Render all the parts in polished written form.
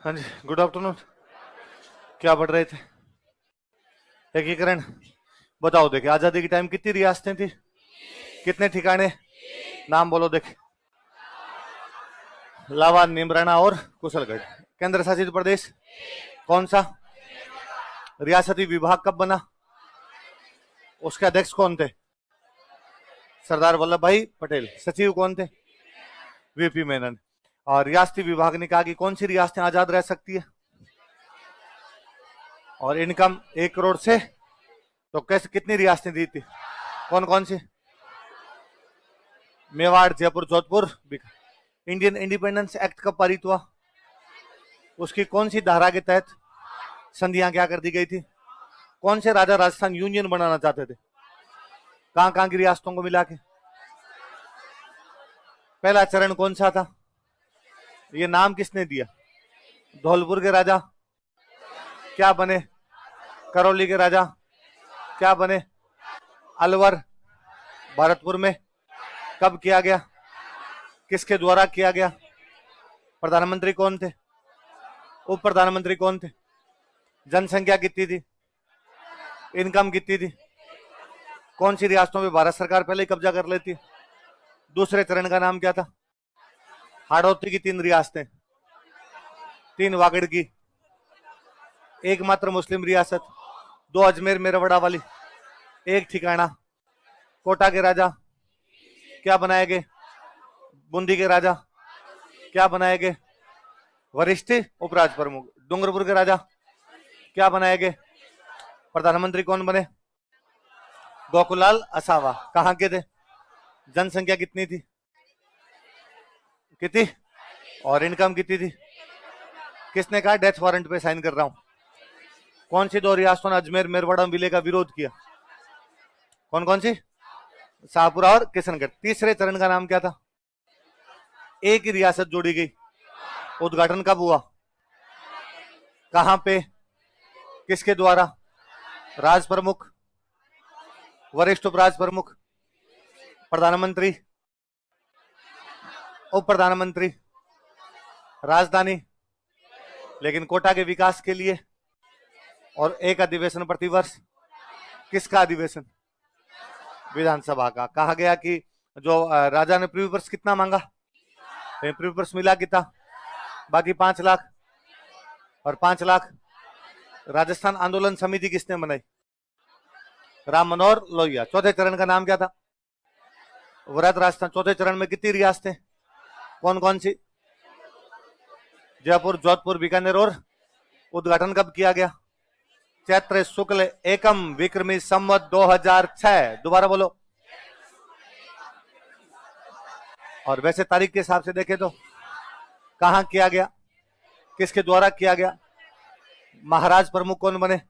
हाँ जी, good afternoon. क्या पढ़ रहे थे? एकीकरण। बताओ देखे, आजादी के टाइम कितनी रियासतें थी, कितने ठिकाने? नाम बोलो देखे। लावा, निमराना और कुशलगढ़। केंद्र शासित प्रदेश कौन सा? रियासती विभाग कब बना? उसके अध्यक्ष कौन थे? सरदार वल्लभ भाई पटेल। सचिव कौन थे? वीपी मेनन। और रियासती विभाग ने कहा कि कौन सी रियासतें आजाद रह सकती है। और इनकम 1 करोड़ से तो कैसे कितनी रियासतें दी थी? कौन कौन सी? Mewar, Jaipur, Jodhpur, Bikaner. Indian Independence Act कब पारित हुआ? उसकी कौन सी धारा के तहत संधियां क्या कर दी गई थी? कौन से राजा राजस्थान यूनियन बनाना चाहते थे? कहां की रियासतों को मिला के? पहला चरण कौन सा था? ये नाम किसने दिया? धौलपुर के राजा क्या बने? करौली के राजा क्या बने? अलवर, भरतपुर में कब किया गया? किसके द्वारा किया गया? प्रधानमंत्री कौन थे? उप प्रधानमंत्री कौन थे? जनसंख्या कितनी थी? इनकम कितनी थी? कौन सी रियासतों में भारत सरकार पहले ही कब्जा कर लेती? दूसरे चरण का नाम क्या था? हाड़ौती की 3 रियासतें, 3 वागड़ की, एकमात्र मुस्लिम रियासत, 2 अजमेर मेरवड़ा वाली, 1 ठिकाना। कोटा के राजा क्या बनाए गए? बूंदी के राजा क्या बनाए गए? वरिष्ठ उपराज प्रमुख। डूंगरपुर के राजा क्या बनाए गए? प्रधानमंत्री कौन बने? गोकुलाल असावा। कहां के थे? जनसंख्या कितनी थी? कितनी? और इनकम कितनी थी? किसने कहा डेथ वारंट पे साइन कर रहा हूं? कौन सी 2 रियासतों ने अजमेर मेरवड़ा विलय का विरोध किया? कौन कौन सी? शाहपुरा और किशनगढ़। तीसरे चरण का नाम क्या था? एक ही रियासत जोड़ी गई। उद्घाटन कब हुआ? कहां पे? किसके द्वारा? राज प्रमुख, वरिष्ठ उपराज प्रमुख, प्रधानमंत्री, उप प्रधानमंत्री, राजधानी। लेकिन कोटा के विकास के लिए। और 1 अधिवेशन प्रतिवर्ष। किसका अधिवेशन? विधानसभा का। कहा गया कि जो राजा ने प्रीव्यू पर्स कितना मांगा? प्रीव्यू पर्स मिला कितना? बाकी 5 लाख। और 5 लाख राजस्थान आंदोलन समिति किसने बनाई? राम मनोहर लोहिया। चौथे चरण का नाम क्या था? वृहत राजस्थान। चौथे चरण में कितनी रियासतें? कौन कौन सी? जयपुर, जोधपुर, बीकानेर। और उद्घाटन कब किया गया? चैत्र शुक्ल एकम विक्रमी संवत 2006। दोबारा बोलो। और वैसे तारीख के हिसाब से देखें तो कहां किया गया? किसके द्वारा किया गया? महाराज प्रमुख कौन बने?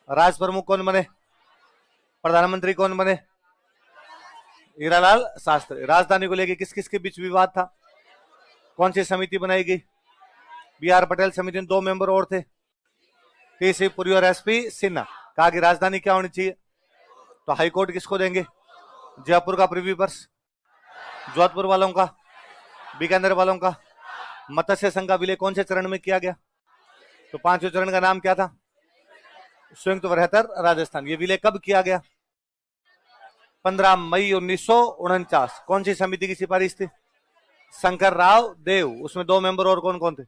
राज प्रमुख कौन बने? प्रधानमंत्री कौन बने? हीरालाल शास्त्री। राजधानी को लेकर किस किस के बीच विवाद था? कौन सी समिति बनाई गई? BR पटेल समिति में 2 मेंबर और थे, TC पुरी और SP सिन्हा। कहा कि राजधानी क्या होनी चाहिए? तो हाईकोर्ट किसको देंगे? जयपुर का प्रीव्यू पर्स, जोधपुर वालों का, बीकानेर वालों का। मत्स्य संघ का विलय कौन से चरण में किया गया? तो 5वें चरण का नाम क्या था? संयुक्त वृहत्तर राजस्थान। ये विलय कब किया गया? 15 मई 1949। कौन सी समिति की सिफारिश थी? शंकर राव देव। उसमें 2 मेंबर और कौन कौन थे?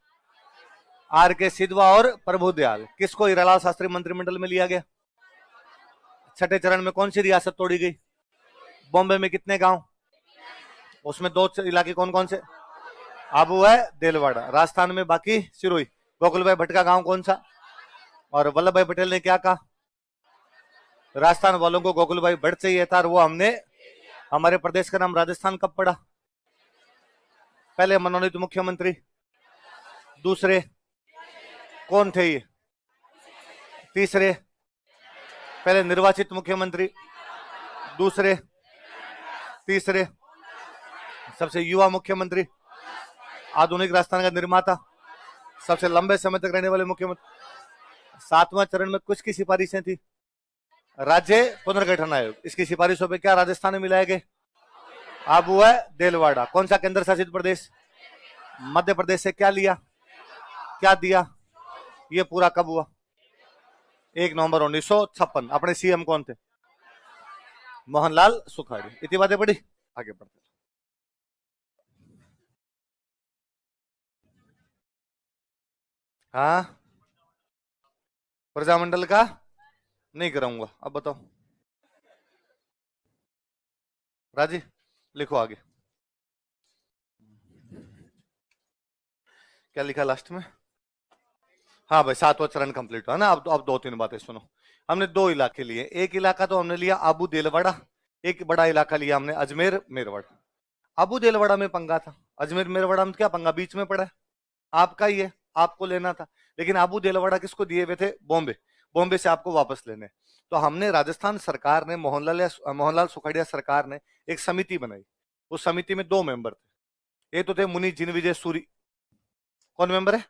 RK सिद्धवा और प्रभुदयाल। किसको हीरालाल शास्त्री मंत्रिमंडल में लिया गया? छठे चरण में कौन सी रियासत तोड़ी गई? बॉम्बे में कितने गांव? उसमें 2 इलाके कौन कौन से? आबू है, देलवाड़ा। राजस्थान में बाकी सिरोही। गोकुल भाई भट्ट का गांव कौन सा? और वल्लभ भाई पटेल ने क्या कहा? राजस्थान वालों को गोकुल भाई भट्ट चाहिए था, और वो हमने। हमारे प्रदेश का नाम राजस्थान कब पड़ा? पहले मनोनीत मुख्यमंत्री। दूसरे कौन थे ये? तीसरे पहले निर्वाचित मुख्यमंत्री। दूसरे, तीसरे सबसे युवा मुख्यमंत्री, आधुनिक राजस्थान का निर्माता, सबसे लंबे समय तक रहने वाले मुख्यमंत्री। 7वां चरण में कुछ की सिफारिशें थी? राज्य पुनर्गठन आयोग। इसकी सिफारिशों पे क्या राजस्थान में मिलाए गए? आबू है, देलवाड़ा। कौन सा केंद्र शासित प्रदेश? मध्य प्रदेश से क्या लिया? क्या दिया? ये पूरा कब हुआ? 1 नवंबर 1956। अपने सीएम कौन थे? मोहनलाल सुखाड़ी। इतनी बातें पढ़ी, आगे बढ़ते। हाँ, प्रजामंडल का नहीं कराऊंगा, अब बताओ राजी, लिखो आगे। क्या लिखा लास्ट में? हाँ भाई, 7वां चरण कंप्लीट हुआ ना। अब 2-3 बातें सुनो। हमने 2 इलाके लिए। एक इलाका तो हमने लिया अबू देलवाड़ा, एक बड़ा इलाका लिया हमने अजमेर मेरवाड़ा। अबू देलवाड़ा में पंगा था, अजमेर मेरवाड़ा में क्या पंगा? बीच में पड़ा है, आपका ही है, आपको लेना था। लेकिन अबू देलवाड़ा किसको दिए हुए थे? बॉम्बे। बॉम्बे से आपको वापस लेने। तो हमने, राजस्थान सरकार ने, मोहनलाल सुखाड़िया सरकार ने एक समिति बनाई। उस समिति में 2 मेंबर थे। एक तो थे मुनि जिनविजय सूरी। कौन मेंबर है?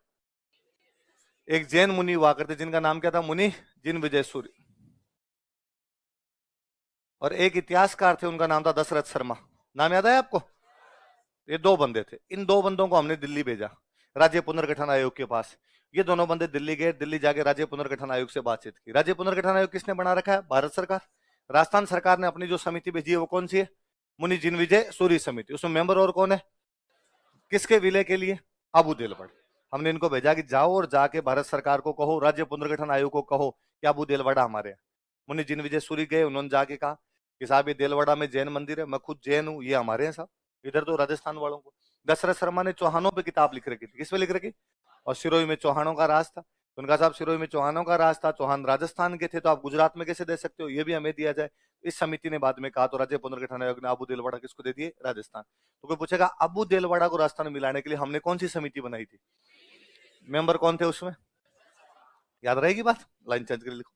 एक जैन मुनि हुआ करते जिनका नाम क्या था? मुनि जिनविजय सूरी। और एक इतिहासकार थे, उनका नाम था दशरथ शर्मा। नाम याद है आपको? ये 2 बंदे थे। इन 2 बंदों को हमने दिल्ली भेजा, राज्य पुनर्गठन आयोग के पास। ये दोनों बंदे दिल्ली गए। दिल्ली जाके राज्य पुनर्गठन आयोग से बातचीत की। राज्य पुनर्गठन आयोग किसने बना रखा है? भारत सरकार। राजस्थान सरकार ने अपनी जो समिति भेजी है वो कौन सी है? मुनि जिनविजय सूरी समिति। उसमें मेंबर और कौन है? किसके विलय के लिए? अबू देलवाड़ा। हमने इनको भेजा कि जाओ और जाके भारत सरकार को कहो, राज्य पुनर्गठन आयोग को कहो कि अबू देलवाड़ा हमारे हैं। मुनि जिनविजय सूरी गए, उन्होंने जाके कहा कि साहब ये देलवाड़ा में जैन मंदिर है, मैं खुद जैन हूँ, ये हमारे हैं साहब, इधर तो राजस्थान वालों को। दशरथ शर्मा ने चौहानों पे किताब लिख रखी थी। किस पे लिख रखी? और सिरोही में चौहानों का राज था। तो उनका साहब सिरोही में चौहानों का राज था, चौहान राजस्थान के थे, तो आप गुजरात में कैसे दे सकते हो? ये भी हमें दिया जाए। इस समिति ने बाद में कहा, तो राज्य पुनर्गठन आयोग ने अबू देलवाड़ा किसको दे दिए? राजस्थान। तो कोई पूछेगा अबू देलवाड़ा को राजस्थान में मिलाने के लिए हमने कौन सी समिति बनाई थी? मेंबर कौन थे उसमें? याद रहेगी बात, लाइन चेंज कर लिखो।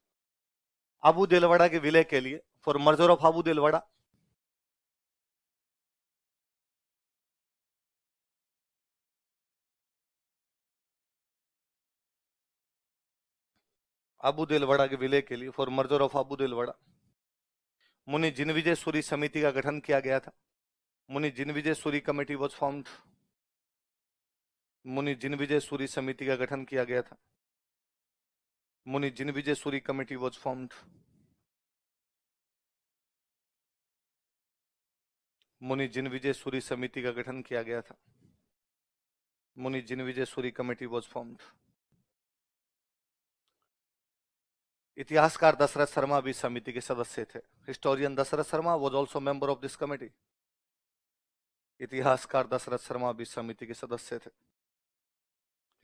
अबू देलवाड़ा के विलय के लिए, for merger of Abu Delwara, Abu Delwara के विलय के लिए, for merger of Abu Delwara, मुनि जिनविजय सूरी समिति का गठन किया गया था। Muni Jinvijay Suri committee was formed. मुनि जिनविजय सूरी समिति का गठन किया गया था। Muni Jinvijay Suri committee was formed. मुनि जिनविजय सूरी समिति का गठन किया गया था। Muni Jinvijay Suri committee was formed. इतिहासकार दशरथ शर्मा भी समिति के सदस्य थे। Historian Dasharath Sharma was also member of this committee. इतिहासकार दशरथ शर्मा भी समिति के सदस्य थे।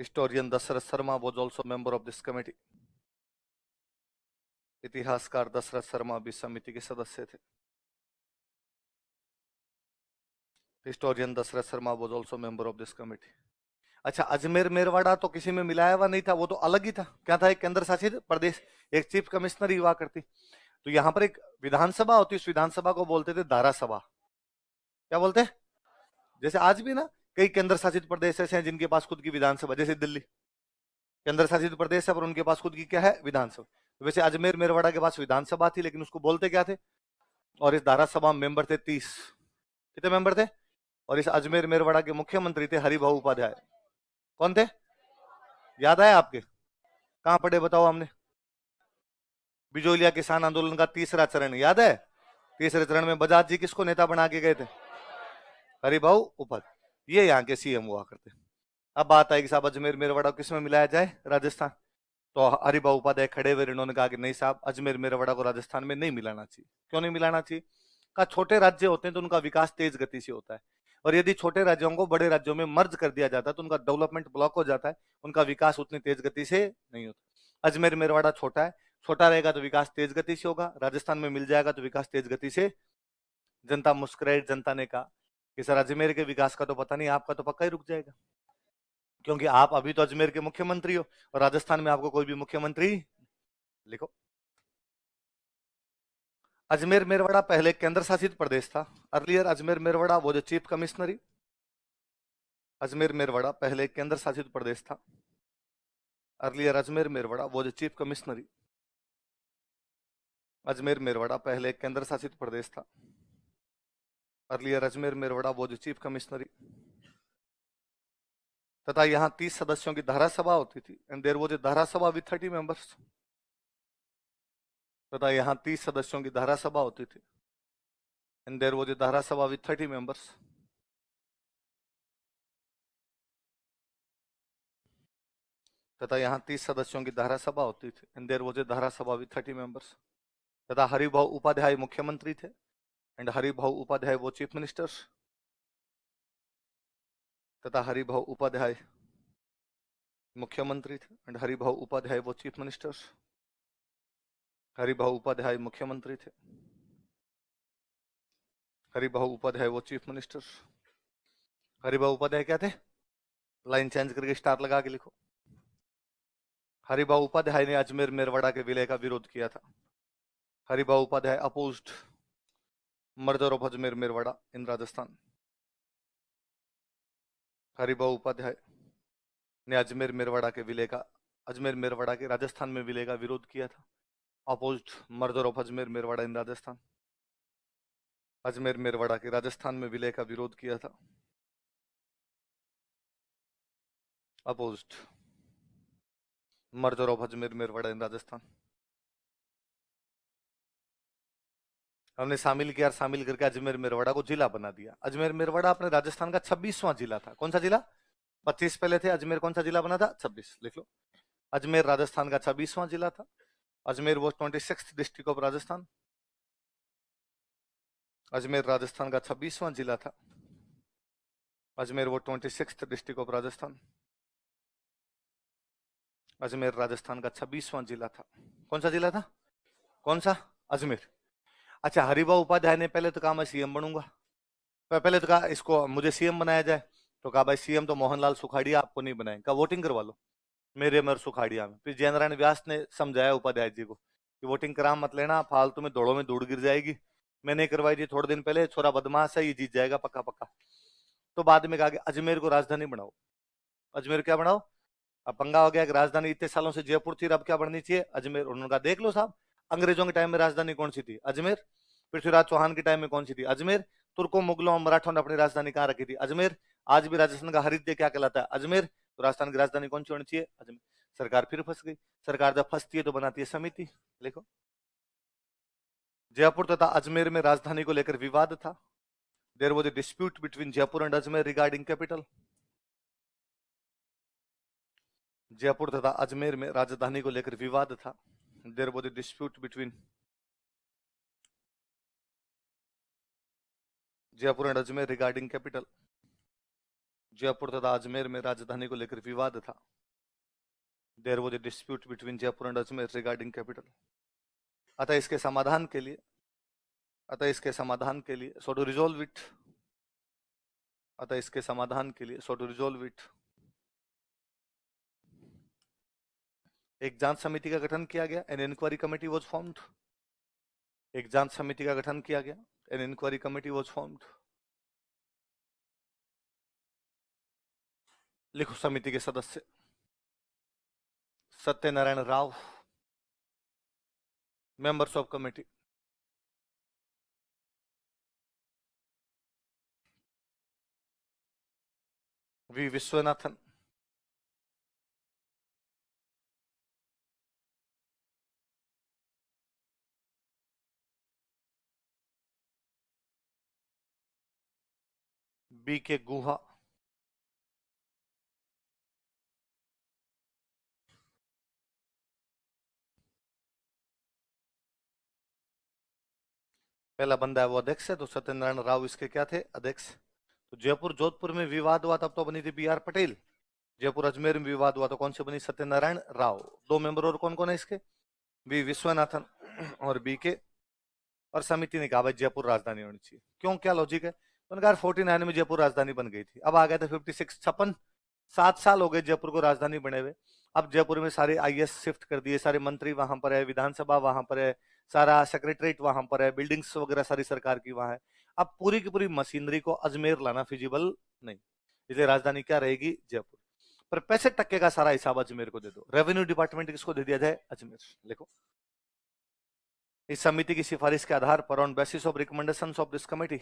Historian Dasharath Sharma was also member of this committee. इतिहासकार दशरथ शर्मा भी समिति के सदस्य थे। Historian Dasharath Sharma was also member of this committee. अच्छा, अजमेर मेरवाड़ा तो किसी में मिलाया हुआ नहीं था, वो तो अलग ही था। क्या था? एक केंद्र शासित प्रदेश, एक चीफ कमिश्नर ही हुआ करती। तो यहां पर एक विधानसभा होती, उस विधानसभा को बोलते थे धारा सभा। क्या बोलते? जैसे आज भी ना कई केंद्र शासित प्रदेश ऐसे हैं जिनके पास खुद की विधानसभा, जैसे दिल्ली केंद्र शासित प्रदेश है पर उनके पास खुद की क्या है? विधानसभा। तो वैसे अजमेर मेरवाड़ा के पास विधानसभा थी, लेकिन उसको बोलते क्या थे? और इस धारा सभा में मेंबर थे 30। कितने मेंबर थे? और इस अजमेर मेरवाड़ा के मुख्यमंत्री थे हरिभाऊ उपाध्याय। कौन थे? याद है आपके? कहां पढ़े बताओ हमने? बिजोलिया किसान आंदोलन का तीसरा चरण याद है? तीसरे चरण में बजाज जी किसको नेता बना के गए थे? हरिभाऊ उपाध्याय। ये यहाँ के सीएम हुआ करते। अब बात आएगी साहब अजमेर मेरवाड़ा किस में मिलाया जाए? राजस्थान। तो हरिभाऊ उपाध्याय खड़े हुए, इन्होंने कहा कि नहीं साहब, अजमेर मेरवाड़ा को राजस्थान में नहीं मिलाना चाहिए। क्यों नहीं मिलाना चाहिए? का छोटे राज्य होते हैं तो उनका विकास तेज गति से होता है, और यदि छोटे राज्यों को बड़े राज्यों में मर्ज कर दिया जाता है तो उनका डेवलपमेंट ब्लॉक हो जाता है, उनका विकास उतनी तेज गति से नहीं होता। अजमेर मेरवाड़ा छोटा है, छोटा रहेगा तो विकास तेज गति से होगा, राजस्थान में मिल जाएगा तो विकास तेज गति से। जनता मुस्कुराई। जनता ने कहा कि सर अजमेर के विकास का तो पता नहीं, आपका तो पक्का ही रुक जाएगा, क्योंकि आप अभी तो अजमेर के मुख्यमंत्री हो और राजस्थान में आपको कोई भी मुख्यमंत्री। लिखो, अजमेर मेरवाड़ा पहले केंद्र शासित प्रदेश था। अर्लियर अजमेर मेरवाड़ा वो जो चीफ कमिश्नरी। अजमेर मेरवाड़ा पहले केंद्र शासित प्रदेश था। अर्लियर अजमेर मेरवाड़ा वो जो चीफ कमिश्नरी। अजमेर मेरवाड़ा पहले केंद्र शासित प्रदेश था। अर्लियर अजमेर मेरवाड़ा वो जो चीफ कमिश्नरी। तथा यहाँ 30 सदस्यों की धारा सभा होती थी एंड देयर वाज ए धारा सभा विद 30 मेंबर्स। तथा यहाँ 30 सदस्यों की धारा सभा होती थी एंड देयर वाज ए धारा सभा विद 30 मेंबर्स। तथा यहाँ 30 सदस्यों की धारा सभा होती थी एंड देयर वाज ए धारा सभा विद 30 मेंबर्स। तथा हरिभाऊ उपाध्याय मुख्यमंत्री थे एंड हरिभाऊ उपाध्याय वो चीफ मिनिस्टर। तथा हरिभाऊ उपाध्याय मुख्यमंत्री थे एंड हरिभाऊ उपाध्याय वो चीफ मिनिस्टर। हरिभाऊ उपाध्याय मुख्यमंत्री थे, हरिभाऊ उपाध्याय वो चीफ मिनिस्टर। हरिभाऊ उपाध्याय क्या थे? लाइन चेंज करके स्टार लगा के लिखो। हरिभाऊ उपाध्याय ने अजमेर मेरवाड़ा के विलय का विरोध किया था। Haribhau Upadhyay opposed merger of Ajmer Merwara in Rajasthan. Haribhau Upadhyay ने अजमेर मेरवाड़ा के राजस्थान में विलय का विरोध किया था। Opposed merger of Ajmer Merwara in Rajasthan. Ajmer Merwara के राजस्थान में विलय का विरोध किया था। Opposed merger of Ajmer Merwara in Rajasthan. हमने शामिल किया, शामिल करके अजमेर मेरवाड़ा को जिला बना दिया। अजमेर मेरवाड़ा अपने राजस्थान का 26वां जिला था। कौन सा जिला? 25 पहले थे। अजमेर कौन सा जिला बना था? 26। लिख लो। अजमेर राजस्थान का 26वां जिला था। अजमेर वो 26th district of Rajasthan. Ajmer Rajasthan का 26वां जिला था। अजमेर वो 26th district of Rajasthan. Ajmer Rajasthan का 26वां जिला था। कौन सा जिला था? कौन सा? अजमेर। अच्छा, हरिभाऊ उपाध्याय ने पहले तो कहा मैं सीएम बनूंगा। पहले तो कहा इसको मुझे सीएम बनाया जाए, तो कहा भाई सीएम तो मोहनलाल सुखाड़िया आपको नहीं बनाएंगे, कहा वोटिंग करवा लो मेरे में और सुखाड़िया में। फिर जय नारायण व्यास ने समझाया उपाध्याय जी को कि वोटिंग करा मत लेना, फालतू में दौड़ों में धूड़ गिर जाएगी। मैंने करवाई थी थोड़े दिन पहले, छोरा बदमाश है, ये जीत जाएगा पक्का पक्का। तो बाद में कहा कि अजमेर को राजधानी बनाओ। अजमेर क्या बनाओ? अब पंगा हो गया कि राजधानी इतने सालों से जयपुर थी, अब क्या बननी चाहिए? अजमेर। उन्होंने कहा देख लो साहब, अंग्रेजों के टाइम में राजधानी कौन सी थी? अजमेर। पृथ्वीराज चौहान के टाइम में कौन सी थी? अजमेर। तुर्कों, मुगलों, मराठों ने अपनी राजधानी कहाँ रखी थी? अजमेर। आज भी राजस्थान का हरिद्य क्या कहलाता है? अजमेर। तो राजस्थान की राजधानी कौन सी होनी चाहिए? अजमेर। सरकार फिर फंस गई। सरकार जब फंसती है तो बनाती है समिति। देखो, जयपुर तथा अजमेर में राजधानी को लेकर विवाद था। There was a dispute between Jaipur and Ajmer regarding capital. Jaipur तथा अजमेर में राजधानी को लेकर विवाद था। There was a dispute between Jaipur and Ajmer regarding capital. Jaipur तथा अजमेर में राजधानी को लेकर विवाद था। There was a dispute between Jaipur and Ajmer regarding capital. अतः इसके समाधान के लिए सो टू रिजोल्व इट, एक जांच समिति का गठन किया गया। An inquiry committee was formed. एक जांच समिति का गठन किया गया। An inquiry committee was formed. लिखो समिति के सदस्य: Satyanarayan Rao, members of committee: V Vishwanathan, B K Guha, पहला बंदा है वो अध्यक्ष है, तो सत्यनारायण राव इसके क्या थे? अध्यक्ष। तो जयपुर जोधपुर में विवाद हुआ तब तो बनी थी बी आर पटेल। जयपुर अजमेर में विवाद हुआ तो कौन सी बनी? सत्यनारायण राव। दो मेंबर और कौन कौन है इसके? बी विश्वनाथन और बी के। और समिति ने कहा भाई जयपुर राजधानी होनी चाहिए। क्यों, क्या लॉजिक है? तो उन्होंने कहा 49 में जयपुर राजधानी बन गई थी, अब आ गया था 56, 56, 7 साल हो गए जयपुर को राजधानी बने हुए। अब जयपुर में सारे आईएएस शिफ्ट कर दिए, सारे मंत्री वहां पर है, विधानसभा वहां पर है, सारा सेक्रेटरीट वहां पर है, बिल्डिंग्स वगैरह सारी सरकार की वहां है। अब पूरी की पूरी मशीनरी को अजमेर लाना फिजिबल नहीं, इसलिए राजधानी क्या रहेगी? जयपुर। पर 65% का सारा हिसाब अजमेर को दे दो। रेवेन्यू डिपार्टमेंट किसको दे दिया जाए? अजमेर। लिखो, इस समिति की सिफारिश के आधार पर, on basis of recommendations of this committee,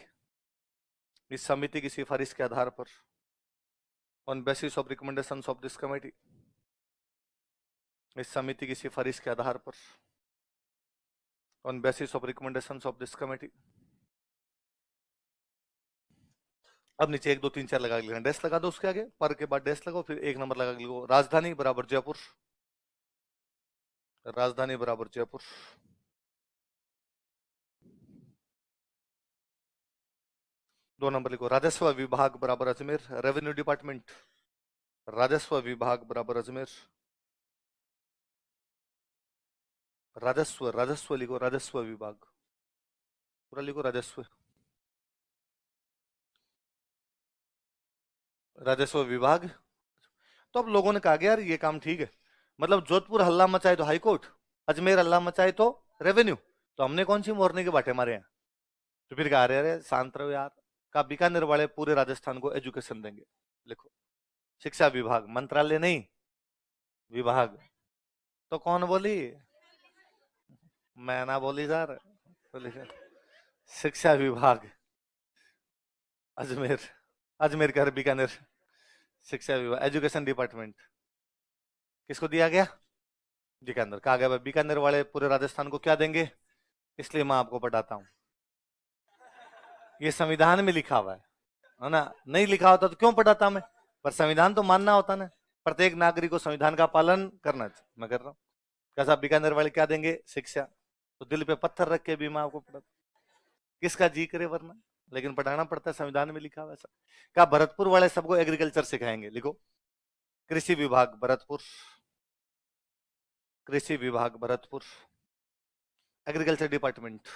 इस समिति की सिफारिश के आधार पर, on basis of recommendations of this committee, इस समिति की सिफारिश के आधार पर, on basis of recommendations of this committee. अब नीचे 1 2 3 4 लगा लेना, डैश लगा दो उसके आगे, पर के बाद डैश लगाओ, फिर 1 नंबर लगा लो। राजधानी बराबर जयपुर, राजधानी बराबर जयपुर। दो नंबर लिखो, राजस्व विभाग बराबर अजमेर, रेवेन्यू डिपार्टमेंट, राजस्व विभाग बराबर अजमेर, राजस्व, राजस्व लिखो, राजस्व विभाग पूरा लिखो, राजस्व, राजस्व विभाग। तो अब लोगों ने कहा कि यार ये काम ठीक है, मतलब जोधपुर हल्ला मचाए तो हाईकोर्ट, अजमेर हल्ला मचाए तो रेवेन्यू, तो हमने कौन सी मोरने के बाटे मारे हैं। तो फिर कहा अरे शांत रहो यार, का बीकानेर वाले पूरे राजस्थान को एजुकेशन देंगे। लिखो शिक्षा विभाग, मंत्रालय नहीं विभाग। तो कौन बोली, मैं ना बोली सर, तो लिखा शिक्षा विभाग अजमेर, अजमेर का बीकानेर, शिक्षा विभाग एजुकेशन डिपार्टमेंट किसको दिया गया, बीकानेर। कहा गया बीकानेर वाले पूरे राजस्थान को क्या देंगे, इसलिए मैं आपको पढ़ाता हूं। ये संविधान में लिखा हुआ है ना, नहीं लिखा होता तो क्यों पढ़ाता मैं, पर संविधान तो मानना होता ना, प्रत्येक नागरिक को संविधान का पालन करना चाहिए, मैं कर रहा हूँ। कैसा बीकानेर वाले क्या देंगे, शिक्षा, तो दिल पे पत्थर रख के भी मैं आपको पढ़ा, किसका जी करे वरना, लेकिन पढ़ाना पड़ता है, संविधान में लिखा हुआ है। क्या भरतपुर वाले सबको एग्रीकल्चर सिखाएंगे, लिखो कृषि विभाग भरतपुर, कृषि विभाग भरतपुर, एग्रीकल्चर डिपार्टमेंट।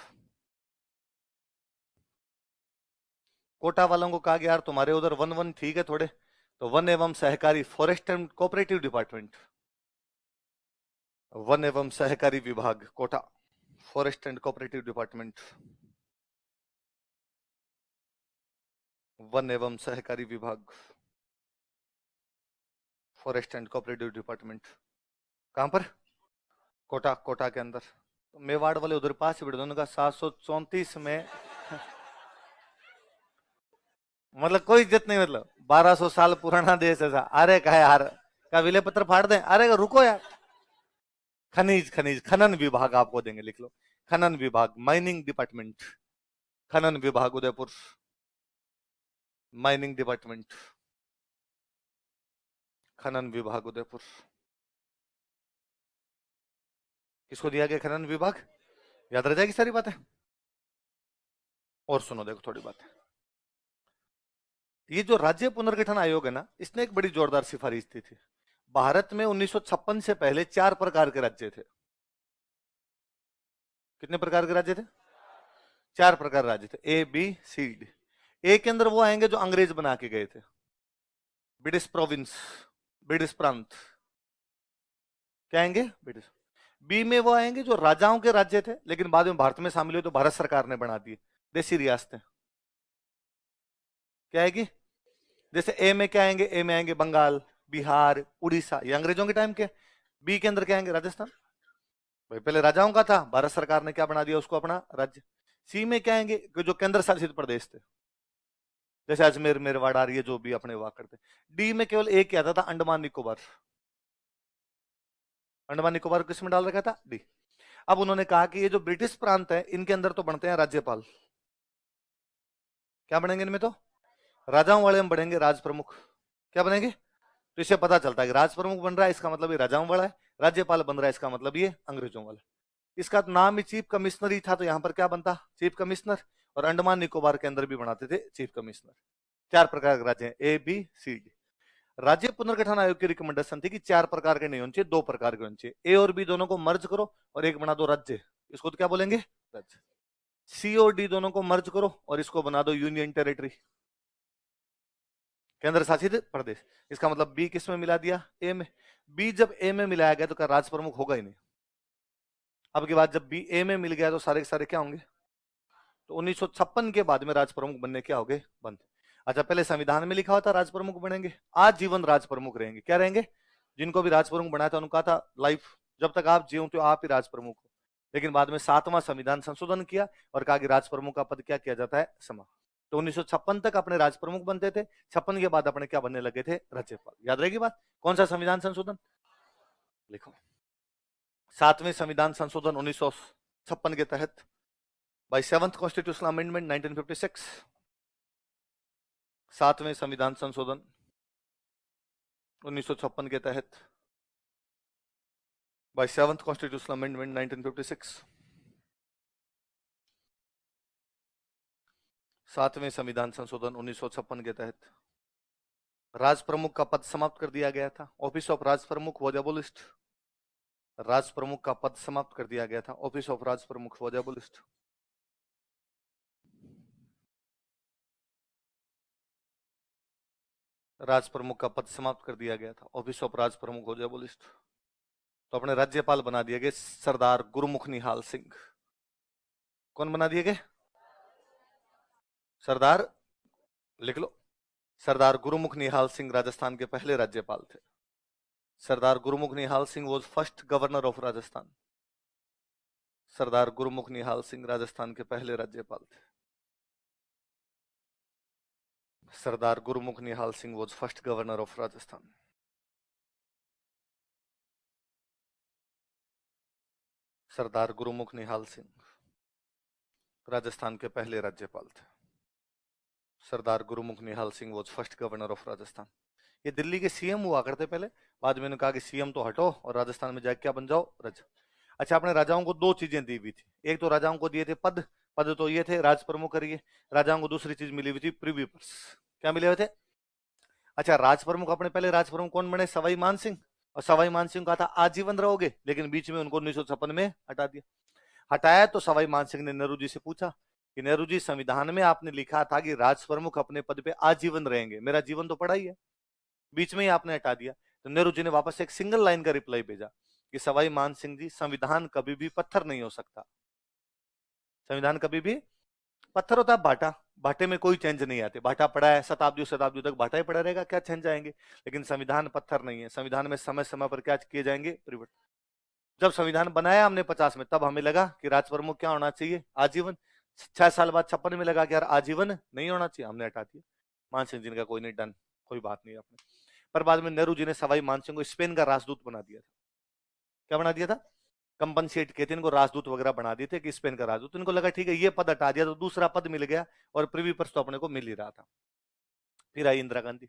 कोटा वालों को कहा गया यार तुम्हारे उधर वन वन ठीक है थोड़े, तो वन एवं सहकारी, फॉरेस्ट एंड कोऑपरेटिव डिपार्टमेंट, वन एवं सहकारी विभाग कोटा, फॉरेस्ट एंड कोऑपरेटिव डिपार्टमेंट, वन एवं सहकारी विभाग, फॉरेस्ट एंड कोऑपरेटिव डिपार्टमेंट। कहां पर, कोटा, कोटा के अंदर। तो मेवाड़ वाले उधर पास ही दोनों का 734 में मतलब कोई इज्जत नहीं, मतलब 1200 साल पुराना देश ऐसा। अरे कहे यार का विले पत्र फाड़ दें, अरे रुको यार। खनिज, खनिज, खनन विभाग आपको देंगे, लिख लो खनन विभाग, माइनिंग डिपार्टमेंट, खनन विभाग उदयपुर, माइनिंग डिपार्टमेंट, खनन विभाग उदयपुर। किसको दिया गया खनन विभाग, याद रह जाएगी सारी बातें। और सुनो देखो थोड़ी बात, ये जो राज्य पुनर्गठन आयोग है ना, इसने एक बड़ी जोरदार सिफारिश दी थी। भारत में 1956 से पहले 4 प्रकार के राज्य थे। कितने प्रकार के राज्य थे, 4 प्रकार राज्य थे, ए बी सी डी। ए के अंदर वो आएंगे जो अंग्रेज बना के गए थे, ब्रिटिश प्रोविंस, ब्रिटिश प्रांत, क्या आएंगे ब्रिटिश। बी में वो आएंगे जो राजाओं के राज्य थे, लेकिन बाद में भारत में शामिल हुए तो भारत सरकार ने बना दिए, देसी रियासतें, क्या आएगी। जैसे ए में क्या आएंगे, ए में आएंगे बंगाल, बिहार, उड़ीसा, ये अंग्रेजों के टाइम के। बी के अंदर क्या आएंगे, राजस्थान, भाई पहले राजाओं का था, भारत सरकार ने क्या बना दिया उसको अपना राज्य। सी में क्या आएंगे, जो केंद्र शासित प्रदेश थे, जैसे अजमेर, मेरवाड़, ये जो भी अपने हुआ करते। डी में केवल एक क्या था, अंडमान निकोबार, अंडमान निकोबार किस में डाल रखा था, डी। अब उन्होंने कहा कि ये जो ब्रिटिश प्रांत है इनके अंदर तो बनते हैं राज्यपाल, क्या बनेंगे इनमें, तो राजाओं वाले में बढ़ेंगे राज प्रमुख, क्या बनेंगे। तो इससे पता चलता है कि राज प्रमुख बन रहा है इसका मतलब ये राजाओं वाला है, राज्यपाल बन रहा है इसका मतलब ये अंग्रेजों वाला। इसका नाम ही चीफ कमिश्नर ही था, तो यहां पर क्या बनता, चीफ कमिश्नर। और अंडमान निकोबार के अंदर भी बनाते थे चीफ कमिश्नर। 4 प्रकार के राज्य हैं, ए बी सी डी। राज्य पुनर्गठन आयोग की रिकमेंडेशन थी कि 4 प्रकार के नहीं होने चाहिए, 2 प्रकार के होने चाहिए। ए और बी दोनों को मर्ज करो और एक बना दो राज्य, इसको तो क्या बोलेंगे, राज्य। सी और डी दोनों को मर्ज करो और इसको बना दो यूनियन टेरिटरी, केंद्र शासित प्रदेश। इसका मतलब बी किस में मिला दिया, ए में। बी जब ए में मिलाया गया तो क्या राज प्रमुख होगा ही नहीं। अब की बात, जब बी ए में मिल गया तो सारे के सारे क्या होंगे। तो 1956 के बाद में राज प्रमुख बनने क्या हो गए, बंद। अच्छा पहले संविधान में लिखा हुआ था राज प्रमुख बनेंगे, आज जीवन राज प्रमुख रहेंगे, क्या रहेंगे। जिनको भी राज प्रमुख बनाया था उनको कहा था लाइफ, जब तक आप जियो तो आप ही राज प्रमुख हो। लेकिन बाद में 7वां संविधान संशोधन किया और कहा कि राज प्रमुख का पद क्या किया जाता है, समाप्त। तो 1956 तक अपने राज प्रमुख बनते थे, 56 के बाद अपने क्या बनने लगे थे, राज्यपाल। याद रहेगी बात। कौन सा संविधान संशोधन लिखो, 7वें संविधान संशोधन 1956 के तहत, बाय 7th कॉन्स्टिट्यूशनल अमेंडमेंट 1956, 7वें संविधान संशोधन 1956 के तहत, बाय 7th कॉन्स्टिट्यूशनल अमेंडमेंट 1956, 7वें संविधान संशोधन 1956 के तहत राज प्रमुख का पद समाप्त कर दिया गया था। ऑफिस ऑफ राज प्रमुख वॉज एबोलिश्ड। राज प्रमुख का पद समाप्त कर दिया गया था। ऑफिस ऑफ राज प्रमुख वॉज एबोलिश्ड। राज प्रमुख का पद समाप्त कर दिया गया था। ऑफिस ऑफ राज प्रमुख वॉज एबोलिश्ड। तो अपने राज्यपाल बना दिए गए सरदार गुरुमुख निहाल सिंह। कौन बना दिए गए? सरदार, लिख लो, सरदार गुरुमुख निहाल सिंह राजस्थान के पहले राज्यपाल थे। Sardar Gurmukh Nihal Singh was first governor of Rajasthan. Sardar Gurmukh Nihal Singh Rajasthan के पहले राज्यपाल थे। Sardar Gurmukh Nihal Singh was first governor of Rajasthan. Sardar Gurmukh Nihal Singh Rajasthan के पहले राज्यपाल थे। Sardar Gurmukh Nihal Singh was first governor of Rajasthan. ये दिल्ली के सीएम हुआ करते पहले, बाद में कहा कि सीएम तो हटो और राजस्थान में जाके क्या बन जाओ, राजा। अच्छा, अपने राजाओं को दो चीजें दी हुई थी। एक तो राजाओं को दिए थे पद, पद तो ये थे राज प्रमुख करिए। राजाओं को दूसरी चीज मिली हुई थी, प्रिवी पर्स। क्या मिले हुए थे? अच्छा, राज प्रमुख अपने पहले राज प्रमुख कौन बने? सवाई मान सिंह। और सवाई मान सिंह कहा था आजीवन रहोगे, लेकिन बीच में उनको 1956 में हटा दिया। हटाया तो सवाई मान सिंह ने नेहरू जी से पूछा कि नेहरू जी, संविधान में आपने लिखा था कि राज प्रमुख अपने पद पे आजीवन रहेंगे, मेरा जीवन तो पड़ा ही है, बीच में ही आपने हटा दिया। तो नेहरू जी ने वापस एक सिंगल लाइन का रिप्लाई भेजा कि सवाई मान सिंह जी, संविधान कभी भी पत्थर नहीं हो सकता। संविधान कभी भी पत्थर होता है भाटा, भाटे में कोई चेंज नहीं आते। भाटा पड़ा है शताब्दियों शताब्दियों तक, भाटा ही पड़ा रहेगा, क्या चेंज आएंगे। लेकिन संविधान पत्थर नहीं है। संविधान में समय समय पर क्या किए जाएंगे, परिवर्तन। जब संविधान बनाया हमने 50 में, तब हमें लगा कि राज प्रमुख क्या होना चाहिए, आजीवन। 6 साल बाद 56 में लगा कि यार आजीवन नहीं होना चाहिए, हमने हटा दिया। मान सिंह जी का कोई नहीं, डन, कोई बात नहीं आपने। पर बाद में नेहरू जी ने सवाई मान सिंह को स्पेन का राजदूत बना दिया था। क्या बना दिया था? कंपनसेट कहते हैं इनको, राजदूत वगैरह बना दिए थे कि स्पेन का राजदूत। इनको लगा ठीक है ये पद हटा दिया तो दूसरा पद मिल गया, और प्रिवी पर्स तो अपने को मिल ही रहा था। फिर आई इंदिरा गांधी।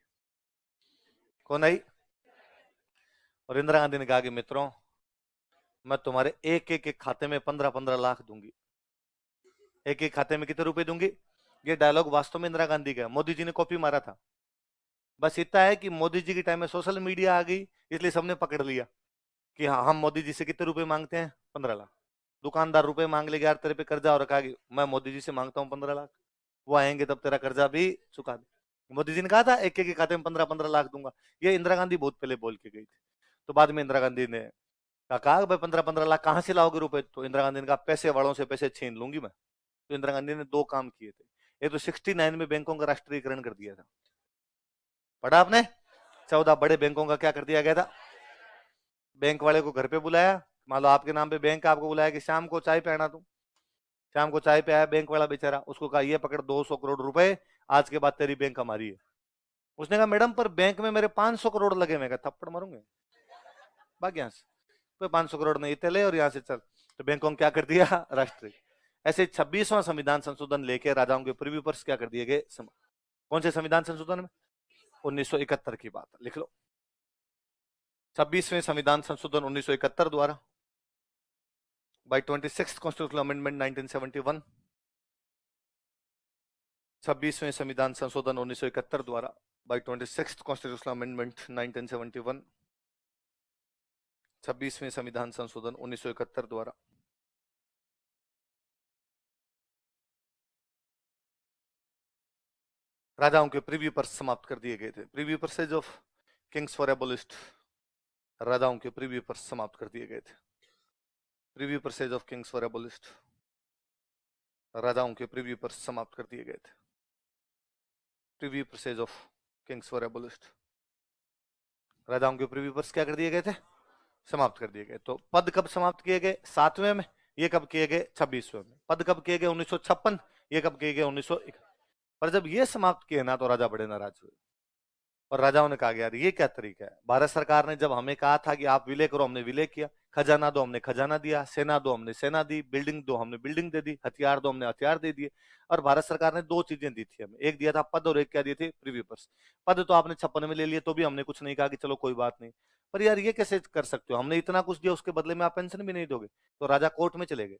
कौन आई? और इंदिरा गांधी ने कहा कि मित्रों, मैं तुम्हारे एक एक खाते में 15-15 लाख दूंगी। एक एक खाते में कितने रुपए दूंगी? ये डायलॉग वास्तव में इंदिरा गांधी का, मोदी जी ने कॉपी मारा था। बस इतना है कि मोदी जी के टाइम में सोशल मीडिया आ गई, इसलिए सबने पकड़ लिया कि हाँ, हम मोदी जी से कितने रुपए मांगते हैं, 15 लाख। दुकानदार रुपए मांग लेगा, यार तेरे पे कर्जा और रखा, मैं मोदी जी से मांगता हूँ 15 लाख, वो आएंगे तब तेरा कर्जा भी चुका दे। मोदी जी ने कहा था एक एक खाते में 15-15 लाख दूंगा। ये इंदिरा गांधी बहुत पहले बोल के गई थी। तो बाद में इंदिरा गांधी ने कहा भाई 15-15 लाख कहां से लाओगे रुपए? तो इंदिरा गांधी ने कहा पैसे वालों से पैसे छीन लूंगी मैं। तो इंदिरा गांधी ने दो काम किए थे। एक तो 69 में बैंकों का राष्ट्रीयकरण कर दिया था, पढ़ा आपने? 14 बड़े बैंकों का क्या कर दिया गया था? बैंक वाले को घर पे बुलाया, मान लो आपके नाम पे बैंक, आपको बुलाया कि शाम को चाय पे आना तुम। शाम को चाय पे आया बैंक वाला बेचारा, उसको कहा ये पकड़ 200 करोड़ रुपए, आज के बाद तेरी बैंक हमारी है। उसने कहा मैडम पर बैंक में मेरे 500 करोड़ लगे। मैं कहा थप्पड़ मारूंगे, भाग यहाँ से। 500 करोड़ नहीं चले और यहाँ से चल। तो बैंकों ने क्या कर दिया, राष्ट्रीय। ऐसे 26वां संविधान संशोधन लेके राजाओं के प्रीव्यू पर क्या कर दिए गए। कौन से संविधान संशोधन में? 1971 की बात, लिख लो। 26वें संविधान संशोधन 1971 द्वारा, बाय 26th कॉन्स्टिट्यूशनल अमेंडमेंट 1971। 26वें संविधान संशोधन 1971 द्वारा, बाय 26th कॉन्स्टिट्यूशनल अमेंडमेंट 1971। 26वें संविधान संशोधन 1971 द्वारा राजाओं के प्रीव्यू पर समाप्त कर दिए गए थे। Preview purchase of Kings for एबोलिस्ट, राजाओं के प्रीव्यू पर समाप्त कर दिए गए थे। Preview purchase of Kings for एबोलिस्ट, राजाओं के प्रीव्यू पर समाप्त कर दिए गए थे। Preview purchase of Kings for एबोलिस्ट, राजाओं के प्रीव्यू पर क्या कर दिए गए थे, समाप्त कर दिए गए। तो पद कब समाप्त किए गए? 7वें में। ये कब किए गए? 26वें में। पद कब किए गए? 1956। ये कब किए गए? 1901। पर जब ये समाप्त किए ना तो राजा बड़े नाराज हुए और राजाओं ने कहा कि यार ये क्या तरीका है। भारत सरकार ने जब हमें कहा था कि आप विलय करो, हमने विलय किया। खजाना दो, हमने खजाना दिया। सेना दो, हमने सेना दी। बिल्डिंग दो, हमने बिल्डिंग दे दी। हथियार दो, हमने हथियार दे दिए। और भारत सरकार ने दो चीजें दी थी हमें, एक दिया था पद और एक क्या दिए थे, प्रिव्यू पर्स। पद तो आपने 56 में ले लिए, तो भी हमने कुछ नहीं कहा कि चलो कोई बात नहीं। पर यार ये कैसे कर सकते हो, हमने इतना कुछ दिया, उसके बदले में आप पेंशन भी नहीं दोगे। तो राजा कोर्ट में चले गए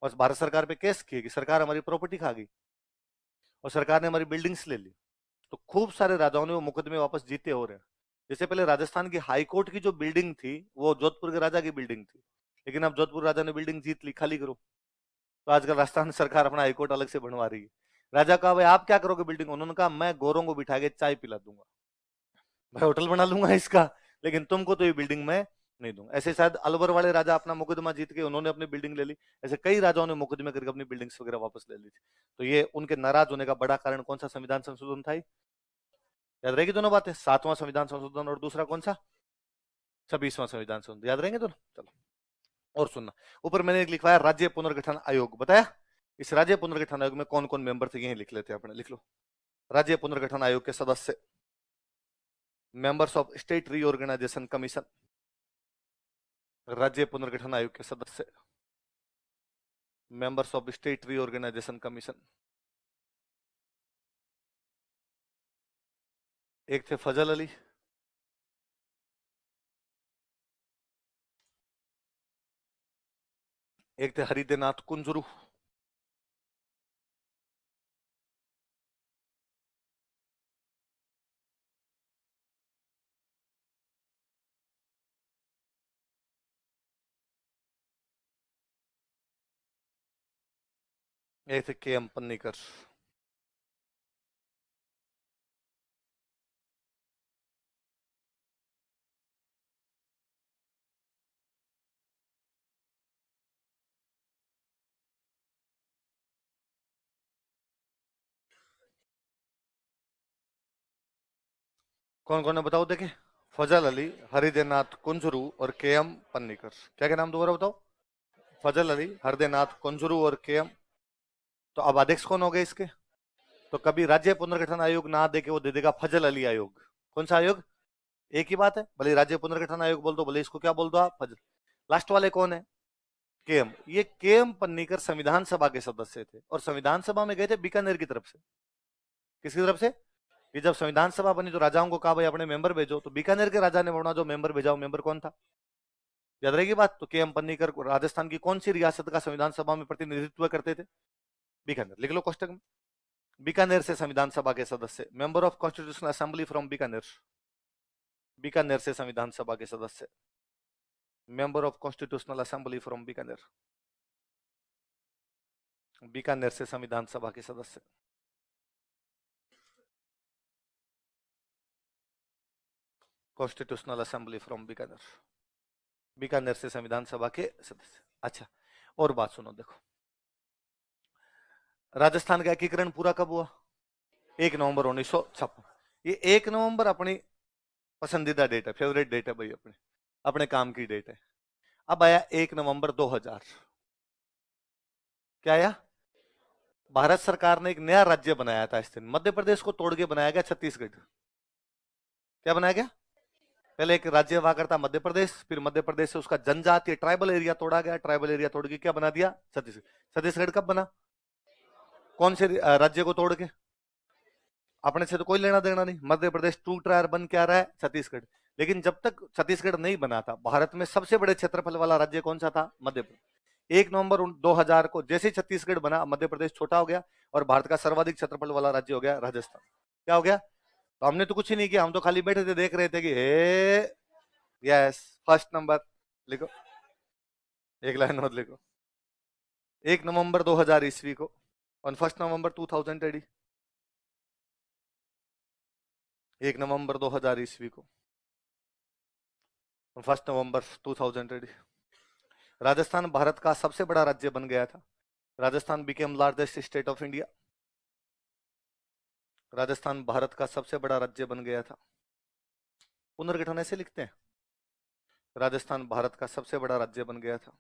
और भारत सरकार पे केस किए कि सरकार हमारी प्रॉपर्टी खा गई और सरकार ने हमारी बिल्डिंग्स ले ली। तो खूब सारे राजाओं ने वो मुकदमे वापस जीते हो रहे हैं। जैसे पहले राजस्थान की हाई कोर्ट की जो बिल्डिंग थी वो जोधपुर के राजा की बिल्डिंग थी, लेकिन अब जोधपुर राजा ने बिल्डिंग जीत ली, खाली करो। तो आजकल राजस्थान सरकार अपना हाईकोर्ट अलग से बनवा रही है। राजा कहा भाई आप क्या करोगे बिल्डिंग, उन्होंने कहा मैं गोरों को बिठा के चाय पिला दूंगा, मैं होटल बना लूंगा इसका, लेकिन तुमको तो ये बिल्डिंग मैं नहीं दूंगा। ऐसे शायद अलवर वाले राजा अपना मुकदमा जीत के उन्होंने अपनी बिल्डिंग ले ली। ऐसे कई राजाओं ने मुकदमे करके अपनी बिल्डिंग्स वगैरह वापस ले ली थी। तो ये उनके नाराज होने का बड़ा कारण कौन सा संविधान संशोधन था? याद रहेगी दोनों बातें, 7वां संविधान संशोधन और दूसरा कौन सा, 26वां संविधान संशोधन। याद रहेंगे दोनों? चलो और सुनना, ऊपर मैंने एक लिखवाया राज्य पुनर्गठन आयोग, बताया इस राज्य पुनर्गठन आयोग में कौन कौन मेंबर थे, यही लिख लेते हैं अपने, लिख लो। राज्य पुनर्गठन आयोग के सदस्य, members of state reorganisation commission, राज्य पुनर्गठन आयोग के सदस्य, members of state reorganisation commission. एक थे फजल अली, एक थे हरिदेनाथ कुंजरू, एक थे के एम पन्नीकर। कौन कौन है बताओ देखे, फजल अली, हरिदेनाथ कुंजरू और के एम पन्नीकर। क्या क्या नाम दोबारा बताओ, फजल अली, हरदेनाथ कुंजरू और के एम। तो अब अध्यक्ष कौन हो गए इसके? तो कभी राज्य पुनर्गठन आयोग ना दे के वो दे देगा फजल अली आयोग। कौन सा आयोग? एक ही बात है, भले राज्य पुनर्गठन आयोग बोल दो, भले इसको क्या बोल दो आप, फजल। लास्ट वाले कौन है? केएम। ये केएम पन्नीकर संविधान सभा के सदस्य थे और संविधान सभा में गए थे बीकानेर की तरफ से। किसकी तरफ से? कि जब संविधान सभा बनी तो राजाओं को कहा भाई अपने मेंबर भेजो, तो बीकानेर के राजा ने बोला जो मेंबर भेजाओ, मेंबर कौन था? याद रहेगी बात। तो केएम पन्नीकर राजस्थान की कौन सी रियासत का संविधान सभा में प्रतिनिधित्व करते थे? बीकानेर, लिख लो कोष्टक में। बीकानेर से संविधान सभा के सदस्य, member of constitutional assembly from Bikaner. Bikaner से संविधान सभा के सदस्य, member of constitutional assembly from Bikaner. Bikaner से संविधान सभा के सदस्य, constitutional assembly from Bikaner. Bikaner से संविधान सभा के सदस्य। अच्छा, और बात सुनो, देखो राजस्थान का एकीकरण पूरा कब हुआ? 1 नवंबर 1956। ये 1 नवंबर अपनी पसंदीदा डेट है, फेवरेट डेट है भाई, अपने अपने काम की डेट है। अब आया 1 नवंबर 2000। क्या आया? भारत सरकार ने एक नया राज्य बनाया था इस दिन, मध्य प्रदेश को तोड़ के बनाया गया छत्तीसगढ़। क्या बनाया गया? पहले एक राज्य हुआ करता मध्य प्रदेश, फिर मध्य प्रदेश से उसका जनजातीय ट्राइबल एरिया तोड़ा गया, ट्राइबल एरिया तोड़ के क्या बना दिया? छत्तीसगढ़। छत्तीसगढ़ कब बना? कौन से राज्य को तोड़ के? अपने से तो कोई लेना देना नहीं, मध्य प्रदेश टूट रहा है, बन क्या रहा है? छत्तीसगढ़। लेकिन जब तक छत्तीसगढ़ नहीं बना था, भारत में सबसे बड़े क्षेत्रफल वाला राज्य कौन सा था? मध्य प्रदेश। 1 नवंबर 2000 को जैसे छत्तीसगढ़ बना, मध्य प्रदेश छोटा हो गया और भारत का सर्वाधिक क्षेत्रफल वाला राज्य हो गया राजस्थान। क्या हो गया? तो हमने तो कुछ ही नहीं किया, हम तो खाली बैठे थे, देख रहे थे कि हे यस, फर्स्ट नंबर लिखो, एक लाइन और लिखो। 1 नवंबर 2000 ईस्वी को और 1 नवंबर 2020, 1 नवंबर 2000 ईस्वी को और 1 नवंबर 2020 राजस्थान भारत का सबसे बड़ा राज्य बन गया था। Rajasthan became largest state of India. Rajasthan Bharat का सबसे बड़ा राज्य बन गया था। पुनर्गठन ऐसे लिखते हैं, राजस्थान भारत का सबसे बड़ा राज्य बन गया था।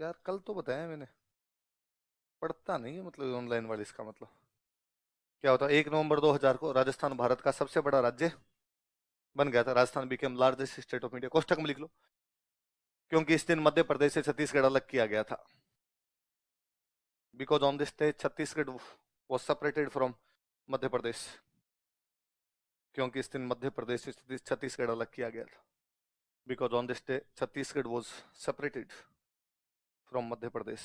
यार कल तो बताया मैंने, पढ़ता नहीं है मतलब ऑनलाइन वाली। इसका मतलब क्या होता है, 1 नवंबर 2000 को राजस्थान भारत का सबसे बड़ा राज्य बन गया था। Rajasthan became largest state of India. कोष्टक में लिख लो, क्योंकि इस दिन मध्य प्रदेश से छत्तीसगढ़ अलग किया गया था। Because on this day Chhattisgarh was separated from Madhya Pradesh, क्योंकि इस दिन मध्य प्रदेश से छत्तीसगढ़ अलग किया गया था। Because on this day Chhattisgarh was separated from Madhya Pradesh.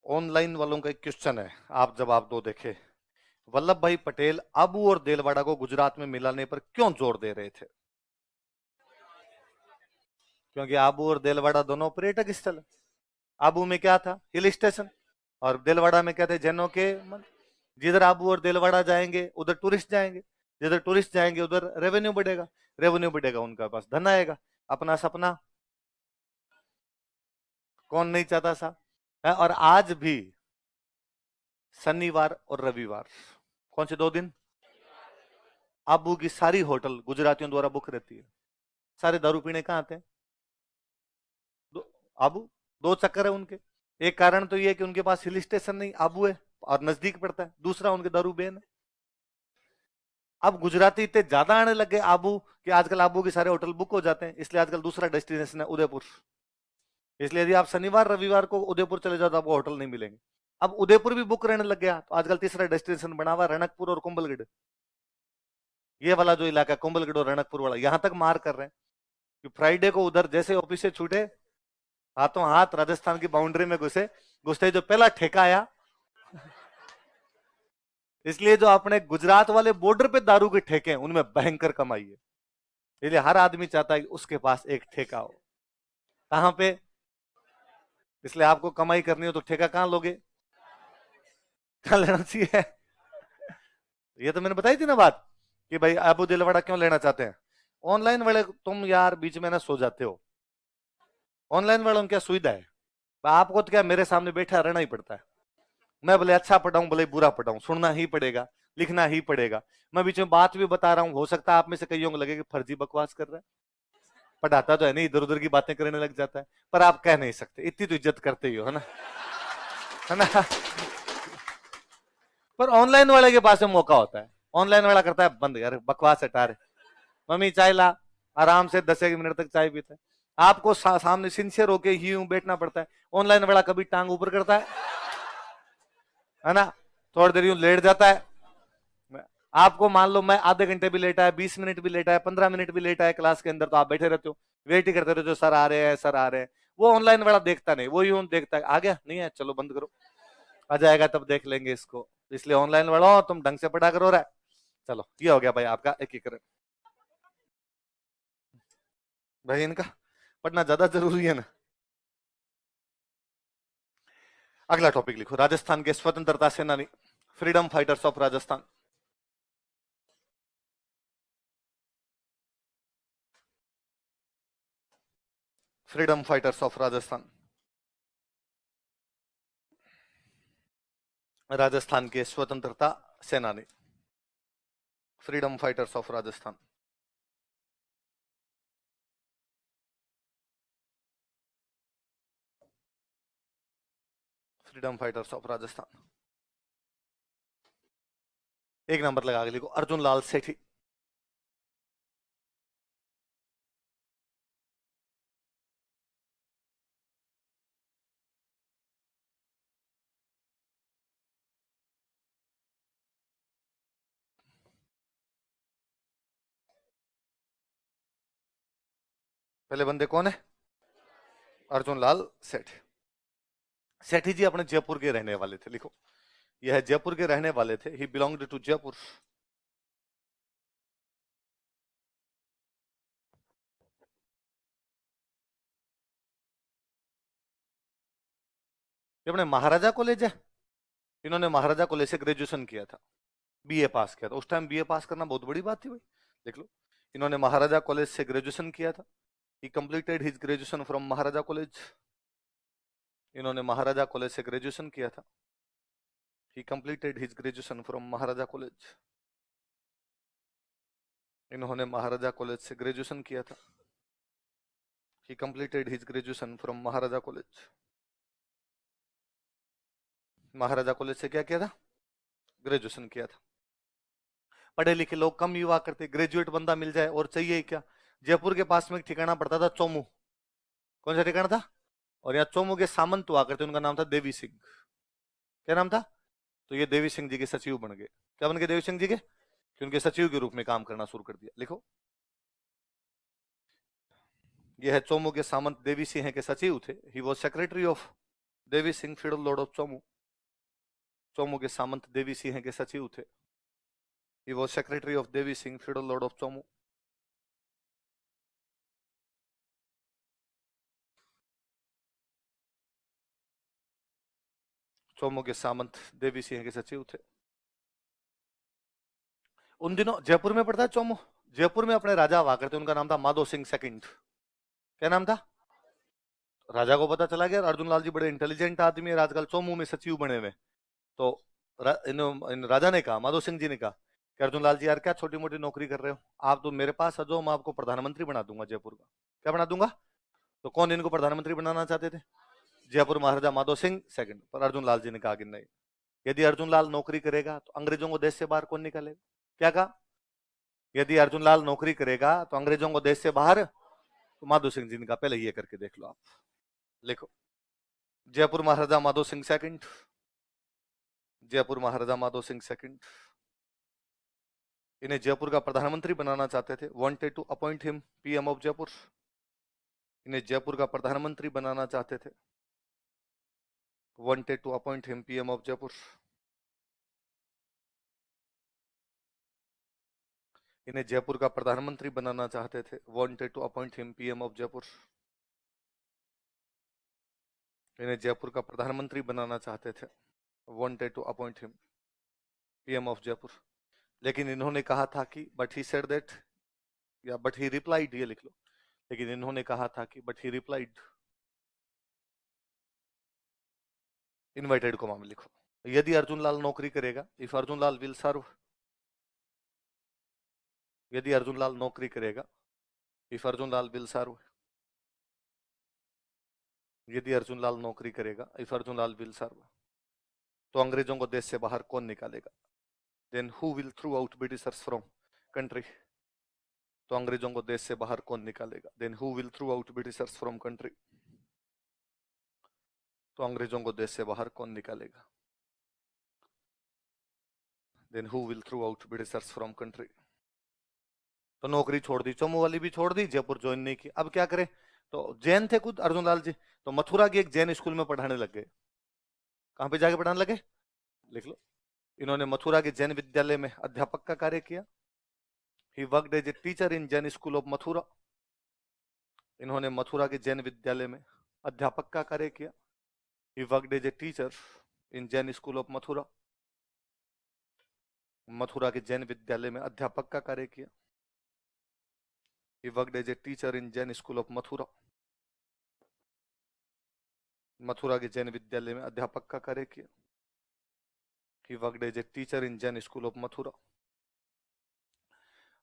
Online वालों का एक क्वेश्चन है, आप जवाब दो देखे। वल्लभ भाई पटेल आबू और देलवाड़ा को गुजरात में मिलाने पर क्यों जोर दे रहे थे? क्योंकि आबू और देलवाड़ा दोनों पर्यटक स्थल है। आबू में क्या था, हिल स्टेशन, और देलवाड़ा में क्या थे, जैनों के मन। जिधर आबू और देलवाड़ा जाएंगे उधर टूरिस्ट जाएंगे, जिधर टूरिस्ट जाएंगे उधर रेवेन्यू बढ़ेगा, रेवेन्यू बढ़ेगा उनका पास धन आएगा। अपना सपना कौन नहीं चाहता सा है? और आज भी शनिवार और रविवार, कौन से 2 दिन, आबू की सारी होटल गुजरातियों द्वारा बुक रहती है। सारे दारू पीने कहाँ आते हैं? आबू। 2 चक्कर है उनके। एक कारण तो ये है कि उनके पास हिल स्टेशन नहीं, आबू है और नजदीक पड़ता है। दूसरा, उनके दारू बैन है। अब गुजराती इतने ज्यादा आने लगे आबू कि आजकल आबू के सारे होटल बुक हो जाते हैं। इसलिए आजकल दूसरा डेस्टिनेशन है उदयपुर। इसलिए यदि आप शनिवार रविवार को उदयपुर चले जाओ तो आपको होटल नहीं मिलेंगे। अब उदयपुर भी बुक रहने लग गया, तो आजकल तीसरा डेस्टिनेशन बना हुआ रणकपुर और कुंभलगढ़। ये वाला जो इलाका कुंभलगढ़ और रणकपुर वाला, यहां तक मार कर रहे हैं कि फ्राइडे को उधर जैसे ऑफिस से छूटे, हाथों हाथ राजस्थान की बाउंड्री में घुसे, घुसते जो पहला ठेका आया। इसलिए जो अपने गुजरात वाले बॉर्डर पे दारू के ठेके हैं उनमें भयंकर कमाई है। इसलिए हर आदमी चाहता है कि उसके पास एक ठेका हो। कहां पे? इसलिए आपको कमाई करनी हो तो ठेका कहां लोगे? कहां लेना चाहिए? ये तो मैंने बताई थी ना बात कि भाई अबू दिलवाड़ा क्यों लेना चाहते हैं। ऑनलाइन वाले तुम यार बीच में ना सो जाते हो। ऑनलाइन वालों में क्या सुविधा है, आपको तो क्या मेरे सामने बैठा रहना ही पड़ता है। मैं भले अच्छा पढ़ाऊं भले बुरा पढ़ाऊं, सुनना ही पड़ेगा, लिखना ही पड़ेगा। मैं बीच में बात भी बता रहा हूं, हो सकता है आप में से कईयों को लगे कि फर्जी बकवास कर रहा है। पढ़ाता तो है नहीं, इधर उधर की बातें करने लग जाता है। पर आप कह नहीं सकते, इतनी तो इज्जत करते ही हो, है ना? है ना? पर ऑनलाइन वाले के पास में मौका होता है। ऑनलाइन वाला करता है बंद, यार बकवास हटा रहे, मम्मी चाय ला, आराम से 10 मिनट तक चाय पीता है। आपको सामने सिंसियर होके ही यूं बैठना पड़ता है। ऑनलाइन वाला कभी टांग ऊपर करता है ना? थोड़ी देर यूं लेट जाता है। आपको मान लो मैं आधे घंटे भी लेट आया, 20 मिनट भी लेट आया, 15 मिनट भी लेट आया क्लास के अंदर, तो आप बैठे रहते हो, वेट ही करते रहते हो, सर आ रहे हैं सर आ रहे हैं। वो ऑनलाइन वाला देखता नहीं, वो यूं देखता है, आ गया नहीं है चलो बंद करो, आ जाएगा तब देख लेंगे इसको। इसलिए ऑनलाइन वाला तुम ढंग से पढ़ा करो रहा है। चलो ये हो गया भाई आपका एकीकरण। भाई इनका पढ़ना ज्यादा जरूरी है ना। अगला टॉपिक लिखो, राजस्थान के स्वतंत्रता सेनानी, freedom fighters of Rajasthan. Freedom fighters of Rajasthan, Rajasthan के स्वतंत्रता सेनानी, freedom fighters of Rajasthan. Freedom fighters of Rajasthan. 1 number लगा के लिखो, अर्जुन लाल सेठी। पहले बंदे कौन है? अर्जुन लाल सेठी। सेठी जी अपने जयपुर के रहने वाले थे, लिखो यह जयपुर के रहने वाले थे। ही बिलोंग्ड टू जयपुर। ये अपने महाराजा कॉलेज है। इन्होंने महाराजा कॉलेज से ग्रेजुएशन किया था, बीए पास किया था। उस टाइम बीए पास करना बहुत बड़ी बात थी भाई, देख लो। इन्होंने महाराजा कॉलेज से ग्रेजुएशन किया था। ही completed his graduation from Maharaja college. इन्होंने महाराजा कॉलेज से ग्रेजुएशन किया था। ही completed his graduation from Maharaja college. इन्होंने महाराजा कॉलेज से ग्रेजुएशन किया था। He completed his graduation from Maharaja College. Maharaja college से क्या किया था? ग्रेजुएशन किया था। पढ़े लिखे लोग कम युवा करते, ग्रेजुएट बंदा मिल जाए और चाहिए क्या? जयपुर के पास में एक ठिकाना पड़ता था चोमू। कौन सा ठिकाना था? और यहाँ चोमू के सामंत हुआ करते, उनका नाम था देवी सिंह। क्या नाम था? तो ये देवी सिंह जी के सचिव बन गए। क्या बन गए देवी सिंह जी के? कि उनके सचिव के रूप में काम करना शुरू कर दिया। लिखो, यह है चोमू के सामंत देवी सिंह के सचिव थे। He was secretary of Devi Singh feudal lord of Chomu. Chomu के सामंत देवी सिंह के सचिव थे। He was secretary of Devi Singh feudal lord of Chomu. Chomu के सामंत देवी सिंह के सचिव थे। उन दिनों जयपुर में पड़ता है चोमू। जयपुर में अपने राजा हुआ करते, उनका नाम था माधो सिंह सेकंड। क्या नाम था? राजा को पता चला गया अर्जुन लाल जी बड़े इंटेलिजेंट आदमी है, आजकल चोमू में सचिव बने हुए। तो इन राजा ने कहा, माधो सिंह जी ने कहा कि अर्जुन लाल जी यार क्या छोटी मोटी नौकरी कर रहे हो, आप तो मेरे पास आ जाओ, मैं आपको प्रधानमंत्री बना दूंगा जयपुर का। क्या बना दूंगा? तो कौन इनको प्रधानमंत्री बनाना चाहते थे? जयपुर महाराजा माधो सिंह सेकंड। पर अर्जुन लाल जी ने कहा कि नहीं, यदि अर्जुन लाल नौकरी करेगा तो अंग्रेजों को देश से बाहर कौन निकालेगा? क्या कहा? यदि अर्जुन लाल नौकरी करेगा तो अंग्रेजों को देश से बाहर। तो माधो सिंह जी ने कहा पहले ये करके देख लो आप। लिखो, जयपुर महाराजा माधो सिंह सेकंड। जयपुर महाराजा माधो सिंह सेकंड इन्हें जयपुर का प्रधानमंत्री बनाना चाहते थे। Wanted to appoint him PM of Jaipur. इन्हें जयपुर का प्रधानमंत्री बनाना चाहते थे। Wanted to appoint him PM of Jaipur. इन्हें जयपुर का प्रधानमंत्री बनाना चाहते थे। Wanted to appoint him PM of Jaipur. इन्हें जयपुर का प्रधानमंत्री बनाना चाहते थे। Wanted to appoint him PM of Jaipur. लेकिन इन्होंने कहा था कि बट ही सेड दैट, या बट ही रिप्लाइड, ये लिख लो। लेकिन इन्होंने कहा था कि but he replied, inverted comma में लिखो, यदि अर्जुन लाल नौकरी करेगा, if Arjun Lal will serve, यदि अर्जुन लाल नौकरी करेगा, if Arjun Lal will serve, यदि अर्जुन लाल नौकरी करेगा, if Arjun Lal will serve, तो अंग्रेजों को देश से बाहर कौन निकालेगा? Then who will through out britishers from country, तो अंग्रेजों को देश से बाहर कौन निकालेगा? Then who will through out britishers from country, तो अंग्रेजों को देश से बाहर कौन निकालेगा? Then who will through out britishers from country. तो नौकरी छोड़ दी, चोमू वाली भी छोड़ दी, जयपुर ज्वाइन नहीं की। अब क्या करे? तो जैन थे खुद अर्जुन लाल जी, तो मथुरा के एक जैन स्कूल में पढ़ाने लग गए। कहां पे जाके पढ़ाने लगे? लिख लो, इन्होंने मथुरा के जैन विद्यालय में अध्यापक का कार्य किया। He worked as a teacher in Jain school of Mathura. इन्होंने मथुरा के जैन विद्यालय में अध्यापक का कार्य किया। He worked as a teacher in Jain school of Mathura. Mathura के जैन विद्यालय में अध्यापक का कार्य किया। He worked as a teacher in Jain School of Mathura. Mathura के जैन विद्यालय में अध्यापक का कार्य किया। He worked as a teacher in Jain School of Mathura.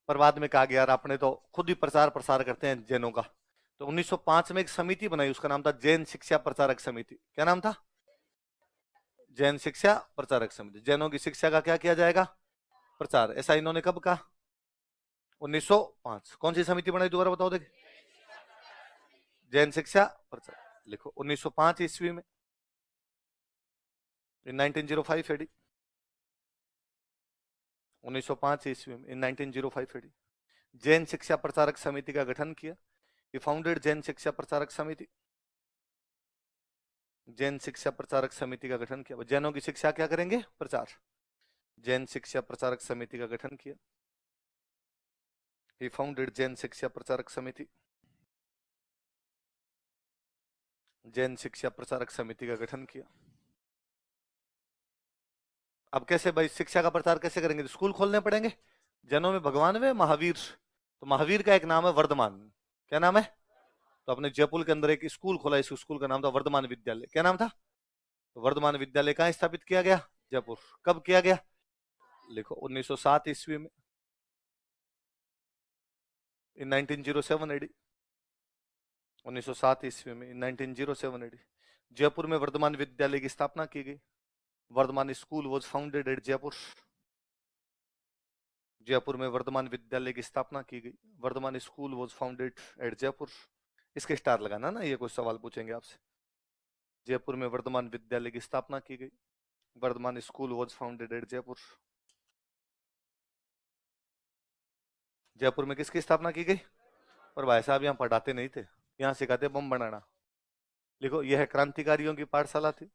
पर बाद में कहा गया यार आपने तो खुद ही प्रचार प्रसार करते हैं जैनों का। तो 1905 में एक समिति बनाई, उसका नाम था जैन शिक्षा प्रचारक समिति। क्या नाम था? जैन शिक्षा प्रचारक समिति। जैनों की शिक्षा का क्या किया जाएगा? प्रचार। ऐसा इन्होंने कब कहा? 1905। कौन सी समिति बनाई दोबारा बताओ देख। जैन शिक्षा प्रचार। लिखो 1905 ईस्वी में, इन 1905 एडी, 1905 ईस्वी में, इन 1905 एडी जैन शिक्षा प्रचारक समिति का गठन किया। ये फाउंडेड जैन शिक्षा प्रचारक समिति। जैन शिक्षा प्रचारक समिति का गठन किया। जैनों की शिक्षा क्या करेंगे? प्रचार। जैन शिक्षा प्रचारक समिति का गठन किया। He founded जैन शिक्षा प्रचारक समिति। जैन शिक्षा प्रचारक समिति का गठन किया। अब कैसे भाई शिक्षा का प्रचार कैसे करेंगे? स्कूल खोलने पड़ेंगे। जैनों में भगवान में महावीर, तो महावीर का एक नाम है वर्धमान। क्या नाम है? तो अपने जयपुर के अंदर एक स्कूल खोला, इस स्कूल का नाम था वर्धमान विद्यालय। क्या नाम था? तो वर्धमान विद्यालय कहाँ स्थापित किया गया? जयपुर। कब किया गया? लिखो 1907 ईस्वी में, इन 1907 एडी, 1907 ईस्वी में, 1907 AD, जयपुर में वर्धमान विद्यालय की स्थापना की गई। Vardhman school was founded at Jaipur. Jaipur में वर्धमान विद्यालय की स्थापना की गई। Vardhman school was founded at Jaipur. इसके स्टार लगाना ना, ये कोई सवाल पूछेंगे आपसे। जयपुर में वर्धमान विद्यालय की स्थापना की गई। Vardhman school was founded at Jaipur. Jaipur में किसकी स्थापना की गई? और भाई साहब यहाँ पढ़ाते नहीं थे, यहाँ सिखाते बम बनाना। लिखो, यह क्रांतिकारियों की पाठशाला थी।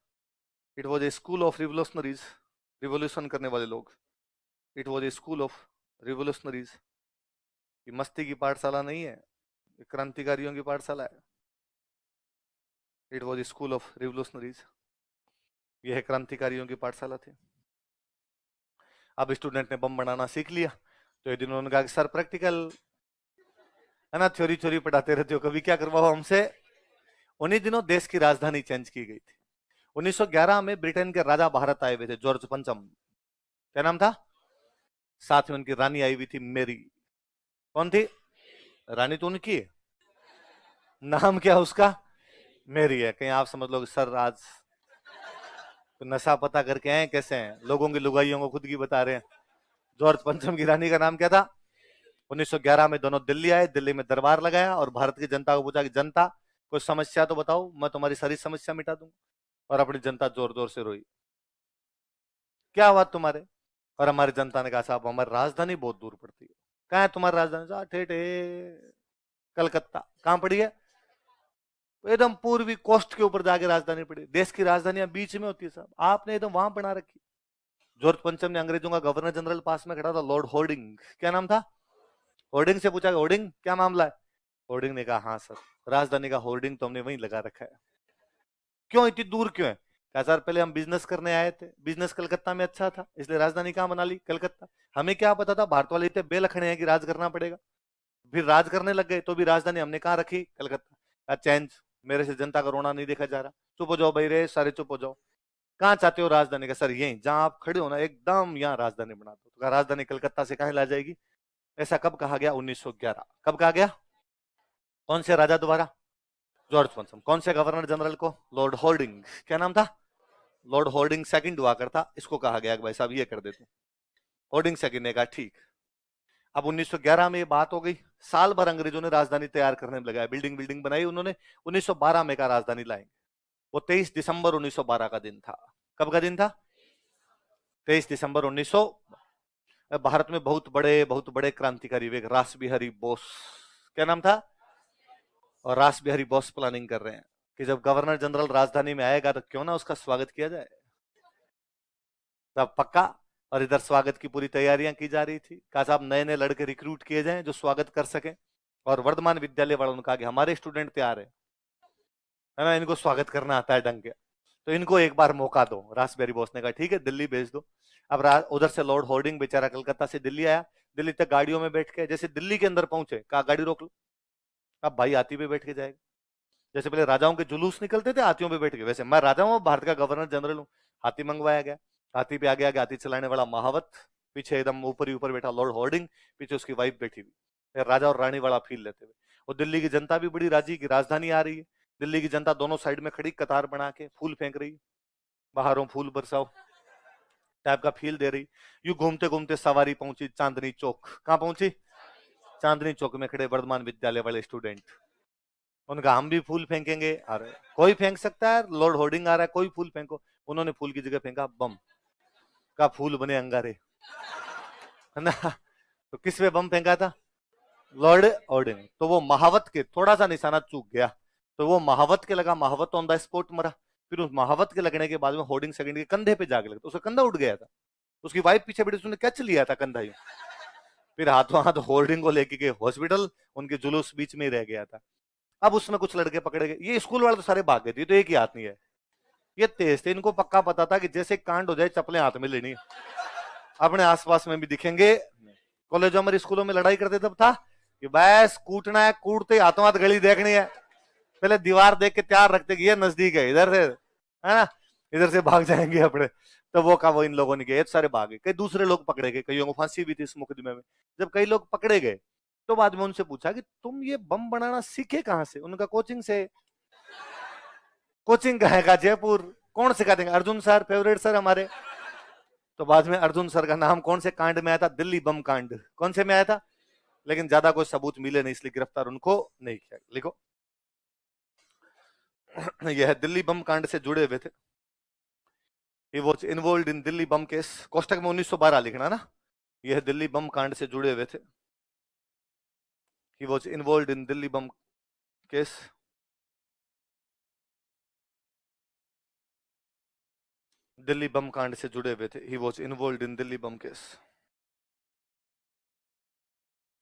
It was a school of revolutionaries, revolution करने वाले लोग। It was a school of revolutionaries. ये मस्ती की पाठशाला नहीं है, ये क्रांतिकारियों की पाठशाला है। It was a school of revolutionaries, यह क्रांतिकारियों की पाठशाला थी। अब स्टूडेंट ने बम बनाना सीख लिया, तो एक दिन उन्होंने कहा कि सर प्रैक्टिकल है ना, थ्योरी थ्योरी पढ़ाते रहते हो, कभी क्या करवाओ हमसे। उन्हीं दिनों देश की राजधानी चेंज की गई थी। 1911 में ब्रिटेन के राजा भारत आए हुए थे, जॉर्ज पंचम। क्या नाम था? साथ में उनकी रानी आई हुई थी, मेरी। कौन थी रानी? तो उनकी है। नाम क्या उसका? मेरी है। कहीं आप समझ लो सर आज तो नशा पता करके आए, कैसे हैं लोगों की लुगाइयों को खुद की बता रहे हैं। जॉर्ज पंचम की रानी का नाम क्या था? 1911 में दोनों दिल्ली आए, दिल्ली में दरबार लगाया और भारत की जनता को पूछा कि जनता कोई समस्या तो बताओ, मैं तुम्हारी सारी समस्या मिटा दूंगा। और अपनी जनता जोर जोर से रोई। क्या हुआ तुम्हारे? और हमारी जनता ने कहा साहब हमारी राजधानी बहुत दूर पड़ती है। कहाँ है तुम्हारी राजधानी? ठेठे कलकत्ता। कहाँ पड़ी है? एकदम पूर्वी कोस्ट के ऊपर जाके राजधानी पड़ी। देश की राजधानियां बीच में होती है साहब, आपने एकदम वहां बना रखी। जॉर्ज पंचम ने अंग्रेजों का गवर्नर जनरल पास में खड़ा था, लॉर्ड होर्डिंग। क्या नाम था? होर्डिंग से पूछा होर्डिंग क्या मामला है? होर्डिंग ने कहा हाँ सर, राजधानी का होर्डिंग तो हमने वहीं लगा रखा है। क्यों इतनी दूर क्यों है? कहा सर पहले हम बिजनेस करने आए थे, बिजनेस कलकत्ता में अच्छा था, इसलिए राजधानी कहाँ बना ली? कलकत्ता। हमें क्या पता था भारत वाले इतने बेलखड़े हैं कि राज करना पड़ेगा। फिर राज करने लग गए तो भी राजधानी हमने कहाँ रखी? कलकत्ता। चेंज। मेरे से जनता का रोना नहीं देखा जा रहा। चुप हो जाओ भाई रे, सारे चुप हो जाओ। कहाँ चाहते हो राजधानी का? सर यहीं जहां आप खड़े हो ना, एकदम यहाँ राजधानी बना दो। तो राजधानी कलकत्ता से कहाँ ला जाएगी? ऐसा कब कहा गया? 1911। कब कहा गया? कौन से राजा द्वारा? जॉर्ज पंचम। कौन से गवर्नर जनरल को? Lord hoarding. क्या नाम था? लॉर्ड होर्डिंग सेकंड हुआ करता, इसको कहा गया कि भाई साहब ये कर दे तू। होर्डिंग सेकंड ने कहा ठीक। अब 1911 में ये बात हो गई। साल भर अंग्रेजों ने राजधानी तैयार करने में लगाया, बिल्डिंग बिल्डिंग बनाई उन्होंने। 1912 में का राजधानी लाएंगे। वो 23 दिसंबर 1912 का दिन था। कब का दिन था? 23 दिसंबर 1900। भारत में बहुत बड़े क्रांतिकारी वे रास बिहारी बोस। क्या नाम था? और रास बिहारी बोस प्लानिंग कर रहे हैं कि जब गवर्नर जनरल राजधानी में आएगा तो क्यों ना उसका स्वागत किया जाए। तब पक्का। और इधर स्वागत की पूरी तैयारियां की जा रही थी। कहा साहब नए नए लड़के रिक्रूट किए जाएं जो स्वागत कर सके। और वर्धमान विद्यालय वालों ने कहा कि हमारे स्टूडेंट तैयार है ना, इनको स्वागत करना आता है ढंग के, तो इनको एक बार मौका दो। रासबेरी बोस ने कहा ठीक है दिल्ली भेज दो। अब उधर से लॉर्ड होर्डिंग बेचारा कलकत्ता से दिल्ली आया। दिल्ली तक गाड़ियों में बैठ के, जैसे दिल्ली के अंदर पहुंचे कहा गाड़ी रोक लो। अब भाई हाथी पे बैठ के जाएगा। जैसे पहले राजाओं के जुलूस निकलते थे हाथियों पे बैठ के, वैसे मैं राजा हूँ, भारत का गवर्नर जनरल हूँ। हाथी मंगवाया गया। हाथी पे आगे आगे हाथी चलाने वाला महावत, पीछे एकदम ऊपर ही ऊपर बैठा लॉर्ड होर्डिंग, पीछे उसकी वाइफ बैठी हुई। राजा और रानी वाला फील लेते हुए। और दिल्ली की जनता भी बड़ी राजी की राजधानी आ रही है। दिल्ली की जनता दोनों साइड में खड़ी कतार बना के फूल फेंक रही, बाहरों फूल बरसाओ टाइप का फील दे रही। यू घूमते घूमते सवारी पहुंची चांदनी चौक। कहां पहुंची? चांदनी चौक में खड़े वर्धमान विद्यालय वाले स्टूडेंट। उनका हम भी फूल फेंकेंगे। अरे कोई फेंक सकता है, लॉर्ड होर्डिंग आ रहा है, कोई फूल फेंको। उन्होंने फूल की जगह फेंका बम। का फूल बने अंगारे, है ना। तो किस पे बम फेंका था? Lord hoarding. तो वो महावत के थोड़ा सा निशाना चूक गया, तो वो महावत के लगा, महावत ऑन द स्पॉट मरा। फिर उस महावत के लगने के बाद में होर्डिंग सेकंड के कंधे पे जाके लगा, तो उसका कंधा उठ गया था। उसकी वाइफ पीछे बैठी, उसने कैच लिया था कंधा यूं। फिर हाथों हाथ होर्डिंग को लेके गए हॉस्पिटल, उनके जुलूस बीच में ही रह गया था। अब उसमें कुछ लड़के पकड़े गए, ये स्कूल वाले तो सारे भाग गए थे, तो एक ही हाथ नहीं है। ये तेज थे, इनको पक्का पता था कि जैसे कांड हो जाए चप्पलें हाथ में लेनी, अपने आसपास में भी दिखेंगे। कॉलेजों में स्कूलों में लड़ाई करते तब था कि बस कूटना है, कूटते हाथों हाथ गली देखनी है। पहले दीवार देख के तैयार रखते कि ये नजदीक है, इधर से है ना, इधर से भाग जाएंगे अपने। तो वो कहा वो इन लोगों ने किया, सारे भागे। कई दूसरे लोग पकड़े गए, कईयों को फांसी भी थी इस मुकदमे में। जब कई लोग पकड़े गए तो बाद में उनसे पूछा कि तुम ये बम बनाना सीखे कहां से? उनका कोचिंग से। कोचिंग कहाँ का? जयपुर। कौन सिखा देंगे? अर्जुन सर, फेवरेट सर हमारे। तो बाद में अर्जुन सर का नाम कौन से कांड में आया था? दिल्ली बम कांड। कौन से में आया था? लेकिन ज्यादा कोई सबूत मिले नहीं, इसलिए गिरफ्तार उनको नहीं किया। लिखो, यह दिल्ली बम कांड से जुड़े हुए थे। He was involve in Delhi bomb case. कोष्टक में 1912 लिखना ना, यह दिल्ली बम कांड से जुड़े हुए थे। He was involve in Delhi bomb case. Delhi bomb कांड से जुड़े हुए थे। He was involve in Delhi bomb case.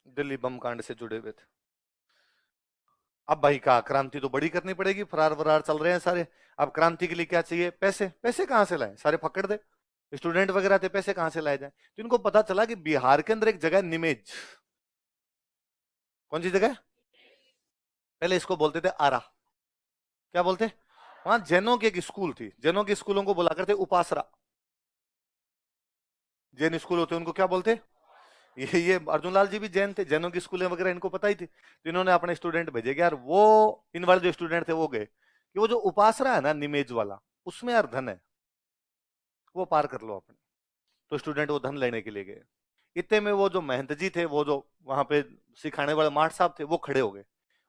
Delhi bomb कांड से जुड़े हुए थे। अब भाई का क्रांति तो बड़ी करनी पड़ेगी, फरार वरार चल रहे हैं सारे। अब क्रांति के लिए क्या चाहिए? पैसे। पैसे कहां से लाए? सारे पकड़ दे। स्टूडेंट वगैरह थे, पैसे कहां से लाए जाए? तो इनको पता चला कि बिहार के अंदर एक जगह निमेज। कौन सी जगह? पहले इसको बोलते थे आरा। क्या बोलते? वहां जैनों की एक स्कूल थी। जैनों के स्कूलों को बोला करते उपासरा। जैन स्कूल होते उनको क्या बोलते? ये अर्जुन लाल जी भी जैन थे, जैनों की स्कूलें वगैरह इनको पता ही थी। तो इन्होंने अपने स्टूडेंट भेजे कि यार वो, इन वाले जो स्टूडेंट थे वो गए कि वो जो उपासरा है ना निमेज वाला, उसमें यार धन है, वो पार कर लो अपने। तो स्टूडेंट वो धन लेने के लिए गए। इतने में वो जो महंत जी थे, वो जो वहां पे सिखाने वाले माठ साहब थे, वो खड़े हो गए।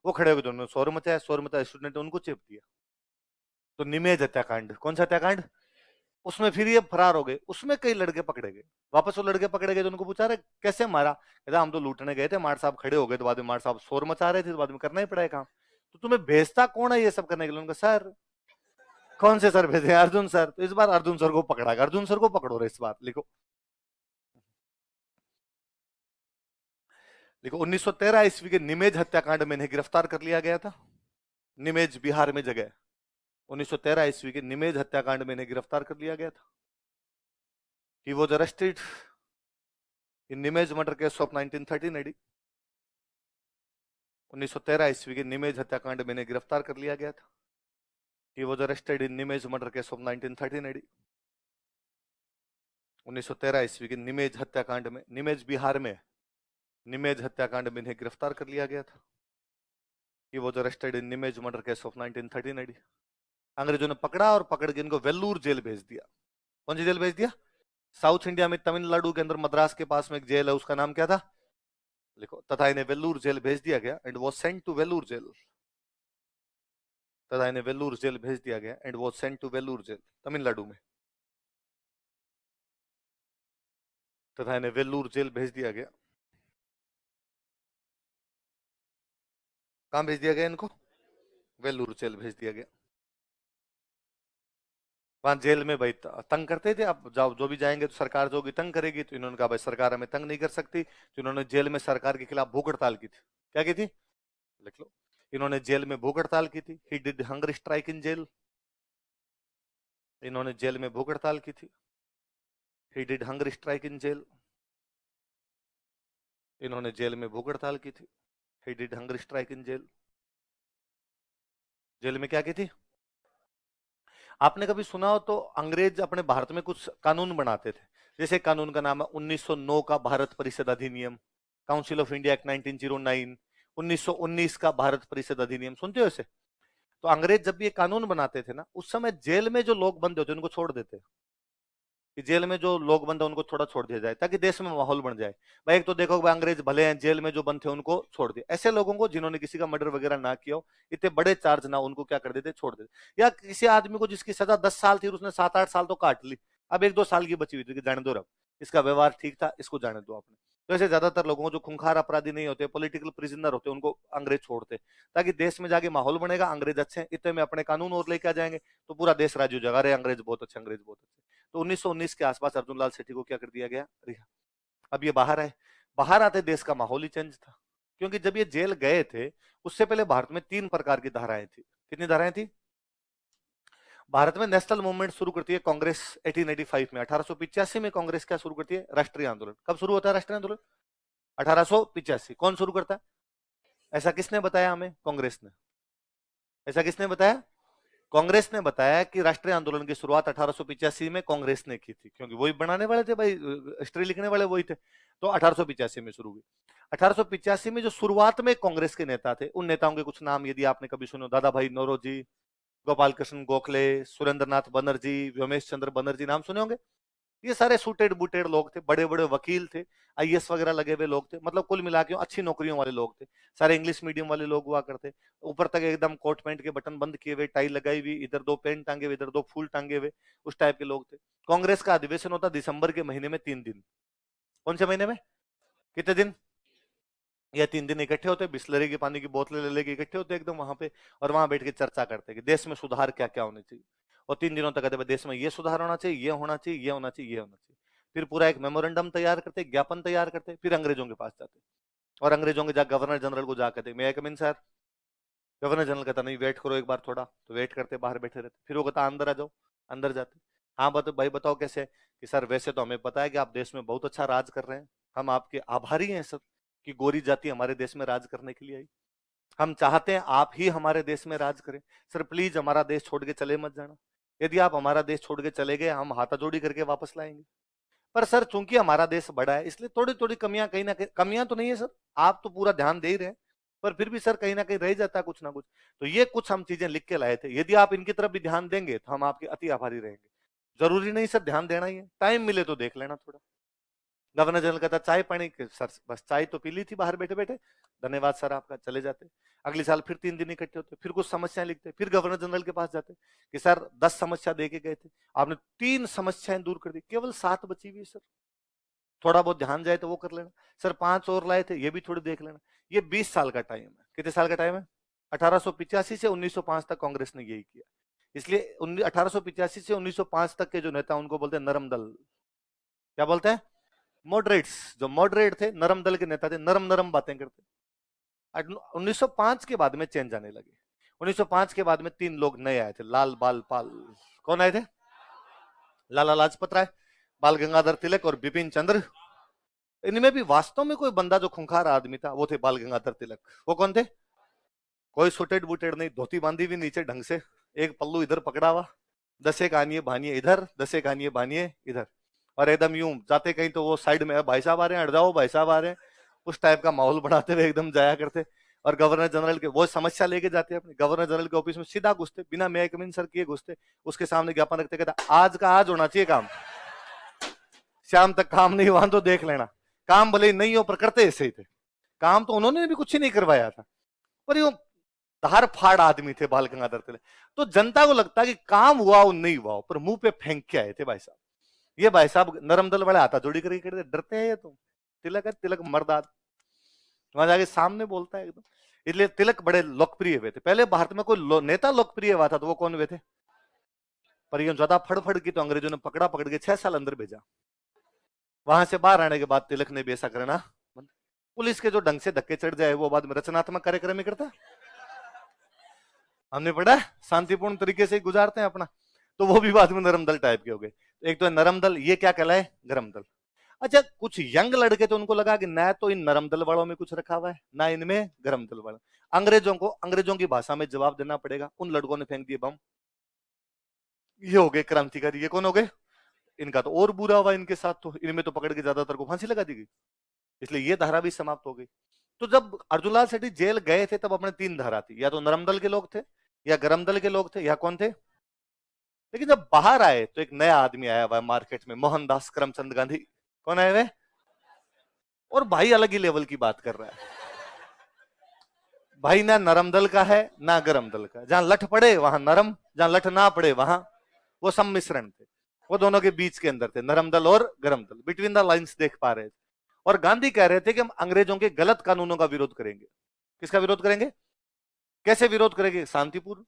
वो खड़े हो गए तो उन्होंने शोर मचाया। शोर मचाया, स्टूडेंट उनको चेप दिया। तो निमेज हत्याकांड। कौन सा हत्याकांड? उसमें फिर ये फरार हो गए। उसमें कई लड़के पकड़े गए। वापस वो लड़के पकड़े गए तो उनको पूछा, रहे कैसे मारा? कहता हम तो लूटने गए थे, मार साहब खड़े हो गए, तो बाद में मार साहब शोर मचा रहे थे, तो बाद में करना ही पड़ा काम। तो तुम्हें भेजता कौन है ये सब करने के लिए? उनका सर। कौन से सर भेजे? अर्जुन सर। तो इस बार अर्जुन सर को पकड़ा गया। अर्जुन सर को पकड़ो रहे इस बार। लिखो, लिखो, 1913 ईस्वी के निमेज हत्याकांड में इन्हें गिरफ्तार कर लिया गया था। निमेज बिहार में जगह। 1913 ईस्वी के निमेज हत्याकांड में इन्हें गिरफ्तार कर लिया गया था। He was arrested in Nimaj murder case of 1913 AD. 1913 ईस्वी के निमेज हत्याकांड में इन्हें गिरफ्तार कर लिया गया था। He was arrested in Nimaj murder case of 1913 AD. 1913 ईस्वी के निमेज हत्याकांड में, निमेज बिहार में, निमेज हत्याकांड में इन्हें गिरफ्तार कर लिया गया था। He was arrested in Nimaj murder case of 1913 AD. अंग्रेजों ने पकड़ा और पकड़ के इनको वेल्लूर जेल भेज दिया। कौन सी जेल भेज दिया? साउथ इंडिया में तमिलनाडु के अंदर मद्रास के पास में एक जेल है, उसका नाम क्या था? लिखो, तथा इन्हें वेल्लूर जेल भेज दिया गया and was sent to Vellore jail. तथा इन्हें वेल्लूर जेल भेज दिया गया and was sent to Vellore jail, Tamil Nadu में। तथा इन्हें वेल्लूर जेल भेज दिया गया। कहां भेज दिया गया इनको? वेल्लूर जेल भेज दिया गया। वहां जेल में भाई तंग करते थे। अब जाओ, जो भी जाएंगे तो सरकार जो भी तंग करेगी, तो इन्होंने कहा भाई सरकार हमें तंग नहीं कर सकती। तो इन्होंने जेल में सरकार के खिलाफ भूख हड़ताल की थी। क्या की थी? लिख लो, इन्होंने जेल में भूख हड़ताल की थी। He did hunger strike in jail. इन्होंने जेल में भूख हड़ताल की थी। He did hunger strike in jail. इन्होंने जेल में भूख हड़ताल की थी। He did hunger strike in jail. Jail में क्या की थी? आपने कभी सुना हो तो अंग्रेज अपने भारत में कुछ कानून बनाते थे। जैसे कानून का नाम है 1909 का भारत परिषद अधिनियम, काउंसिल ऑफ इंडिया एक्ट 1909, 1919 का भारत परिषद अधिनियम। सुनते हो इसे? तो अंग्रेज जब ये कानून बनाते थे ना, उस समय जेल में जो लोग बंद होते उनको छोड़ देते, कि जेल में जो लोग बंद है उनको थोड़ा छोड़ दिया जाए, ताकि देश में माहौल बन जाए। भाई एक तो देखो भाई, अंग्रेज भले हैं, जेल में जो बंद थे उनको छोड़ दिया। ऐसे लोगों को जिन्होंने किसी का मर्डर वगैरह ना किया हो, इतने बड़े चार्ज ना, उनको क्या कर देते? छोड़ देते। या किसी आदमी को जिसकी सजा 10 साल थी, उसने 7-8 साल तो काट ली, अब 1-2 साल की बची हुई थी कि जाने दो, रब इसका व्यवहार ठीक था, इसको जाने दो आपने। तो ऐसे ज्यादातर लोगों को, जो खूंखार अपराधी नहीं होते, पॉलिटिकल प्रिजनर होते, उनको अंग्रेज छोड़ते, ताकि देश में जाके माहौल बनेगा। अंग्रेज अच्छे हैं, इतने में अपने कानून और लेके आ जाएंगे, तो पूरा देश राज्य जगह रहे, अंग्रेज बहुत अच्छे, अंग्रेज बहुत अच्छे। तो 1919 के आसपास अर्जुन लाल सेठी को क्या कर दिया गया? रिहा। अब ये बाहर आए। बाहर आते देश का माहौल ही चेंज था, क्योंकि जब ये जेल गए थे, उससे पहले भारत में 3 प्रकार की धाराएं थी। कितनी धाराएं थी? भारत में नेशनल मूवमेंट शुरू करती है कांग्रेस 1885 में। 1885 में कांग्रेस क्या शुरू करती है? राष्ट्रीय आंदोलन। कब शुरू होता है राष्ट्रीय आंदोलन? 1885। कौन शुरू करता है? ऐसा किसने बताया हमें? कांग्रेस ने। ऐसा किसने बताया? कांग्रेस ने बताया कि राष्ट्रीय आंदोलन की शुरुआत 1885 में कांग्रेस ने की थी, क्योंकि वही बनाने वाले थे भाई, हिस्ट्री लिखने वाले वही थे। तो 1885 में शुरू हुई। 1885 में जो शुरुआत में कांग्रेस के नेता थे, उन नेताओं के कुछ नाम यदि आपने कभी सुनो, दादा भाई नौरोजी, गोपाल कृष्ण गोखले, सुरेंद्र नाथ बनर्जी, व्योमेश चंद्र बनर्जी, नाम सुने होंगे। ये सारे सूटेड बूटेड लोग थे, बड़े बड़े वकील थे, आईएएस वगैरह लगे हुए लोग थे, मतलब कुल मिला के अच्छी नौकरियों वाले लोग थे। सारे इंग्लिश मीडियम वाले लोग हुआ करते, ऊपर तक एकदम कोट पैंट के बटन बंद किए हुए, टाई लगाई हुई, इधर दो पेन टांगे हुए, इधर दो फूल टांगे हुए, उस टाइप के लोग थे। कांग्रेस का अधिवेशन होता दिसंबर के महीने में 3 दिन। कौन से महीने में? कितने दिन? या 3 दिन इकट्ठे होते, बिस्लरी के पानी की बोतलें ले लेके इकट्ठे होते एकदम वहां पे, और वहां बैठ के चर्चा करते कि देश में सुधार क्या क्या होने चाहिए। और 3 दिनों तक कहते भाई देश में ये सुधार होना चाहिए, ये होना चाहिए, ये होना चाहिए, ये होना चाहिए। फिर पूरा एक मेमोरेंडम तैयार करते, ज्ञापन तैयार करते, फिर अंग्रेजों के पास जाते, और अंग्रेजों के जा गवर्नर जनरल को जा कहते मैं कम इन सर। गवर्नर जनरल कहता नहीं वेट करो एक बार थोड़ा, तो वेट करते, बाहर बैठे रहते, फिर वो कहता अंदर आ जाओ, अंदर जाते। हाँ भाई बताओ कैसे? कि सर वैसे तो हमें पता है कि आप देश में बहुत अच्छा राज कर रहे हैं, हम आपके आभारी हैं सर कि गोरी जाति हमारे देश में राज करने के लिए आई, हम चाहते हैं आप ही हमारे देश में राज करें, सर प्लीज हमारा देश छोड़ के चले मत जाना, यदि आप हमारा देश छोड़ के चले गए हम हाथाजोड़ी करके वापस लाएंगे। पर सर चूंकि हमारा देश बड़ा है इसलिए थोड़ी थोड़ी कमियां, कहीं ना कहीं कमियां तो नहीं है सर, आप तो पूरा ध्यान दे ही रहे हैं, पर फिर भी सर कहीं ना कहीं रह जाता है कुछ ना कुछ। तो ये कुछ हम चीजें लिख के लाए थे, यदि आप इनकी तरफ भी ध्यान देंगे तो हम आपके अति आभारी रहेंगे। जरूरी नहीं सर ध्यान देना ही है, टाइम मिले तो देख लेना थोड़ा। गवर्नर जनरल कहता चाय पानी सर, बस चाय तो पी ली थी बाहर बैठे बैठे, धन्यवाद सर आपका, चले जाते। अगले साल फिर 3 दिन इकट्ठे होते, फिर कुछ समस्याएं लिखते, फिर गवर्नर जनरल के पास जाते कि सर 10 समस्या दे के गए थे, आपने 3 समस्याएं दूर कर दी, केवल 7 बची हुई सर, थोड़ा बहुत ध्यान जाए तो वो कर लेना। सर 5 और लाए थे, ये भी थोड़ी देख लेना। ये 20 साल का टाइम है। कितने साल का टाइम है? 1885 से 1905 तक कांग्रेस ने यही किया। इसलिए 1885 से 1905 तक के जो नेता उनको बोलते हैं नरम दल। क्या बोलते हैं? मॉडरेट्स। जो मॉडरेट थे, नरम दल के नेता थे, नरम नरम बातें करते। 1905 के बाद में चेंज आने लगे। 1905 के बाद में 3 लोग नए आए थे, लाल बाल पाल। कौन आए थे? लाला लाजपत राय, बाल गंगाधर तिलक और बिपिन चंद्र। इनमें भी वास्तव में कोई बंदा जो खुंखार आदमी था वो थे बाल गंगाधर तिलक। वो कौन थे? कोई सुटेड बुटेड नहीं, धोती बांधी हुई नीचे ढंग से, एक पल्लू इधर पकड़ा हुआ, 10 एक आनिए बानिए इधर, 10 एक आनिए बानिए इधर, और एकदम यूं जाते कहीं तो वो साइड में भाई साहब आ रहे हैं, हट जाओ भाई साहब आ रहे हैं, उस टाइप का माहौल बनाते हुए एकदम जाया करते। और गवर्नर जनरल के वो समस्या लेके जाते अपने, गवर्नर जनरल के ऑफिस में सीधा घुसते, बिना मे आई कम इन सर किए घुसते, उसके सामने ज्ञापन रखते, कहता आज का आज होना चाहिए काम, शाम तक काम नहीं हुआ तो देख लेना। काम भले ही नहीं हो पर करते ऐसे ही थे, काम तो उन्होंने भी कुछ ही नहीं करवाया था, पर यो धार फाड़ आदमी थे बाल गंगाधर तिलक। तो जनता को लगता कि काम हुआ हो नहीं हुआ हो, पर मुंह पे फेंक के आए थे भाई साहब। ये भाई साहब नरम दल वाले हाथा जोड़ी करके करते, डरते हैं ये तो। तिलक है, तिलक मर्दाद, वहां जाके सामने बोलता है एकदम। इसलिए तिलक बड़े लोकप्रिय हुए थे। पहले भारत में कोई नेता लोकप्रिय हुआ था तो वो कौन हुए थे? पर ये ज्यादा फड़फड़ की तो अंग्रेजों ने पकड़ा, पकड़ के 6 साल अंदर भेजा। वहां से बाहर आने के बाद तिलक ने भी ऐसा करना, पुलिस के जो ढंग से धक्के चढ़ जाए वो बाद में रचनात्मक कार्यक्रम ही करता। हमने पढ़ा शांतिपूर्ण तरीके से गुजारते हैं अपना, तो वो भी बाद में नरम दल टाइप के हो गए। एक तो नरम दल, ये क्या कहलाए? गरम दल। अच्छा, कुछ यंग लड़के तो उनको लगा कि ना तो इन नरम दल वालों में कुछ रखा हुआ है, ना इनमें गरम दल वाला। अंग्रेजों को अंग्रेजों की भाषा में जवाब देना पड़ेगा। उन लड़कों ने फेंक दिए बम। ये हो गए क्रांतिकारी। ये कौन हो गए? इनका तो और बुरा हुआ इनके साथ, तो इनमें तो पकड़ के ज्यादातर को फांसी लगा दी गई, इसलिए ये धारा भी समाप्त हो गई। तो जब अर्जुनलाल सेठी जेल गए थे तब अपने 3 धारा थी, या तो नरम दल के लोग थे, या गरम दल के लोग थे, या कौन थे? लेकिन जब बाहर आए तो एक नया आदमी आया हुआ है मार्केट में, मोहनदास करमचंद गांधी। कौन आए हुए? और भाई अलग ही लेवल की बात कर रहा है भाई, ना नरम दल का है ना गरम दल का, जहां लठ पड़े वहां नरम, जहां लठ ना पड़े वहां, वो सम्मिश्रण थे, वो दोनों के बीच के अंदर थे, नरम दल और गरम दल, बिटवीन द लाइंस देख पा रहे थे। और गांधी कह रहे थे कि हम अंग्रेजों के गलत कानूनों का विरोध करेंगे। किसका विरोध करेंगे? कैसे विरोध करेंगे? शांतिपूर्ण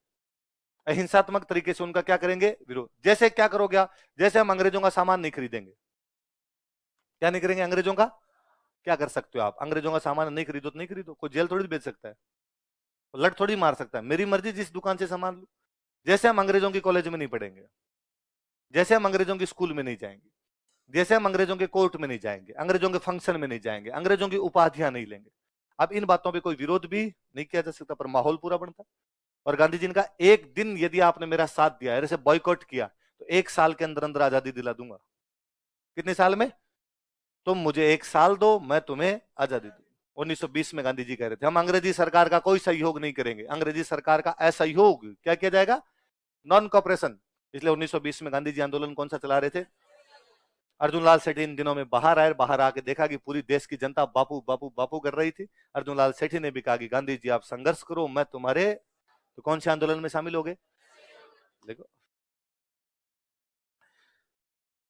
अहिंसात्मक तरीके से उनका क्या करेंगे? विरोध। जैसे क्या करोगे? जैसे हम अंग्रेजों का सामान नहीं खरीदेंगे। क्या नहीं करेंगे? अंग्रेजों का क्या कर सकते हो आप? अंग्रेजों का सामान नहीं खरीदो तो नहीं खरीदो, कोई जेल थोड़ी बेच सकता है, लट थोड़ी मार सकता है, मेरी मर्जी जिस दुकान से सामान लू। जैसे हम अंग्रेजों की कॉलेज में नहीं पढ़ेंगे, जैसे हम अंग्रेजों की स्कूल में नहीं जाएंगे, जैसे हम अंग्रेजों के कोर्ट में नहीं जाएंगे, अंग्रेजों के फंक्शन में नहीं जाएंगे, अंग्रेजों की उपाधियां नहीं लेंगे। अब इन बातों पे कोई विरोध भी नहीं किया जा सकता, पर माहौल पूरा बनता। और गांधी जी ने कहा एक दिन यदि आपने मेरा साथ दिया है, ऐसे बॉयकॉट किया, तो 1 साल के अंदर अंदर आजादी दिला दूंगा। कितने साल में? तुम मुझे 1 साल दो, मैं तुम्हें आजादी दूं। 1920 में गांधी जी कह रहे थे हम अंग्रेजी सरकार का कोई सहयोग नहीं करेंगे, अंग्रेजी सरकार का असहयोग क्या किया जाएगा? Non cooperation. इसलिए 1920 में गांधी जी आंदोलन कौन सा चला रहे थे? अर्जुन लाल सेठी इन दिनों में बाहर आए, बाहर आके देखा कि पूरी देश की जनता बापू बापू बापू कर रही थी। अर्जुन लाल सेठी ने भी कहा कि गांधी जी आप संघर्ष करो, मैं तुम्हारे, तो कौन से आंदोलन में शामिल हो गए? देखो,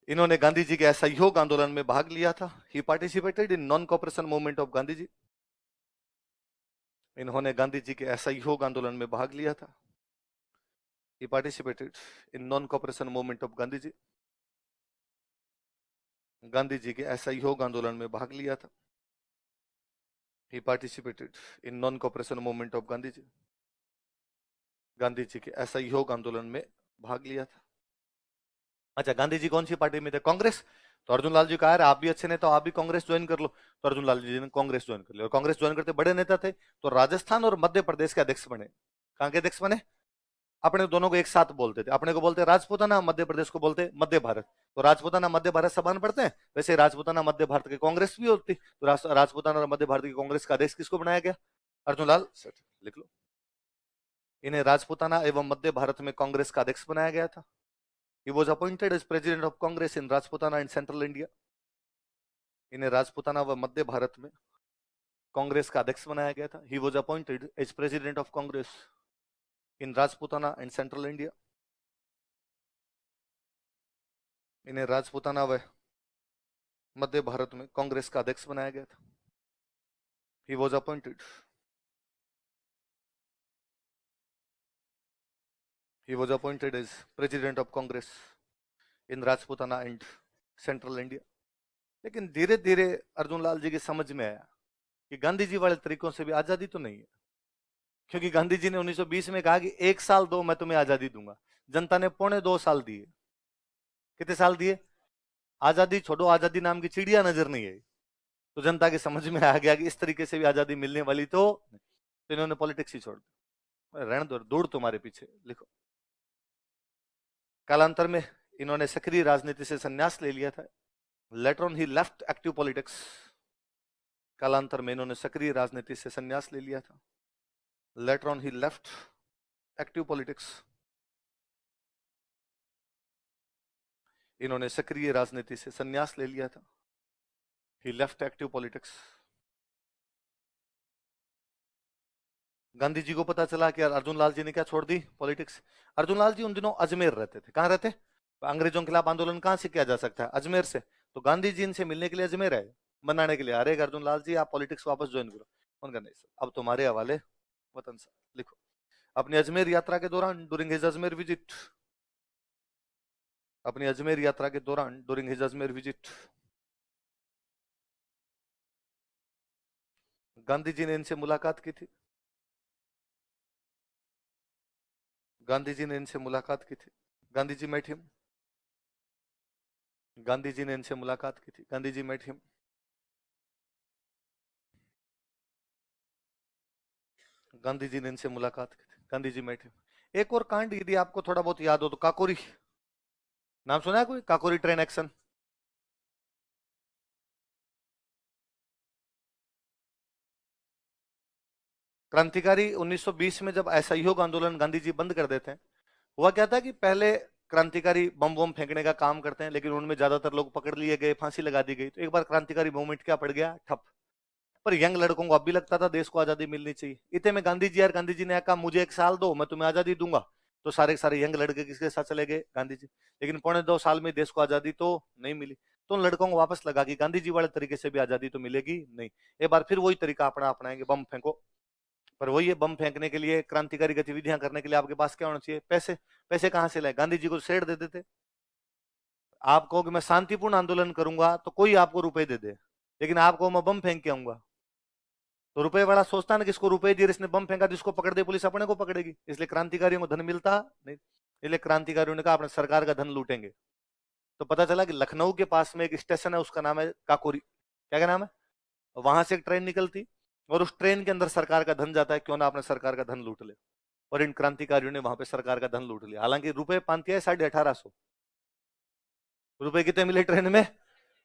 इन्होंने गांधी जी के असहयोग आंदोलन में भाग लिया था। He participated in non cooperation movement of Gandhi ji. इन्होंने गांधी जी के असहयोग आंदोलन में भाग लिया था। He participated in non cooperation movement of Gandhi ji. Gandhi ji के असहयोग आंदोलन में भाग लिया था। He participated in non cooperation movement of Gandhi ji. Gandhi ji के असहयोग आंदोलन में भाग लिया था। अच्छा, गांधी जी कौन सी पार्टी में थे? कांग्रेस। तो अर्जुन लाल जी कहा आप भी अच्छे नेता, आप भी कांग्रेस ज्वाइन कर लो। तो अर्जुन लाल जी ने कांग्रेस ज्वाइन कर लिया, और कांग्रेस ज्वाइन करते बड़े नेता थे, तो राजस्थान और मध्य प्रदेश के अध्यक्ष बने। कहां के अध्यक्ष बने? अपने दोनों को एक साथ बोलते थे, अपने को बोलते राजपूताना, मध्य प्रदेश को बोलते मध्य भारत। तो राजपूताना मध्य भारत समान पढ़ते हैं, वैसे राजपूताना मध्य भारत की कांग्रेस भी होती। तो राजपूताना और मध्य भारत की कांग्रेस का अध्यक्ष किसको बनाया गया? अर्जुन लाल सेठ। लिख लो, इन्हें राजपूताना एवं मध्य भारत में कांग्रेस का अध्यक्ष बनाया गया था। He was appointed as president of Congress in Rajputana and Central India. इन्हें राजपूताना व मध्य भारत में कांग्रेस का अध्यक्ष बनाया गया था। He was appointed as president of Congress in Rajputana and Central India. इन्हें राजपूताना व मध्य भारत में कांग्रेस का अध्यक्ष बनाया गया था। He was appointed. He was appointed as president of Congress in Rajputana and Central India. लेकिन धीरे धीरे अर्जुन लाल जी की समझ में आया कि गांधी जी वाले तरीकों से भी आजादी तो नहीं है, क्योंकि गांधी जी ने 1920 में कहा कि 1 साल दो, मैं तुम्हें आजादी दूंगा। जनता ने 2.25 साल दिए। कितने साल दिए? आजादी छोड़ो, आजादी नाम की चिड़िया नजर नहीं आई। तो जनता की समझ में आ गया कि इस तरीके से भी आजादी मिलने वाली तो इन्होंने पॉलिटिक्स ही छोड़ दी। रहने दो, दूर तुम्हारे पीछे। लिखो, कालांतर में इन्होंने सक्रिय राजनीति से संन्यास ले लिया था। Letter on he left active politics. कालांतर में इन्होंने सक्रिय राजनीति से संन्यास ले लिया था। Letter on he left active politics. इन्होंने सक्रिय राजनीति से संन्यास ले लिया था। ही left active politics. Gandhi ji को पता चला कि अर्जुन लाल जी ने क्या छोड़ दी? पॉलिटिक्स। अर्जुन लाल जी उन दिनों अजमेर रहते थे। कहां रहते? अंग्रेजों के खिलाफ आंदोलन कहां से किया जा सकता है? अजमेर से। तो गांधी जी इनसे मिलने के लिए अजमेर आए, मनाने के लिए। अरे अर्जुन लाल जी, आप पॉलिटिक्स वापस ज्वाइन करो। उनका नहीं सर, अब तुम्हारे हवाले वतन सर। लिखो, अपनी अजमेर यात्रा के दौरान, ड्यूरिंग हिज अजमेर विजिट, अपनी अजमेर यात्रा के दौरान, during his Ajmer visit, Gandhi ji ने इनसे मुलाकात की थी। गांधी जी ने इनसे मुलाकात की थी। Gandhi ji met him. गांधी जी ने इनसे मुलाकात की थी। Gandhi ji met him. गांधी जी ने इनसे मुलाकात की थी। Gandhi ji met him. एक और कांड यदि आपको थोड़ा बहुत याद हो तो, काकोरी। नाम सुना है कोई? Kakori train action. क्रांतिकारी 1920 में जब असहयोग आंदोलन गांधी जी बंद कर देते हैं, हुआ क्या था कि पहले क्रांतिकारी बम बम फेंकने का काम करते हैं, लेकिन उनमें ज्यादातर लोग पकड़ लिए गए, फांसी लगा दी गई। तो एक बार क्रांतिकारी मूवमेंट क्या पड़ गया? ठप। पर यंग लड़कों को अब भी लगता था देश को आजादी मिलनी चाहिए। इतने में गांधी जी, यार गांधी जी ने कहा मुझे 1 साल दो, मैं तुम्हें आजादी दूंगा। तो सारे सारे यंग लड़के किसके साथ चले गए? गांधी जी। लेकिन 2.25 साल में देश को आजादी तो नहीं मिली। तो उन लड़कों को वापस लगा कि गांधी जी वाले तरीके से भी आजादी तो मिलेगी नहीं, एक बार फिर वही तरीका अपनाएंगे, बम फेंको। पर वही है, बम फेंकने के लिए, क्रांतिकारी गतिविधियां करने के लिए आपके पास क्या होना चाहिए? पैसे। पैसे कहां से लाए? गांधी जी को शेड दे देते। आप कहो कि मैं शांतिपूर्ण आंदोलन करूंगा तो कोई आपको रुपए दे दे, लेकिन आपको मैं बम फेंक के आऊंगा तो रुपए वाला सोचता ना, किसको रुपए दिए, इसने बम फेंका, जिसको पकड़ दे पुलिस अपने को पकड़ेगी। इसलिए क्रांतिकारियों को धन मिलता नहीं। इसलिए क्रांतिकारियों ने कहा अपने सरकार का धन लूटेंगे। तो पता चला कि लखनऊ के पास में एक स्टेशन है, उसका नाम है काकोरी। क्या नाम है? वहां से एक ट्रेन निकलती और उस ट्रेन के अंदर सरकार का धन जाता है। क्यों ना अपने सरकार का धन लूट ले। और इन क्रांतिकारियों ने वहां पे सरकार का धन लूट लिया। हालांकि रुपए पांतिया 1850 रुपए कितने मिले ट्रेन में?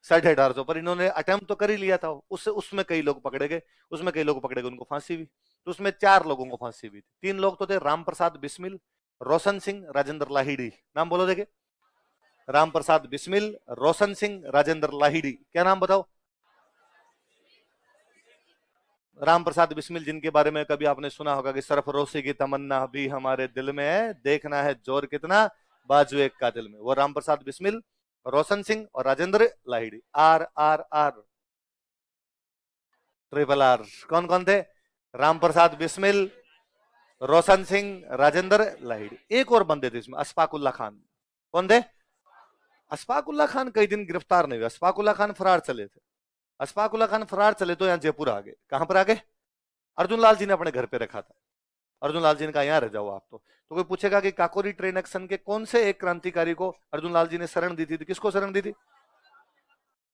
1850। पर इन्होंने अटेम्प्ट तो कर ही लिया था। उसमें कई लोग पकड़े गए, उनको फांसी हुई। तो उसमें 4 लोगों को फांसी हुई थी। 3 लोग तो थे, राम प्रसाद बिस्मिल, रोशन सिंह, राजेंद्र लाहिड़ी। नाम बोलो देखे। राम प्रसाद बिस्मिल, रोशन सिंह, राजेंद्र लाहिड़ी। क्या नाम बताओ? राम प्रसाद बिस्मिल, जिनके बारे में कभी आपने सुना होगा कि सरफरोशी की तमन्ना भी हमारे दिल में है, देखना है जोर कितना बाजू एक का दिल में। वो राम प्रसाद बिस्मिल, रोशन सिंह और Rajendra Lahiri. R R R, triple R. कौन कौन थे? राम प्रसाद बिस्मिल, रोशन सिंह, राजेंद्र लाहिड़ी। एक और बंदे थे इसमें, अशफाकुल्ला खान। कौन थे? अशफाकुल्ला खान कई दिन गिरफ्तार नहीं हुए। अशफाकुल्ला खान फरार चले थे। अशफाकुल्ला खान फरार चले तो यहाँ जयपुर आ गए। कहां पर आ गए? अर्जुन लाल जी ने अपने घर पे रखा था। अर्जुन लाल जी ने कहा यहाँ रह जाओ आप। तो कोई पूछेगा कि काकोरी ट्रेन एक्शन के कौन से एक क्रांतिकारी को अर्जुन लाल जी ने शरण दी थी? तो किसको शरण दी थी?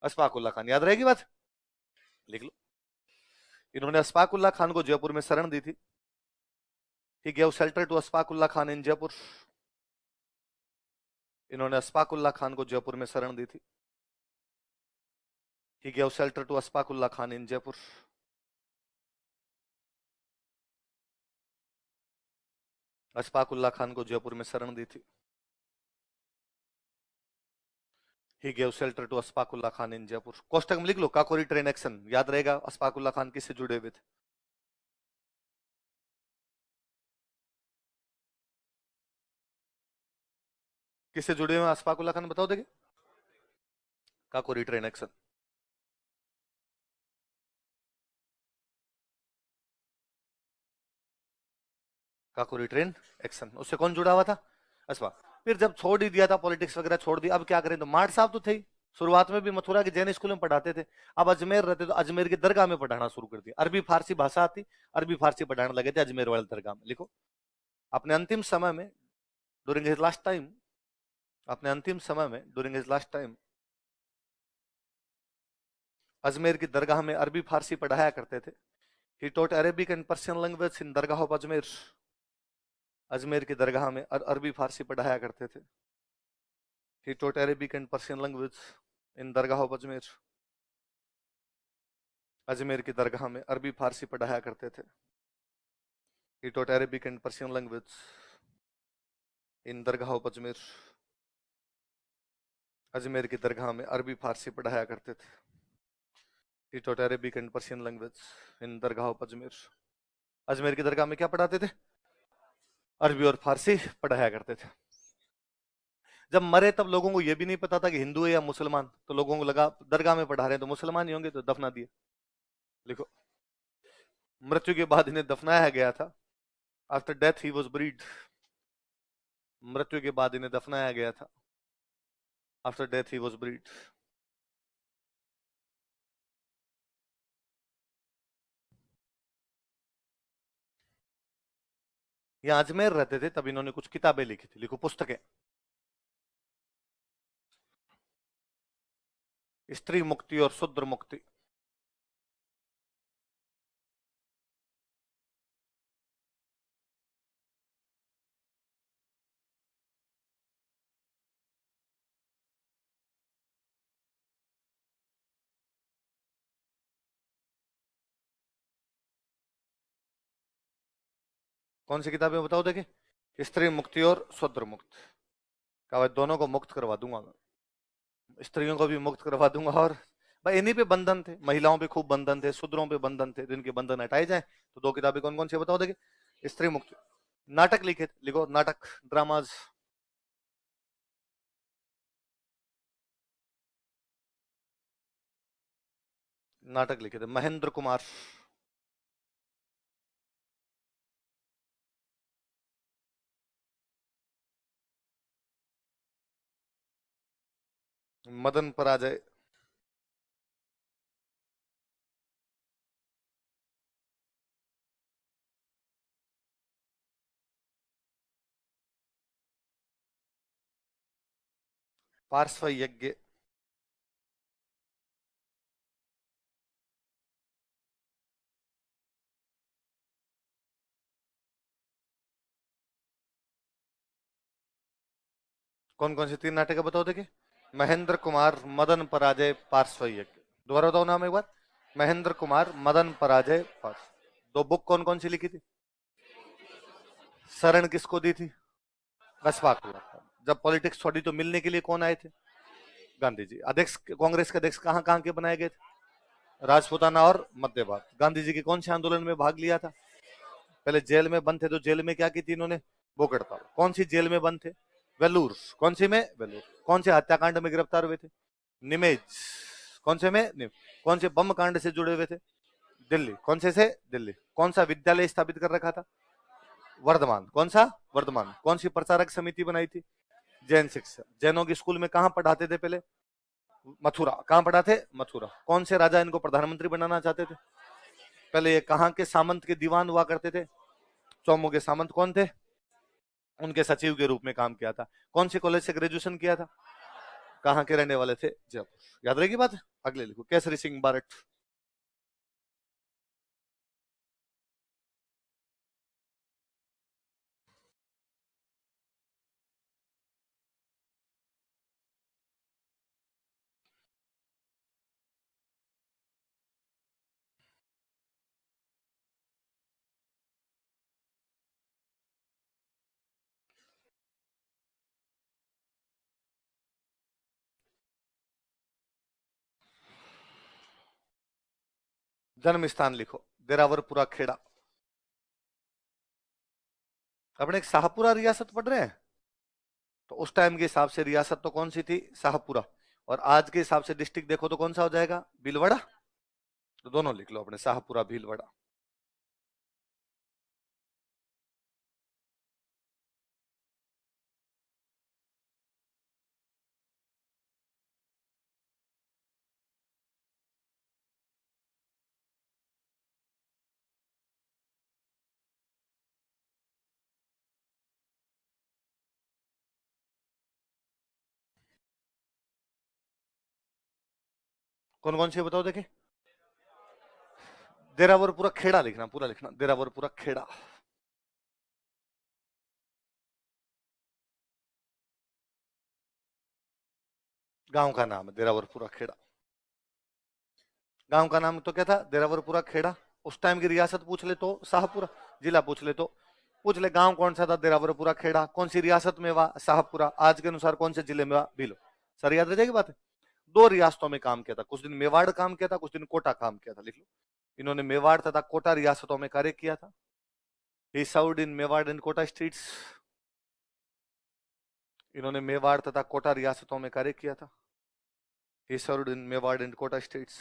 अशफाकुल्ला खान। याद रहेगी बात? लिख लो। इन्होंने अशफाकुल्ला खान को जयपुर में शरण दी थी। He gave shelter to Ashfaqulla Khan in Jaipur. इन्होंने अशफाकुल्ला खान को जयपुर में शरण दी थी। He gave shelter to Ashfaqulla Khan in Jaipur. Ashfaqulla Khan को जयपुर में शरण दी थी। He gave shelter to Ashfaqulla Khan in Jaipur. कोष्टक में लिख लो काकोरी ट्रेन एक्शन, याद रहेगा। अशफाकुल्ला खान किससे जुड़े हुए थे? किससे जुड़े हुए अशफाकुल्ला खान? बताओ देखिए। Kakori train action. Kakori train action, उससे कौन जुड़ा हुआ था? अशफा। फिर जब छोड़ ही दिया था पॉलिटिक्स वगैरह छोड़ दी, अब क्या करें? तो माठ साहब तो थे ही। शुरुआत में भी मथुरा के जैन स्कूल में पढ़ाते थे। अब अजमेर रहते तो अजमेर की दरगाह में पढ़ाना शुरू कर दिया। अरबी फारसी भाषा आती, अरबी फारसी पढ़ाने लगे थे अजमेर वाले दरगाह में। लिखो। अपने अंतिम समय में, ड्यूरिंग हिज लास्ट टाइम, अपने अंतिम समय में during his last time, Ajmer की दरगाह में अरबी फारसी पढ़ाया करते थे। He taught Arabic and Persian language in Dargah of Ajmer. Ajmer की दरगाह में अरबी फारसी पढ़ाया करते थे। He taught Arabic and Persian language in Dargah of Ajmer. Ajmer की दरगाह में अरबी फारसी पढ़ाया करते थे। He taught Arabic and Persian language in Dargah of Ajmer. Ajmer की दरगाह में अरबी फारसी पढ़ाया करते थे। He taught Arabic and Persian language in Dargah of Ajmer. Ajmer की दरगाह में क्या पढ़ाते थे? अरबी और फारसी पढ़ाया करते थे। जब मरे तब लोगों को यह भी नहीं पता था कि हिंदू है या मुसलमान। तो लोगों को लगा दरगाह में पढ़ा रहे हैं तो मुसलमान ही होंगे, तो दफना दिए। लिखो। मृत्यु के बाद इन्हें दफनाया गया था। After death he was breed. मृत्यु के बाद इन्हें दफनाया गया था। After death he was breed. ये अजमेर रहते थे तब इन्होंने कुछ किताबें लिखी थी। लिखो पुस्तकें। स्त्री मुक्ति और शूद्र मुक्ति। कौन सी किताबें बताओ देखे? स्त्री मुक्ति और शूद्र मुक्त। कहा भाई दोनों को मुक्त करवा दूंगा मैं। स्त्रियों को भी मुक्त करवा दूंगा। और भाई इन्हीं पे बंधन थे, महिलाओं पे खूब बंधन थे, शूद्रों पे बंधन थे। जिनके बंधन हटाए जाए तो 2 किताबें कौन कौन सी बताओ देखे? स्त्री मुक्ति। नाटक लिखे थे। लिखो नाटक, ड्रामाज। नाटक लिखे थे महेंद्र कुमार। मदन पराजय। पार्श्व यज्ञ। कौन कौन से 3 नाटक है बताओ देखिए। महेंद्र कुमार मदन पराजय पार्श्व यज्ञ। दोबारा बताओ नाम एक बार। महेंद्र कुमार मदन पराजय पार्श्व। 2 बुक कौन कौन सी लिखी थी? शरण किसको दी थी? अशफाक उल्लाह। जब पॉलिटिक्स छोड़ी तो मिलने के लिए कौन आए थे? गांधी जी। अध्यक्ष, कांग्रेस के अध्यक्ष कहां कहां के बनाए गए थे? राजपूताना और मध्य भारत। गांधी जी के कौन से आंदोलन में भाग लिया था? पहले जेल में बंद थे तो जेल में क्या की थी इन्होंने? भूख हड़ताल। कौन सी जेल में बंद थे? वेलूर। कौन सी में? वेलूर। कौन से हत्याकांड में गिरफ्तार हुए थे? निमेज। कौन से में? कौन से बम कांड से जुड़े हुए थे? दिल्ली। कौन से? दिल्ली। कौन सा विद्यालय स्थापित कर रखा था? वर्धमान। कौन सा? वर्धमान। कौन सी प्रचारक समिति बनाई थी? जैन शिक्षा। जैनों के स्कूल में कहां पढ़ाते थे पहले? मथुरा। कहां पढ़ाते? मथुरा। कौन से राजा इनको प्रधानमंत्री बनाना चाहते थे? पहले ये कहां के सामंत के दीवान हुआ करते थे? चौमू के सामंत कौन थे? उनके सचिव के रूप में काम किया था। कौन से कॉलेज से ग्रेजुएशन किया था? कहां के रहने वाले थे? जयपुर। याद रहेगी बात? अगले लिखो। केसरी सिंह बारट। जन्म स्थान लिखो। देरावरपुरा खेड़ा। अपने एक शाहपुरा रियासत पढ़ रहे हैं तो उस टाइम के हिसाब से रियासत तो कौन सी थी? शाहपुरा। और आज के हिसाब से डिस्ट्रिक्ट देखो तो कौन सा हो जाएगा? भीलवाड़ा। तो दोनों लिख लो अपने, शाहपुरा भीलवाड़ा। कौन कौन से बताओ देखे। देरावरपुरा खेड़ा लिखना, पूरा लिखना। देरावरपुरा खेड़ा। गांव का नाम है देरावरपुरा खेड़ा। गांव का नाम तो क्या था? देरावरपुरा खेड़ा। उस टाइम की रियासत पूछ ले तो शाहपुरा। जिला पूछ ले तो पूछ ले गांव कौन सा था? देरावरपुरा खेड़ा। कौन सी रियासत में हुआ? शाहपुरा। आज के अनुसार कौन से जिले में हुआ? भीलो। सर याद रह जाएगी बात है। 2 रियासतों में काम किया था। कुछ दिन मेवाड़ काम किया था, कुछ दिन कोटा काम किया था। लिख लो। इन्होंने मेवाड़ तथा कोटा रियासतों में कार्य किया था। He served in Mewar and Kota states. इन्होंने मेवाड़ तथा कोटा रियासतों में कार्य किया था। He served in Mewar and Kota states.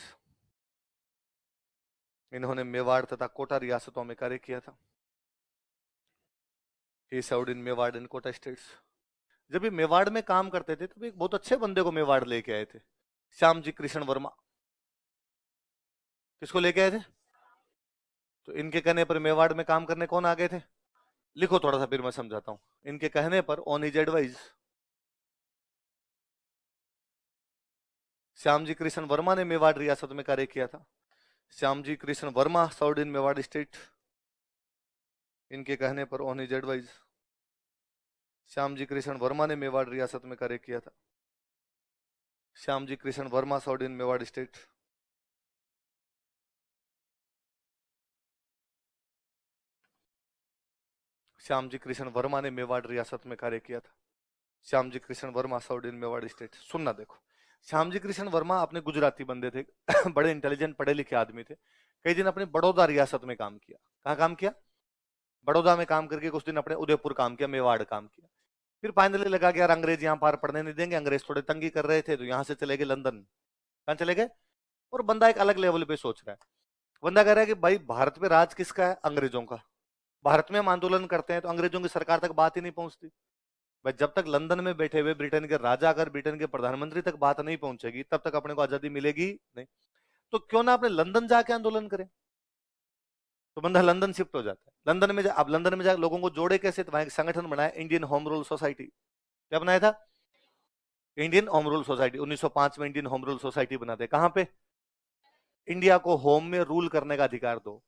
इन्होंने मेवाड़ तथा कोटा रियासतों में कार्य किया था। He served in Mewar and Kota states. जब ये मेवाड़ में काम करते थे तो एक बहुत अच्छे बंदे को मेवाड़ लेके आए थे। श्याम जी कृष्ण वर्मा। किसको लेके आए थे? तो इनके कहने पर मेवाड़ में काम करने कौन आ गए थे? लिखो थोड़ा सा फिर मैं समझाता हूं। इनके कहने पर on is advise Shyamji Krishna Verma ने मेवाड़ रियासत में कार्य किया था। Shyamji Krishna Verma served in Mewar state. इनके कहने पर on is advise Shyamji Krishna Verma ने मेवाड़ रियासत में कार्य किया था। Shyamji Krishna Verma served in Mewar state. Shyamji Krishna Verma ने मेवाड़ रियासत में कार्य किया था। Shyamji Krishna Verma served in Mewar state. सुनना देखो। श्यामजी कृष्ण वर्मा अपने गुजराती बंदे थे बड़े इंटेलिजेंट पढ़े लिखे आदमी थे। कई दिन अपने बड़ौदा रियासत में काम किया। कहाँ काम किया? बड़ौदा में काम करके कुछ दिन अपने उदयपुर काम किया, मेवाड़ काम किया। फिर फाइनली लगा कि यार अंग्रेज यहाँ पार पढ़ने नहीं देंगे, अंग्रेज थोड़े तंगी कर रहे थे, तो यहाँ से चले गए लंदन। कहाँ चले गए? और बंदा एक अलग लेवल पे सोच रहा है। बंदा कह रहा है कि भाई भारत पे राज किसका है? अंग्रेजों का। भारत में हम आंदोलन करते हैं तो अंग्रेजों की सरकार तक बात ही नहीं पहुंचती। भाई जब तक लंदन में बैठे हुए ब्रिटेन के राजा अगर ब्रिटेन के प्रधानमंत्री तक बात नहीं पहुंचेगी तब तक अपने को आजादी मिलेगी नहीं। तो क्यों ना अपने लंदन जाके आंदोलन करें। तो बंदा लंदन शिफ्ट हो जाता है। लंदन में अब लंदन में जाकर लोगों को जोड़े कैसे? तो वहां एक संगठन बनाया, इंडियन होम रूल सोसाइटी। क्या बनाया था? Indian home rule society. 1905 में इंडियन होम रूल सोसाइटी बनाते। कहां पे? इंडिया को होम में रूल करने का अधिकार दो।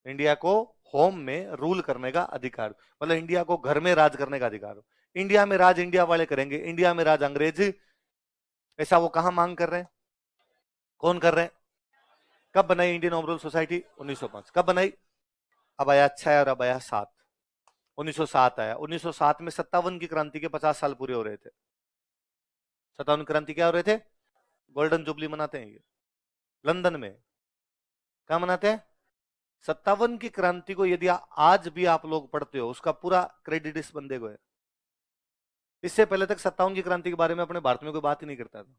इंडिया को होम में रूल करने का अधिकार, मतलब इंडिया को घर में राज करने का अधिकार हो। इंडिया में राज इंडिया वाले करेंगे, इंडिया में राज अंग्रेज, ऐसा वो कहां मांग कर रहे हैं? कौन कर रहे हैं? कब बनाई इंडियन होम रूल सोसाइटी? 1905। कब बनाई? अब आया 6 और अब आया 7। 1907 आया। 1907 में 57 की क्रांति के 50 साल पूरे हो रहे थे। 57 क्रांति क्या हो रहे थे? गोल्डन जुबली मनाते हैं ये लंदन में। क्या मनाते हैं? 57 की क्रांति को यदि आज भी आप लोग पढ़ते हो, उसका पूरा क्रेडिट इस बंदे को है। इससे पहले तक 57 की क्रांति के बारे में अपने भारत में कोई बात ही नहीं करता था।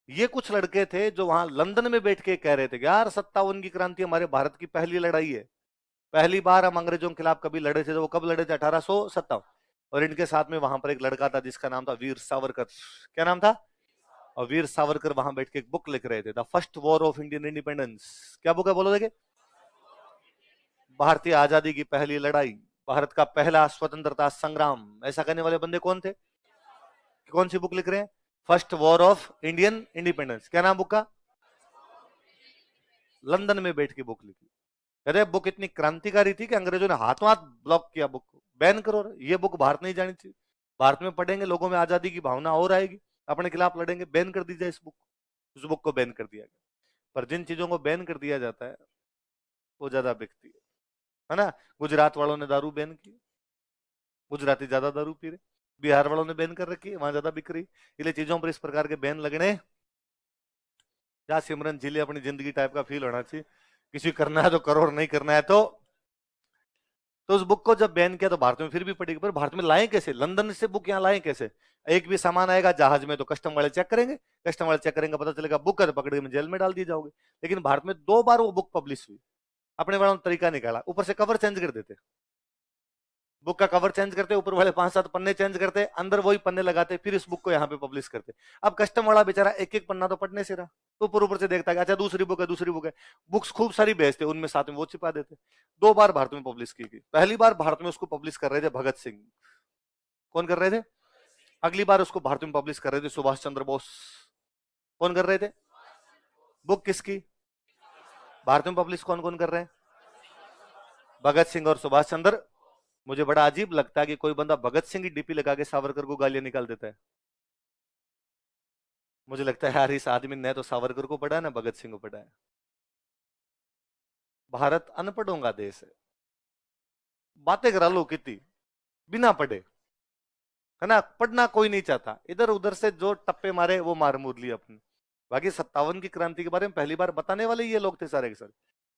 ये कुछ लड़के थे जो वहां लंदन में बैठ के कह रहे थे कि यार 57 की क्रांति हमारे भारत की पहली लड़ाई है, पहली बार हम अंग्रेजों के खिलाफ कभी लड़े थे। तो वो कब लड़े थे? 1857। और इनके साथ में वहां पर एक लड़का था जिसका नाम था वीर सावरकर। क्या नाम था? और वीर सावरकर वहां बैठ के एक बुक लिख रहे थे, the first war of Indian independence. क्या बुक है बोलो देखे? भारतीय आजादी की पहली लड़ाई, भारत का पहला स्वतंत्रता संग्राम। ऐसा करने वाले बंदे कौन थे? कौन सी बुक लिख रहे हैं? First war of Indian independence. क्या नाम बुक का? लंदन में बैठ के बुक लिखी। अरे बुक इतनी क्रांतिकारी थी कि अंग्रेजों ने हाथों हाथ ब्लॉक किया, बुक बैन करो। ये बुक भारत नहीं जानी चाहिए, भारत में पढ़ेंगे लोगों में आजादी की भावना और आएगी, अपने खिलाफ लड़ेंगे। बैन कर दी जाए इस बुक। उस बुक को बैन कर दिया गया। पर जिन चीजों को बैन कर दिया जाता है वो ज्यादा बिकती है ना? गुजरात वालों ने दारू बैन की, गुजराती ज्यादा दारू पी रहे। बिहार वालों ने बैन कर रखी है, वहां ज्यादा बिक रही। इसलिए चीजों पर इस प्रकार के बैन लगने, क्या सिमरन झीले अपनी जिंदगी टाइप का फील होना चाहिए। किसी करना है तो करो और नहीं करना है तो उस बुक को जब बैन किया तो भारत में फिर भी पड़ेगी। पर भारत में लाए कैसे? लंदन से बुक यहाँ लाए कैसे? एक भी सामान आएगा जहाज में तो कस्टम वाले चेक करेंगे, कस्टम वाले चेक करेंगे, पता चलेगा बुक है तो पकड़ के जेल में डाल दिए जाओगे। लेकिन भारत में 2 बार वो बुक पब्लिश हुई। अपने वालों ने तरीका निकाला, ऊपर से कवर चेंज कर देते, बुक का कवर चेंज करते, ऊपर वाले 5-7 पन्ने चेंज करते, अंदर वही पन्ने लगाते, फिर इस बुक को यहाँ पे पब्लिश करते। अब कस्टम वाला बेचारा एक एक पन्ना तो पढ़ने से रहा, तो ऊपर ऊपर से देखता है अच्छा दूसरी बुक है, दूसरी बुक है। बुक्स खूब सारी भेजते, उनमें साथ में वो छिपा देते। 2 बार भारत में पब्लिश की गई। पहली बार भारत में उसको पब्लिश कर रहे थे भगत सिंह। कौन कर रहे थे? अगली बार उसको भारत में पब्लिश कर रहे थे सुभाष चंद्र बोस। कौन कर रहे थे? बुक किसकी? भारत में पब्लिश कौन कौन कर रहे हैं? भगत सिंह और सुभाष चंद्र। मुझे बड़ा अजीब लगता है कि कोई बंदा भगत सिंह की डीपी लगा के सावरकर को गालियां निकाल देता है। मुझे लगता है यार इस आदमी ने तो सावरकर को पढ़ा है ना भगत सिंह को पढ़ा है। भारत अनपढ़ों का देश है, बातें करा लो कितनी बिना पढ़े, है ना? पढ़ना कोई नहीं चाहता, इधर उधर से जो टप्पे मारे वो मार मूर लिए अपने। बाकी 57 की क्रांति के बारे में पहली बार बताने वाले ये लोग थे सारे के सारे।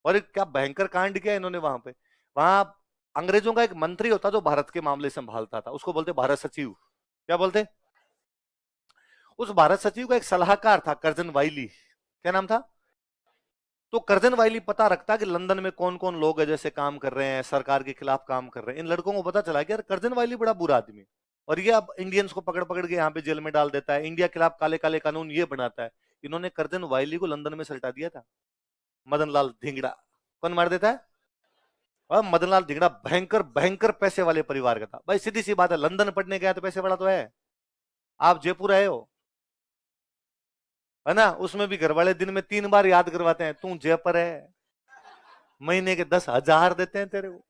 और एक क्या भयंकर कांड किया इन्होंने वहां पे। वहां अंग्रेजों का एक मंत्री होता जो भारत के मामले संभालता था, उसको बोलते भारत सचिव। क्या बोलते? उस भारत सचिव का एक सलाहकार था कर्जन वाइली। क्या नाम था? तो कर्जन वाइली पता रखता कि लंदन में कौन कौन लोग है जैसे काम कर रहे हैं, सरकार के खिलाफ काम कर रहे हैं। इन लड़कों को पता चला कि यार कर्जन वाइली बड़ा बुरा आदमी है, और ये अब इंडियंस को पकड़ पकड़ के यहाँ पे जेल में डाल देता है, इंडिया के खिलाफ काले काले कानून ये बनाता है। इन्होंने कर्जन वाइली को लंदन में सल्टा दिया था। मदन लाल धिंगड़ा। कौन मार देता है? और मदन लाल धिंगड़ा भयंकर भयंकर पैसे वाले परिवार का था। भाई सीधी सी बात है, लंदन पढ़ने गया तो पैसे वाला तो है। आप जयपुर आए हो, है ना? उसमें भी घर वाले दिन में 3 बार याद करवाते हैं, तू जयपुर है, महीने के 10,000 देते हैं तेरे को,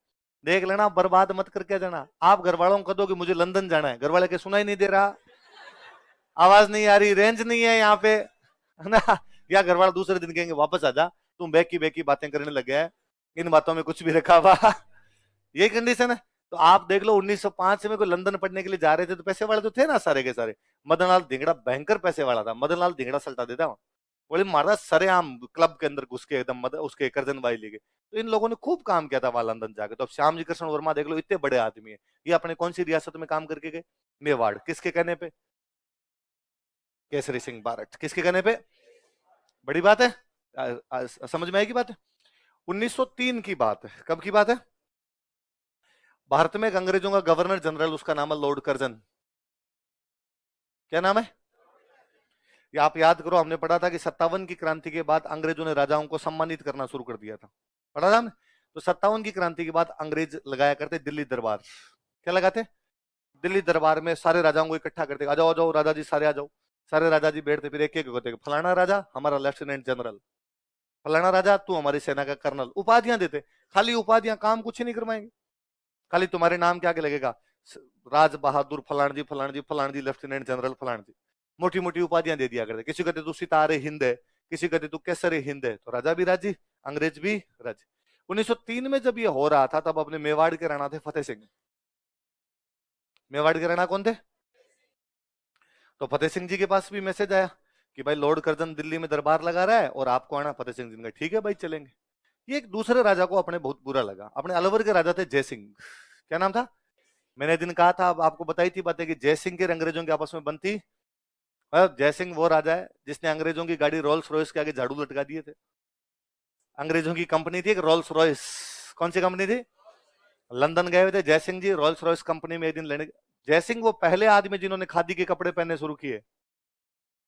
देख लेना, बर्बाद मत करके जाना। आप घर वालों को कह दो कि मुझे लंदन जाना है, घर वाले के सुनाई नहीं दे रहा, आवाज नहीं आ रही, रेंज नहीं है यहाँ पे, है ना? या घर वाला दूसरे दिन कहेंगे वापस आ जा, तुम बेकी बेकी बातें करने लग गया है, इन बातों में कुछ भी रखा हुआ। यही कंडीशन है। तो आप देख लो 1905 में कोई लंदन पढ़ने के लिए जा रहे थे तो पैसे वाले तो थे ना सारे के सारे। मदन लाल धिंगड़ा भयंकर पैसे वाला था, मदन लाल धिंगड़ा सल्टा देता वहां, बोले मारा सरेआम क्लब के अंदर घुस के एकदम उसके कर्जन भाई लेके। तो इन लोगों ने खूब काम किया था वहां लंदन जाके। तो अब श्याम जी कृष्ण वर्मा देख लो, इतने बड़े आदमी है, ये अपने कौन सी रियासत में काम करके गए? मेवाड़। किसके कहने पे? केसरी सिंह बारट। किसके कहने पे? बड़ी बात है, समझ में आएगी बात है। 1903 की बात है। कब की बात है? भारत में एक अंग्रेजों का गवर्नर जनरल, उसका नाम है लॉर्ड कर्जन। क्या नाम है? ये आप याद करो, हमने पढ़ा था कि 57 की क्रांति के बाद अंग्रेजों ने राजाओं को सम्मानित करना शुरू कर दिया था, पढ़ा था हमने। तो 57 की क्रांति के बाद अंग्रेज लगाया करते दिल्ली दरबार। क्या लगाते? दिल्ली दरबार में सारे राजाओं को इकट्ठा करते, आ जाओ आ जाओ राजा जी सारे आ जाओ। सारे राजा जी बैठते, फिर एक एक होते, फलाना राजा हमारा लेफ्टिनेंट जनरल, फलाना राजा तू हमारी सेना का कर्नल। उपाधियां देते, खाली उपाधियां, काम कुछ नहीं करवाएंगे, खाली तुम्हारे नाम के आगे लगेगा राज बहादुर फलान जी फलान जी फलान जी लेफ्टिनेंट जनरल फलान जी, मोटी मोटी उपाधियां दे दिया करते। किसी कहते तू सितारे हिंद है, किसी कहते तू केसर हिंद है, तो राजा भी राजी, अंग्रेज भी राजी। 1903 में जब ये हो रहा था तब अपने मेवाड़ के राणा थे फतेह सिंह। मेवाड़ के राणा कौन थे? तो फतेह सिंह जी के पास भी मैसेज आया कि भाई लॉर्ड कर्जन दिल्ली में दरबार लगा रहा है और आपको आना। फतेह सिंह जी ने कहा ठीक है भाई चलेंगे। ये एक दूसरे राजा को अपने बहुत बुरा लगा। अपने अलवर के राजा थे जयसिंह, क्या नाम था? मैंने दिन कहा था, आपको बताई थी बातें कि जयसिंह के अंग्रेजों के आपस में बनती। जयसिंह वो राजा है जिसने अंग्रेजों की गाड़ी रोल्स रॉयस के आगे झाड़ू लटका दिए थे। अंग्रेजों की कंपनी थी एक रोल्स रॉयस। कौन सी कंपनी थी? लंदन गए हुए थे जयसिंह जी, रोल्स रॉयस कंपनी में एक दिन लेने। जयसिंह वो पहले आदमी जिन्होंने खादी के कपड़े पहनने शुरू किए।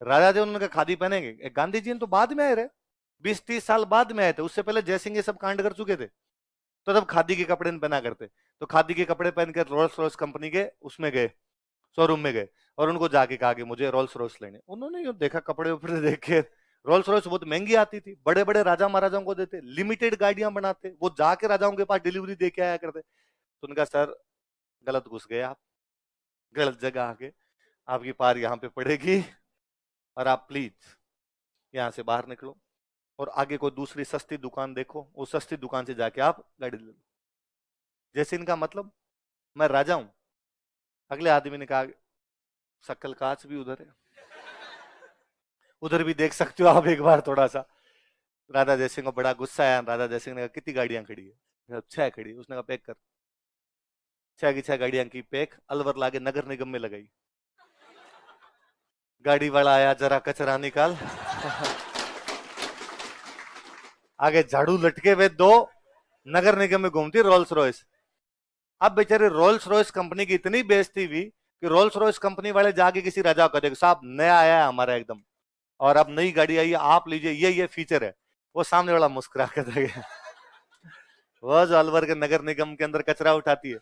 राजा थे, उन्होंने कहा खादी पहनेंगे। गांधी जी ने तो बाद में आए रहे, 20-30 साल बाद में आए थे। उससे पहले जयसिंह ये सब कांड कर चुके थे, तो तब खादी के कपड़े पहना करते। तो खादी के कपड़े पहनकर रोल्स रॉयस कंपनी के उसमें गए, शोरूम में गए और उनको जाके कहा कि मुझे रोल्स रॉयस लेने। उन्होंने यो देखा कपड़े उपड़े देख के, रोल्स रॉयस बहुत महंगी आती थी, बड़े बड़े राजा महाराजाओं को देते, लिमिटेड गाड़ियां बनाते, वो जाके राजाओं के पास डिलीवरी दे के आया करते। तो उनका सर गलत घुस गए आप, गलत जगह आके, आपकी पार यहाँ पे पड़ेगी और आप प्लीज यहाँ से बाहर निकलो और आगे कोई दूसरी सस्ती दुकान देखो, उस सस्ती दुकान से जाके आप गाड़ी ले लो। जैसे इनका मतलब मैं राजा हूं। अगले आदमी ने कहा शक्ल कांच भी उधर है, उधर भी देख सकते हो आप एक बार थोड़ा सा। राधा जयसिंह को बड़ा गुस्सा आया। राधा जयसिंह ने कहा कितनी गाड़ियां खड़ी है? 6 खड़ी। उसने कहा पैक कर। 6 की 6 गाड़ियां की पैक, अलवर लागे नगर निगम में लगाई। गाड़ी वाला आया, जरा कचरा निकाल। आगे झाड़ू लटके हुए दो, नगर निगम में घूमती रोल्स रॉयस। अब बेचारे रोल्स रॉयस कंपनी की इतनी बेइज्जती हुई कि रोल्स रॉयस कंपनी वाले जाके किसी राजा को देखो साहब नया आया है हमारा एकदम, और अब नई गाड़ी आई है, आप लीजिए, ये फीचर है। वो सामने वाला मुस्कुरा कर गया। वो जो अलवर के नगर निगम के अंदर कचरा उठाती है।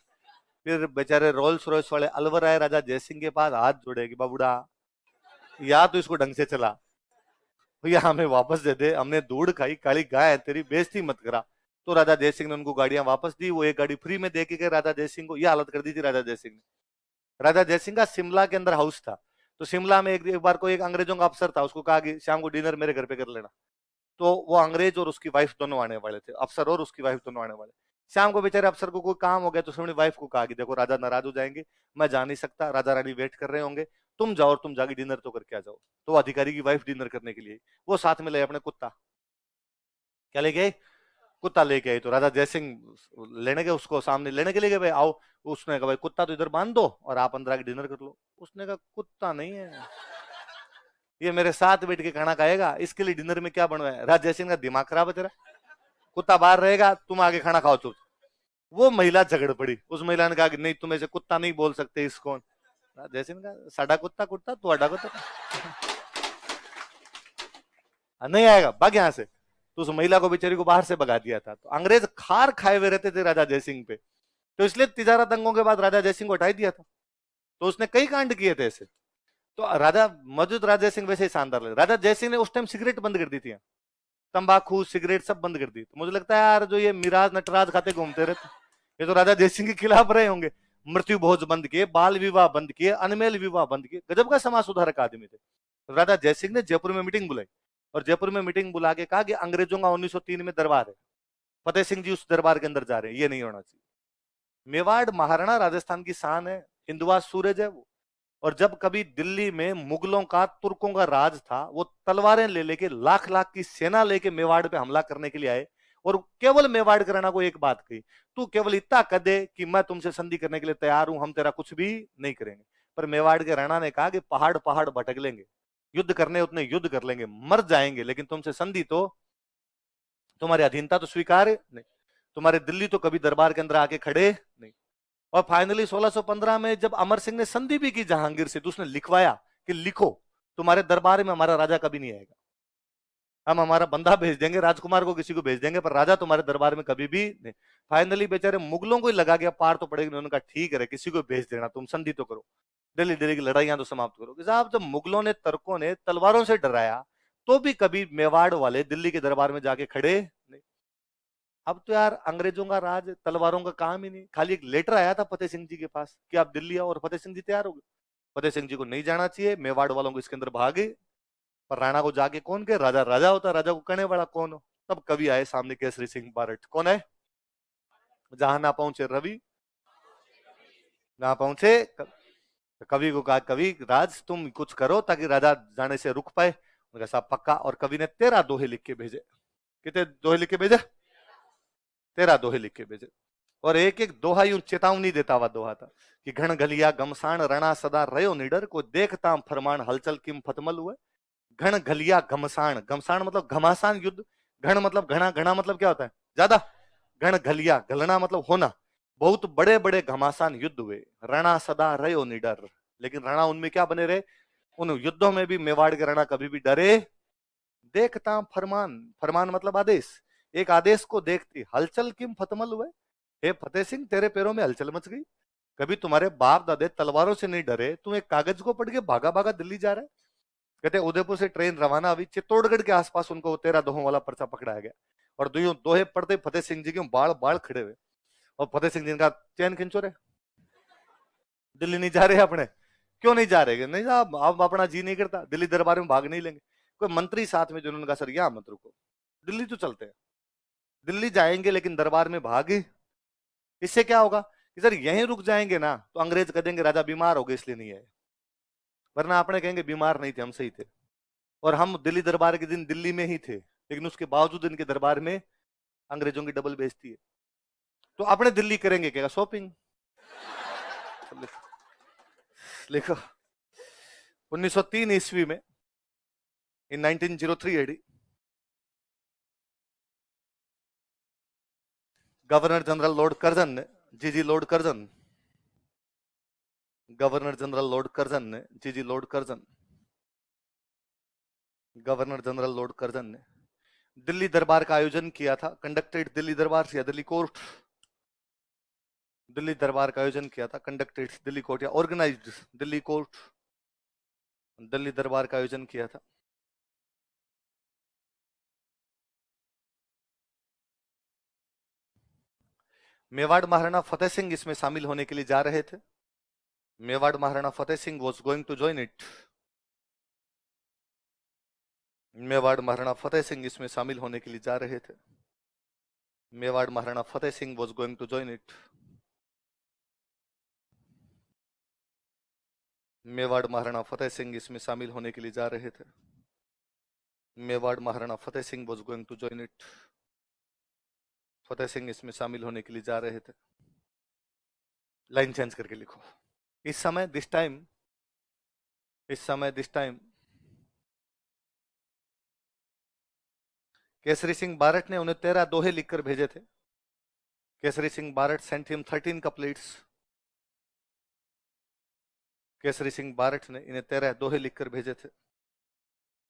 फिर बेचारे रोल्स रॉयस वाले अलवर आए राजा जयसिंह के पास, हाथ जोड़े कि बाबूड़ा या तो इसको ढंग से चला भैया, हमें वापस दे दे, हमने धूड़ खाई, काली गाय है तेरी, बेइज्जती मत करा। तो राजा जयसिंह ने उनको गाड़ियां वापस दी। वो एक गाड़ी फ्री में दे के गए राजा जयसिंह को। ये हालत कर दी थी राजा जयसिंह ने। राजा जयसिंह का शिमला के अंदर हाउस था। तो शिमला में एक बार कोई एक अंग्रेजों का अफसर था, उसको कहा कि शाम को डिनर मेरे घर पे कर लेना। तो वो अंग्रेज और उसकी वाइफ दोनों आने वाले थे, अफसर और उसकी वाइफ दोनों आने वाले। शाम को बेचारे अफसर को कोई काम हो गया तो उसने वाइफ को कहा कि देखो राजा नाराज हो जाएंगे, मैं जा नहीं सकता, राजा रानी वेट कर रहे होंगे, तुम जाओ और तुम जाके डिनर तो करके आ जाओ। तो अधिकारी की वाइफ डिनर करने के लिए वो साथ में ले अपने कुत्ता। क्या लेके आई? कुत्ता लेके आई। तो राजा जयसिंह लेने के उसको सामने लेने के लिए गए, भाई आओ। उसने कहा भाई कुत्ता तो इधर बांध दो और आप अंदर आके डिनर कर लो। उसने कहा कुत्ता नहीं है, ये मेरे साथ बैठ के खाना खाएगा, इसके लिए डिनर में क्या बनवाया? राजा जयसिंह का दिमाग खराब है तेरा, कुत्ता बाहर रहेगा, तुम आगे खाना खाओ चुप। वो महिला झगड़ पड़ी। उस महिला ने कहा कि नहीं तुम ऐसे कुत्ता नहीं बोल सकते इसको। जयसिंह ने कहा साडा कुत्ता कुत्ता तू अड्डा कुत्ता नहीं आएगा, भाग यहाँ से। तो उस महिला को बेचारी को बाहर से भगा दिया था। तो अंग्रेज खार खाए हुए रहते थे राजा जयसिंह पे, तो इसलिए तिजारा दंगों के बाद राजा जयसिंह को हटाई दिया था। तो उसने कई कांड किए थे ऐसे। तो राजा मौजूद राजा जयसिंह वैसे ही शानदार लगे। राजा जयसिंह ने उस टाइम सिगरेट बंद कर दी थी, तंबाकू सिगरेट सब बंद कर दी। तो मुझे लगता है यार जो ये मिराज नटराज खाते घूमते रहते, ये तो राजा जयसिंह के खिलाफ रहे होंगे। मृत्यु भोज बंद किए, बाल विवाह बंद किए, अनमेल विवाह बंद किए, गजब का समाज सुधारक आदमी थे। तो राजा जयसिंह ने जयपुर में मीटिंग बुलाई और जयपुर में मीटिंग बुला के कहा कि अंग्रेजों का 1903 में दरबार है, फतेह सिंह जी उस दरबार के अंदर जा रहे हैं, ये नहीं होना चाहिए। मेवाड़ महाराणा राजस्थान की शान है, हिंदुआ सूरज है वो। और जब कभी दिल्ली में मुगलों का तुर्कों का राज था, वो तलवारें ले लेके लाख लाख की सेना लेके मेवाड़ पे हमला करने के लिए आए और केवल मेवाड़ के राणा को एक बात कही, तू केवल इतना कह दे कि मैं तुमसे संधि करने के लिए तैयार हूं, हम तेरा कुछ भी नहीं करेंगे। पर मेवाड़ के राणा ने कहा कि पहाड़ पहाड़ भटक लेंगे, युद्ध करने उतने युद्ध कर लेंगे, मर जाएंगे, लेकिन तुमसे संधि तो, तुम्हारी अधीनता तो स्वीकार नहीं, तुम्हारे दिल्ली तो कभी दरबार के अंदर आके खड़े नहीं। और फाइनली 1615 में जब अमर सिंह ने संधि भी की जहांगीर से, तो उसने लिखवाया कि लिखो तुम्हारे दरबार में हमारा राजा कभी नहीं आएगा, हम हमारा बंदा भेज देंगे, राजकुमार को किसी को भेज देंगे, पर राजा तुम्हारे दरबार में कभी भी नहीं। फाइनली बेचारे मुगलों को ही लगा गया पार तो पड़ेगी। उन्होंने कहा ठीक है किसी को भेज देना, तुम संधि तो करो, दिल्ली दिल्ली की लड़ाइयां तो समाप्त करो। साहब जब मुगलों ने तर्कों ने तलवारों से डराया तो भी कभी मेवाड़ वाले दिल्ली के दरबार में जाके खड़े नहीं। अब तो यार अंग्रेजों का राज, तलवारों का काम ही नहीं। खाली एक लेटर आया था फतेह सिंह जी के पास कि आप दिल्ली आओ, और फतेह सिंह जी तैयार हो गए। फतेह सिंह जी को नहीं जाना चाहिए, मेवाड़ वालों को इसके अंदर भागे। पर राणा को जाके कौन के, राजा राजा होता, राजा को कहने वाला कौन हो। तब कवि आए सामने, केसरी सिंह बारट। कौन है? जहां ना पहुंचे रवि, ना पहुंचे कवि को कहा, कवि राज तुम कुछ करो ताकि राजा जाने से रुक पाए। उनका साहब पक्का। और कवि ने 13 दोहे लिख के भेजे। कितने दोहे लिख के भेजे? 13 दोहे लिख के भेजे। और एक एक दोहा यूं चेतावनी देता हुआ दोहा था कि घण घलिया घमसान रणा सदा रयो निडर, को देखता फरमान हलचल किम फतमल हुए। घण घलिया घमसान, घमसान मतलब घमासान युद्ध। घण मतलब घना, घना मतलब क्या होता है? ज्यादा। घण घलिया, घलना मतलब होना। बहुत बड़े बड़े घमासान युद्ध हुए। रणा सदा रयो निडर, लेकिन रणा उनमें क्या बने रहे? उन युद्धों में भी मेवाड़ के रणा कभी भी डरे। देखता फरमान, फरमान मतलब आदेश। एक आदेश को देखती हलचल किम फतमल हुए। हे फतेह सिंह, तेरे पैरों में हलचल मच गई। कभी तुम्हारे बाप दादे तलवारों से नहीं डरे, तू एक कागज को पढ़ के भागा भागा दिल्ली जा रहा है। कहते उदयपुर से ट्रेन रवाना हुई, चित्तौड़गढ़ के आसपास उनको 13 दोहों वाला पर्चा पकड़ाया गया। और दोहे पढ़ते फतेह सिंह जी के बाल बाल खड़े हुए। और फतेह सिंह जी का चैन खिंचो रहे, दिल्ली नहीं जा रहे अपने। क्यों नहीं जा रहे? नहीं साहब, अब अपना जी नहीं करता, दिल्ली दरबार में भाग नहीं लेंगे। कोई मंत्री साथ में, जिन्होंने कहा सर यहाँ मत रुको, दिल्ली तो चलते हैं। दिल्ली जाएंगे लेकिन दरबार में भागे। इससे क्या होगा कि सर यहीं रुक जाएंगे ना तो अंग्रेज कह देंगे राजा बीमार हो गए इसलिए नहीं आए। वरना अपने कहेंगे बीमार नहीं थे, हम सही थे। और हम दिल्ली दरबार के दिन दिल्ली में ही थे, लेकिन उसके बावजूद इनके दरबार में अंग्रेजों की डबल बेइज्जती है। तो अपने दिल्ली करेंगे क्या? शॉपिंग। लिखो 1903 ईस्वी में, in 1903 AD, governor general Lord Curzon ने, जी Lord Curzon, governor general Lord Curzon ने, जी Lord Curzon, governor general Lord Curzon ने दिल्ली दरबार का आयोजन किया था। कंडक्टेड दिल्ली दरबार या दिल्ली कोर्ट, दिल्ली दरबार का आयोजन किया था। कंडक्टेड दिल्ली कोर्ट या ऑर्गेनाइज्ड दिल्ली कोर्ट, दिल्ली दरबार का आयोजन किया था। मेवाड़ महाराणा फतेह सिंह इसमें शामिल होने के लिए जा रहे थे। Mewar Maharana Fateh Singh was going to join it. Mewar Maharana Fateh Singh इसमें शामिल होने के लिए जा रहे थे। Mewar Maharana Fateh Singh was going to join it. Mewar Maharana Fateh Singh इसमें शामिल होने के लिए जा रहे थे। Mewar Maharana Fateh Singh was going to join it. Fateh Singh इसमें शामिल होने के लिए जा रहे थे। लाइन चेंज करके लिखो। इस समय दिस टाइम, इस समय दिस टाइम केसरी सिंह बारट ने उन्हें 13 दोहे लिखकर भेजे थे। Kesari Singh Barhath sent him 13 couplets. Kesari Singh Barhath ने इन्हें 13 दोहे लिखकर भेजे थे।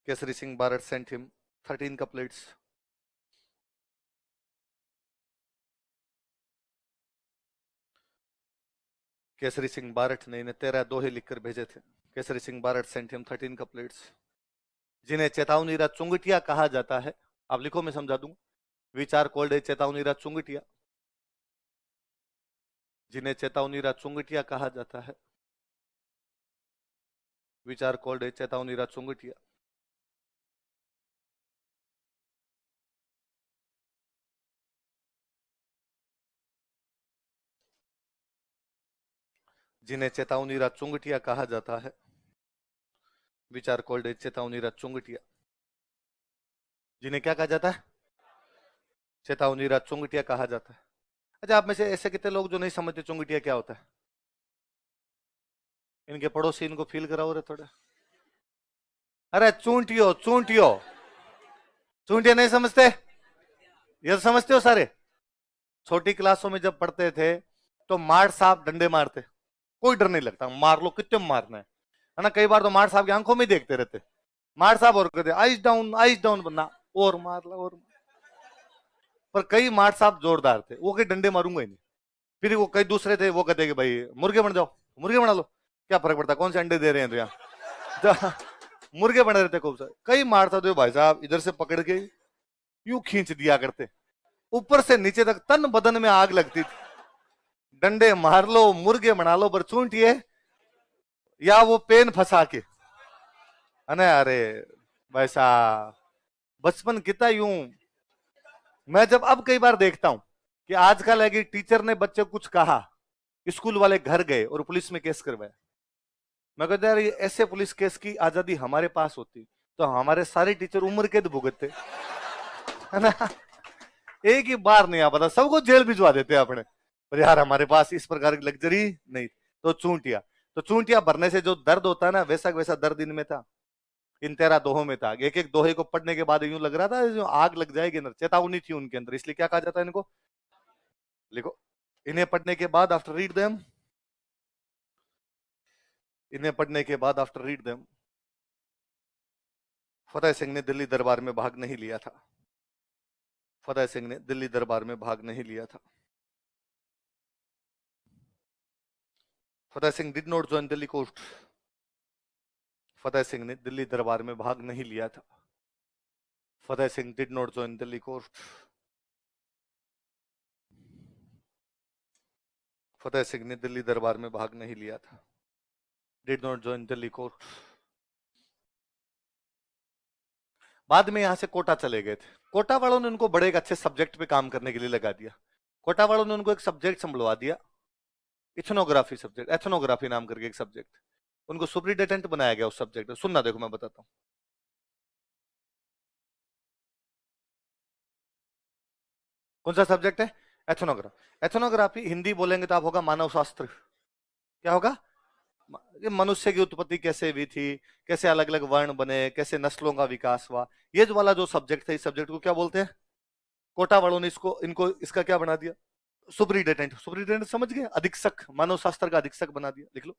Kesari Singh Barhath sent him 13 couplets. Kesari Singh Barhath ने इन्हें 13 दोहे लिखकर भेजे थे। Kesari Singh Barhath sent him 13 couplets, जिन्हें चेतावनीरा चुंगटिया कहा जाता है। आप लिखो, मैं समझा दूंगा। विचार कोल्ड चेतावनीरा चुंगटिया, जिन्हें चेतावनीरा चुंगटिया कहा जाता है। विचार कोल्ड चेतावनीरा चुंगटिया, जिन्हें चेतावनीरा चुंगटिया कहा जाता है। विचार कोल्ड चेतावनीरा चुंगटिया, जिन्हें क्या कहा जाता है? चेतावनीरा चुंगटिया कहा जाता है। अच्छा, आप में से ऐसे कितने लोग जो नहीं समझते चुंगटिया क्या होता है? इनके पड़ोसी इनको फील कराओ रे थोड़ा। अरे चूंटियो, चूंटियो, चूंटिया नहीं समझते? ये तो समझते हो सारे। छोटी क्लासों में जब पढ़ते थे तो मार साहब डंडे मारते, कोई डर नहीं लगता, मार लो, कितने मारना है ना। कई बार तो मार साहब की आंखों में देखते रहते। मार साहब और कहते आइज डाउन बनना, और मार ला और मार। पर कई मार साहब जोरदार थे, वो कहीं डंडे मारूंगा ही नहीं। फिर वो कई दूसरे थे, वो कहते कि भाई मुर्गे बन जाओ, मुर्गे बना लो, क्या फर्क पड़ता, कौन से अंडे दे रहे हैं तो यहाँ मुर्गे बने रहते खूब सारे। कई मार था तो भाई साहब इधर से पकड़ के यूं खींच दिया करते। ऊपर से नीचे तक तन बदन में आग लगती थी। डंडे मार लो, मुर्गे बना लो, पर चूंटिए या वो पेन फंसा के, अरे वैसा बचपन कितना यूं। मैं जब अब कई बार देखता हूं कि आजकल है कि टीचर ने बच्चे को कुछ कहा, स्कूल वाले घर गए और पुलिस में केस करवाया। मैं कहता यार, ये ऐसे पुलिस केस की आजादी हमारे पास होती तो हमारे सारे टीचर उम्र कैद भुगतते, है ना। एक ही बार नहीं आ पाता, सबको जेल भिजवा देते अपने। पर यार हमारे पास इस प्रकार की लग्जरी नहीं। तो चूंटिया भरने से जो दर्द होता है ना, वैसा वैसा दर्द इनमें था, इन 13 दोहों में था। एक एक दोहे को पढ़ने के बाद यूं लग रहा था जो आग लग जाएगी अंदर, चेतावनी थी उनके अंदर। इसलिए क्या कहा जाता है इनको, लिखो, इन्हें पढ़ने के बाद आफ्टर रीड देम, इन्हें पढ़ने के बाद आफ्टर रीड देम। फतेह सिंह ने दिल्ली दरबार में भाग नहीं लिया था। फतेह सिंह ने दिल्ली दरबार में भाग नहीं लिया था। Fateh Singh did not join Delhi court. Fateh Singh ने दिल्ली दरबार में भाग नहीं लिया था। Fateh Singh did not join Delhi court. Fateh Singh ने दिल्ली दरबार में भाग नहीं लिया था। Did not join Delhi court. बाद में यहां से कोटा चले गए थे। कोटा वालों ने उनको बड़े एक अच्छे सब्जेक्ट पे काम करने के लिए लगा दिया। कोटा वालों ने उनको एक सब्जेक्ट संभलवा दिया, इथनोग्राफी सब्जेक्ट, एथनोग्राफी नाम करके एक सब्जेक्ट। उनको सुपरिटेंडेंट बनाया गया उस सब्जेक्ट में। सुनना, देखो मैं बताता हूं। कौन सा सब्जेक्ट है? एथनोग्राफी। एथनोग्राफी हिंदी बोलेंगे तो आप होगा मानव शास्त्र। क्या होगा? ये मनुष्य की उत्पत्ति कैसे हुई थी, कैसे अलग अलग वर्ण बने, कैसे नस्लों का विकास हुआ, ये जो वाला जो सब्जेक्ट था, इस सब्जेक्ट को क्या बोलते हैं? कोटा वालों ने इसको इनको इसका क्या बना दिया? सुपरिटेंडेंट। सुपरिटेंडेंट समझ गए? अधीक्षक, मानव शास्त्र का अधीक्षक बना दिया। लिख लो,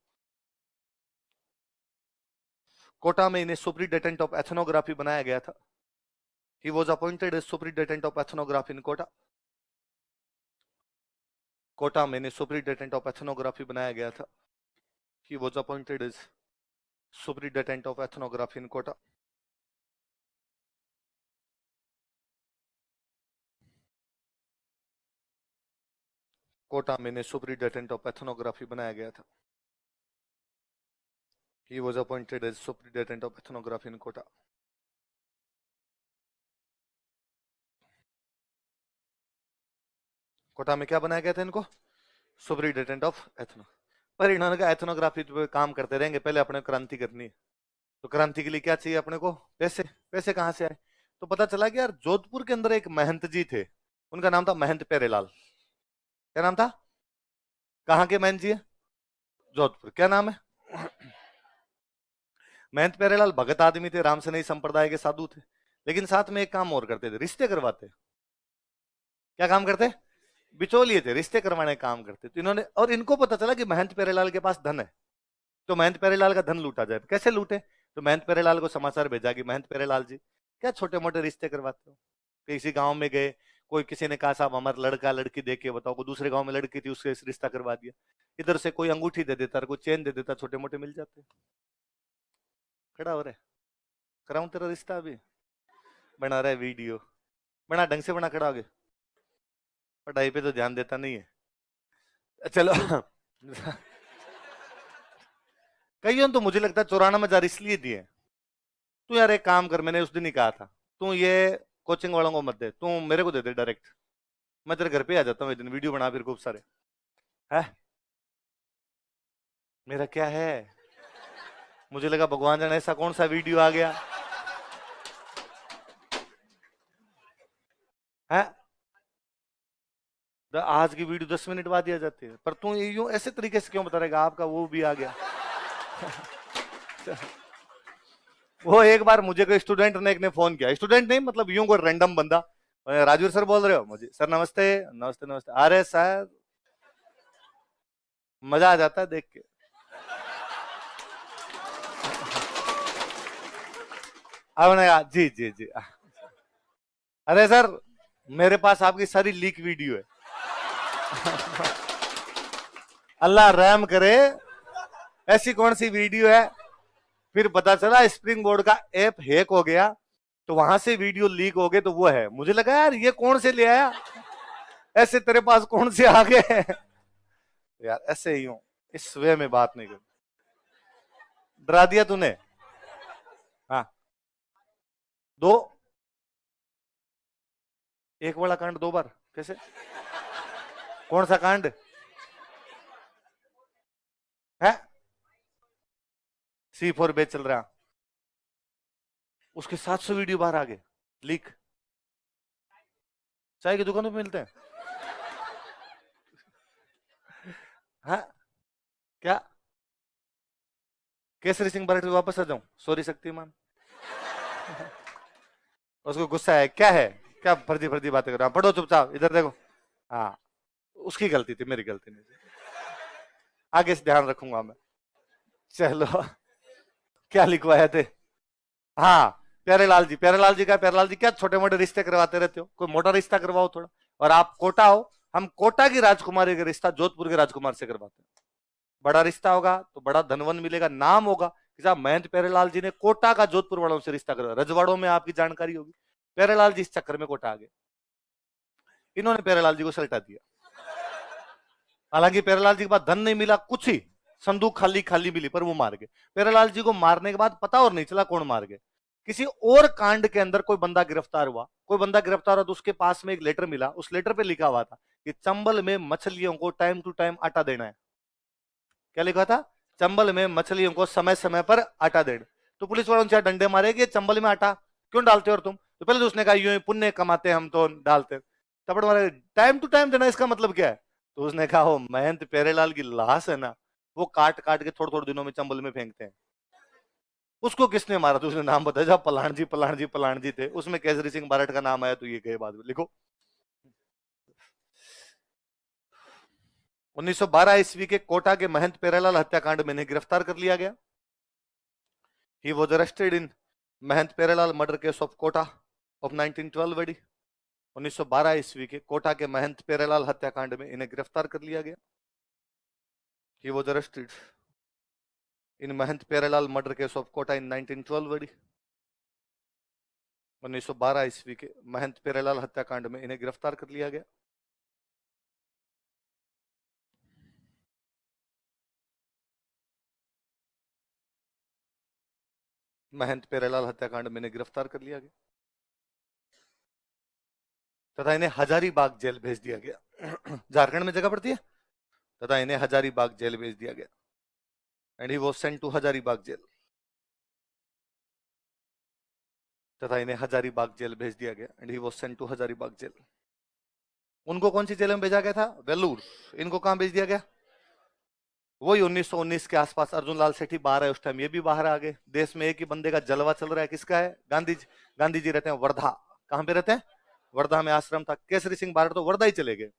कोटा में इन्हें सुपरिटेंडेंट ऑफ एथनोग्राफी बनाया गया था। He was appointed as superintendent of ethnography in Kota. Kota में इन्हें सुपरिटेंडेंट ऑफ एथनोग्राफी बनाया गया था। He was appointed as superintendent of ethnography in Kota. Kota में इन्हें सुपरिटेंडेंट ऑफ एथनोग्राफी बनाया गया था। He was appointed as superintendent of ethnography in Kota. Kota में क्या बनाया गया था इनको? Superintendent of ethno. पर इन्होंने कहा एथनोग्राफी पे काम करते रहेंगे, पहले अपने क्रांति करनी है। तो क्रांति के लिए क्या चाहिए अपने को? पैसे। पैसे कहां से आए? तो पता चला कि यार जोधपुर के अंदर एक महंत जी थे, उनका नाम था महंत प्यारेलाल। क्या नाम था? कहां के महंत जी है? जोधपुर। क्या नाम है? महंत प्यारेलाल भगत आदमी थे, रामसनेही संप्रदाय के साधु थे, लेकिन साथ में एक काम और करते थे, रिश्ते करवाते। क्या काम करते? बिचौलिए थे, रिश्ते करवाने का काम करते। तो इन्होंने, और इनको पता चला कि महंत प्यारेलाल के पास धन है, तो महंत प्यारेलाल का धन लूटा जाए। कैसे लूटे? तो महंत प्यारेलाल को समाचार भेजा कि महंत प्यारेलाल जी, क्या छोटे मोटे रिश्ते करवाते हो? किसी गांव में गए, कोई किसी ने कहा साहब हमारा लड़का लड़की देख के बताओ, कोई दूसरे गांव में लड़की थी उससे रिश्ता करवा दिया। इधर से कोई अंगूठी दे देता, कोई चेन दे देता, छोटे मोटे मिल जाते। खड़ा हो रहा है, कराऊं तेरा रिश्ता? अभी बना रहा है वीडियो, बना ढंग से बना, खड़ा हो गया। पढ़ाई पे तो ध्यान देता नहीं है। चलो कईयों तो मुझे लगता है 94,000 इसलिए दिए। तू यार एक काम कर, मैंने उस दिन ही कहा था, तू ये कोचिंग वालों को मत दे, तू मेरे को दे दे डायरेक्ट, मैं तेरे घर पे आ जाता हूँ एक दिन, वीडियो बना फिर खूब सारे। है मेरा क्या है? मुझे लगा भगवान जाने ऐसा कौन सा वीडियो आ गया है। आज की वीडियो 10 मिनट बाद ही आ जाती है, पर तू यूं ऐसे तरीके से क्यों बता रहेगा आपका वो भी आ गया। वो एक बार मुझे कोई स्टूडेंट ने एक ने फोन किया, स्टूडेंट नहीं मतलब यूं कोई रैंडम बंदा, राजवीर सर बोल रहे हो? मुझे सर नमस्ते। नमस्ते नमस्ते। अरे सर, मजा आ जाता है देख के। अब जी जी जी, अरे सर मेरे पास आपकी सारी लीक वीडियो है। अल्लाह रहम करे, ऐसी कौन सी वीडियो है? फिर पता चला स्प्रिंग बोर्ड का ऐप हैक हो गया, तो वहां से वीडियो लीक हो गए तो वो है। मुझे लगा यार ये कौन से ले आया, ऐसे तेरे पास कौन से आ गए। यार ऐसे ही हूं, इस वे में बात नहीं कर। डरा दिया तूने। हाँ, दो, एक वाला कांड दो बार कैसे? कौन सा कांड है? C4 बेच चल रहा, उसके 700 वीडियो बाहर आ गए लीक। चाय की दुकानों पे मिलते हैं। हाँ, क्या केसरी सिंह बारट पे वापस आ जाऊं? सॉरी शक्तिमान। उसको गुस्सा है, क्या है, क्या फर्जी फर्जी बातें कर रहा हूं? पढ़ो चुपचाप, इधर देखो। हाँ, उसकी गलती थी, मेरी गलती नहीं थी। आगे से ध्यान रखूंगा मैं। चलो, क्या लिखवाए थे? हाँ, प्यारेलाल जी, प्यारेलाल जी का, प्यारेलाल जी क्या छोटे मोटे रिश्ते करवाते रहते हो, कोई मोटा रिश्ता करवाओ थोड़ा। और आप कोटा हो, हम कोटा की राजकुमारी का रिश्ता जोधपुर के राजकुमार से करवाते हैं। बड़ा रिश्ता होगा तो बड़ा धनवन मिलेगा, नाम होगा कि साहब मयंक प्यारेलाल जी ने कोटा का जोधपुर वालों से रिश्ता करवाया। रजवाड़ों में आपकी जानकारी होगी, प्यारेलाल जी इस चक्कर में कोटा आ गए। इन्होंने प्यारेलाल जी को सल्टा दिया। हालांकि प्यारेलाल जी के पास धन नहीं मिला कुछ ही, संदूक खाली खाली मिली, पर वो मार गए। प्यारेलाल जी को मारने के बाद पता और नहीं चला कौन मार गए। किसी और कांड के अंदर कोई बंदा गिरफ्तार हुआ, कोई बंदा गिरफ्तार हुआ तो उसके पास में एक लेटर मिला। उस लेटर पे लिखा हुआ था कि चंबल में मछलियों को टाइम टू टाइम आटा देना है। क्या लिखा था? चंबल में मछलियों को समय समय पर आटा देना। तो पुलिस वालों से डंडे मारे कि चंबल में आटा क्यों डालते हो और तुम? तो पहले तो उसने कहा यूं ही पुण्य कमाते हम तो डालते। थप्पड़ मारे, टाइम टू टाइम देना इसका मतलब क्या है? तो उसने कहा वो महंत प्यारेलाल की लाश है ना, वो काट काट के थोड़े थोड़े दिनों में चंबल में फेंकते हैं। उसको किसने मारा? तो उसने नाम बताया, जब पलाण जी पलाण जी पलाण जी थे, उसमें केसरी सिंह बारट का नाम आया तो ये गए बाद में। लिखो, 1912 ईस्वी के कोटा के महंत प्यारेलाल हत्याकांड में इन्हें गिरफ्तार कर लिया गया। He was arrested in Mahant Pyarelal murder case of Kota of 1912 AD. 1912 ईस्वी के कोटा के महंत प्यारेलाल हत्याकांड में इन्हें गिरफ्तार कर लिया गया। He was arrested in Mahant Pyarelal murder case of Kota in 1912 AD. 1912 ईस्वी के महंत प्यारेलाल हत्याकांड में इन्हें गिरफ्तार कर लिया गया। महंत प्यारेलाल हत्याकांड में इन्हें गिरफ्तार कर लिया गया तथा इन्हें हजारीबाग जेल भेज दिया गया। झारखंड में जगह पड़ती है। तथा इन्हें हजारीबाग जेल भेज दिया गया। And he was sent to Hazaribagh jail. तथा इन्हें हजारीबाग जेल भेज दिया गया। And he was sent to Hazaribagh jail. उनको कौन सी जेल में भेजा गया था? वेलूर। इनको कहां भेज दिया गया? वही 1919 के आसपास। अर्जुन लाल सेठी बाहर है उस टाइम, ये भी बाहर आ गए। देश में एक ही बंदे का जलवा चल रहा है, किसका है? गांधी जी। गांधी जी रहते हैं वर्धा। कहां पे रहते हैं? वर्धा में आश्रम था। केसरी सिंह बारट तो वर्धा ही चले गए,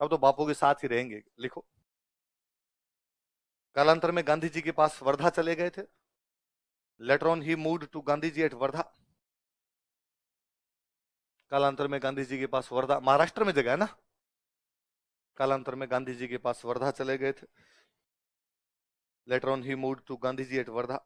अब तो बापू के साथ ही रहेंगे। लिखो, कालांतर में गांधी जी के पास वर्धा चले गए थे। Later on he moved to Gandhi ji at Wardha. कालांतर में गांधी जी के पास वर्धा, महाराष्ट्र में जगह है ना। कालांतर में गांधी जी के पास वर्धा चले गए थे। Later on he moved to Gandhi ji at Wardha.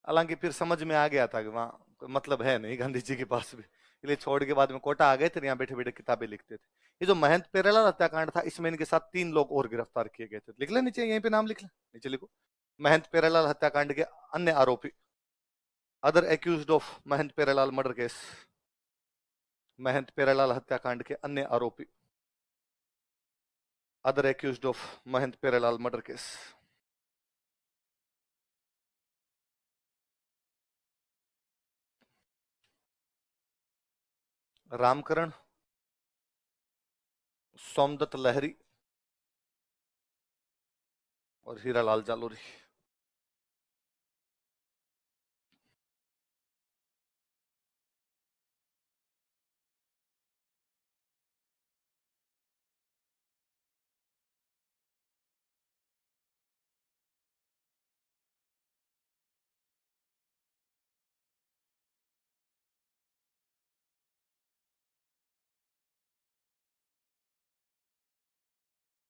हालांकि फिर समझ में आ गया था कि वहां कोई मतलब है नहीं गांधी जी के पास भी, इसलिए छोड़ के बाद में कोटा आ गए थे, यहाँ बैठे बैठे किताबें लिखते थे। ये जो महंत प्यारेलाल हत्याकांड था, इसमें इनके साथ 3 लोग और गिरफ्तार किए गए थे। लिख ले नीचे, यहीं पे नाम लिख ले, नीचे लिखो, महंत प्यारेलाल हत्याकांड के अन्य आरोपी। Other accused of Mahant Pyarelal murder case. Mahant Pyarelal हत्याकांड के अन्य आरोपी। Other accused of Mahant Pyarelal murder case. Ramkaran, Somdatt Lahri और हीरालाल जालोरी।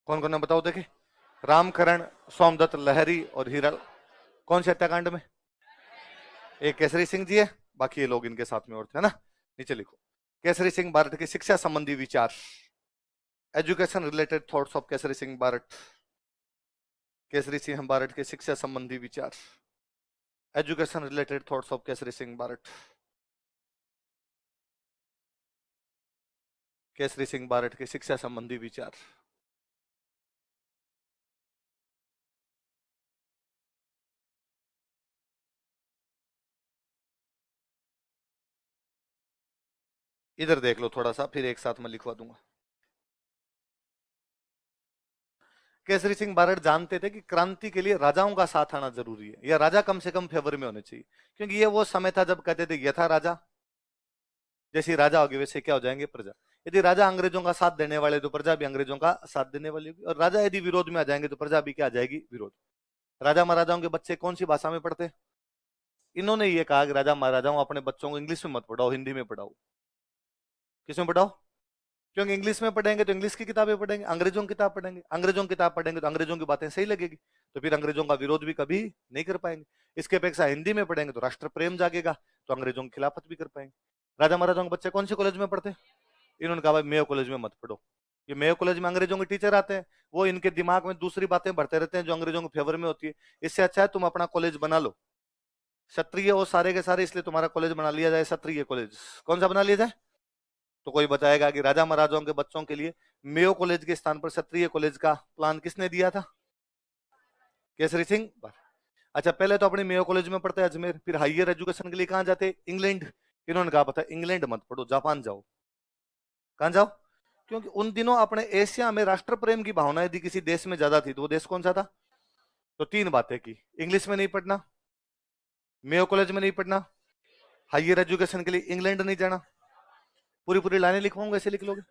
कौन कौन है बताओ देखे? रामकरण, सोमदत्त, लहरी और हीरा कौन से हत्याकांड में? एक केसरी सिंह जी है, बाकी ये लोग इनके साथ में और थे, है ना। नीचे लिखो केसरी सिंह बारट की शिक्षा संबंधी विचार। Education related thoughts of Kesari Singh Barhath. Kesari Singh Barhath के शिक्षा संबंधी विचार। Education related thoughts of Kesari Singh Barhath. Kesari Singh Barhath के शिक्षा संबंधी विचार। इधर देख लो थोड़ा सा, फिर एक साथ में लिखवा दूंगा। केसरी सिंह बारट जानते थे कि क्रांति के लिए राजाओं का साथ आना जरूरी है, या राजा कम से कम फेवर में होने चाहिए, क्योंकि ये वो समय था जब कहते थे यथा राजा, जैसे राजा होगी वैसे क्या हो जाएंगे प्रजा। यदि राजा अंग्रेजों का साथ देने वाले तो प्रजा भी अंग्रेजों का साथ देने वाली होगी, और राजा यदि विरोध में आ जाएंगे तो प्रजा भी क्या आ जाएगी, विरोध। राजा महाराजाओं के बच्चे कौन सी भाषा में पढ़ते? इन्होंने ये कहा कि राजा महाराजाओं अपने बच्चों को इंग्लिश में मत पढ़ाओ, हिंदी में पढ़ाओ। किस में पढ़ाओ? क्योंकि इंग्लिश में पढ़ेंगे तो इंग्लिश की किताबें पढ़ेंगे, अंग्रेजों की किताब पढ़ेंगे, अंग्रेजों की किताब पढ़ेंगे तो अंग्रेजों की बातें सही लगेगी, तो फिर अंग्रेजों का विरोध भी कभी नहीं कर पाएंगे। इसके अपेक्षा हिंदी में पढ़ेंगे तो राष्ट्र प्रेम जागेगा, तो अंग्रेजों की खिलाफत भी कर पाएंगे। राजा महाराजाओं के बच्चे कौन से कॉलेज में पढ़ते? इन्होंने कहा भाई मेयो कॉलेज में मत पढ़ो, ये मेयो कॉलेज में अंग्रेजों के टीचर आते हैं, वो इनके दिमाग में दूसरी बातें भरते रहते हैं जो अंग्रेजों के फेवर में होती है। इससे अच्छा है तुम अपना कॉलेज बना लो, क्षत्रिय और सारे के सारे, इसलिए तुम्हारा कॉलेज बना लिया जाए क्षत्रिय कॉलेज। कौन सा बना लिया जाए? तो कोई बताएगा कि राजा महाराजाओं के बच्चों के लिए मेयो कॉलेज के स्थान पर क्षत्रिय कॉलेज का प्लान किसने दिया था? केसरी सिंह। अच्छा, पहले तो अपने मेयो कॉलेज में पढ़ते अजमेर, फिर हायर एजुकेशन के लिए कहां जाते? इंग्लैंड। इन्होंने कहा पता इंग्लैंड मत पढ़ो, जापान जाओ। कहां जाओ? क्योंकि उन दिनों अपने एशिया में राष्ट्र प्रेम की भावना यदि किसी देश में ज्यादा थी तो वो देश कौन सा था? तो तीन बातें की, इंग्लिश में नहीं पढ़ना, मेयो कॉलेज में नहीं पढ़ना, हायर एजुकेशन के लिए इंग्लैंड नहीं जाना। पूरी पूरी लाइनें लिखवाऊंगा, ऐसे लिख लोगे,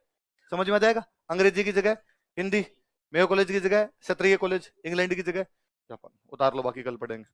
समझ में आ जाएगा। अंग्रेजी की जगह हिंदी, मेयो कॉलेज की जगह क्षत्रिय कॉलेज, इंग्लैंड की जगह जापान। उतार लो, बाकी कल पढ़ेंगे।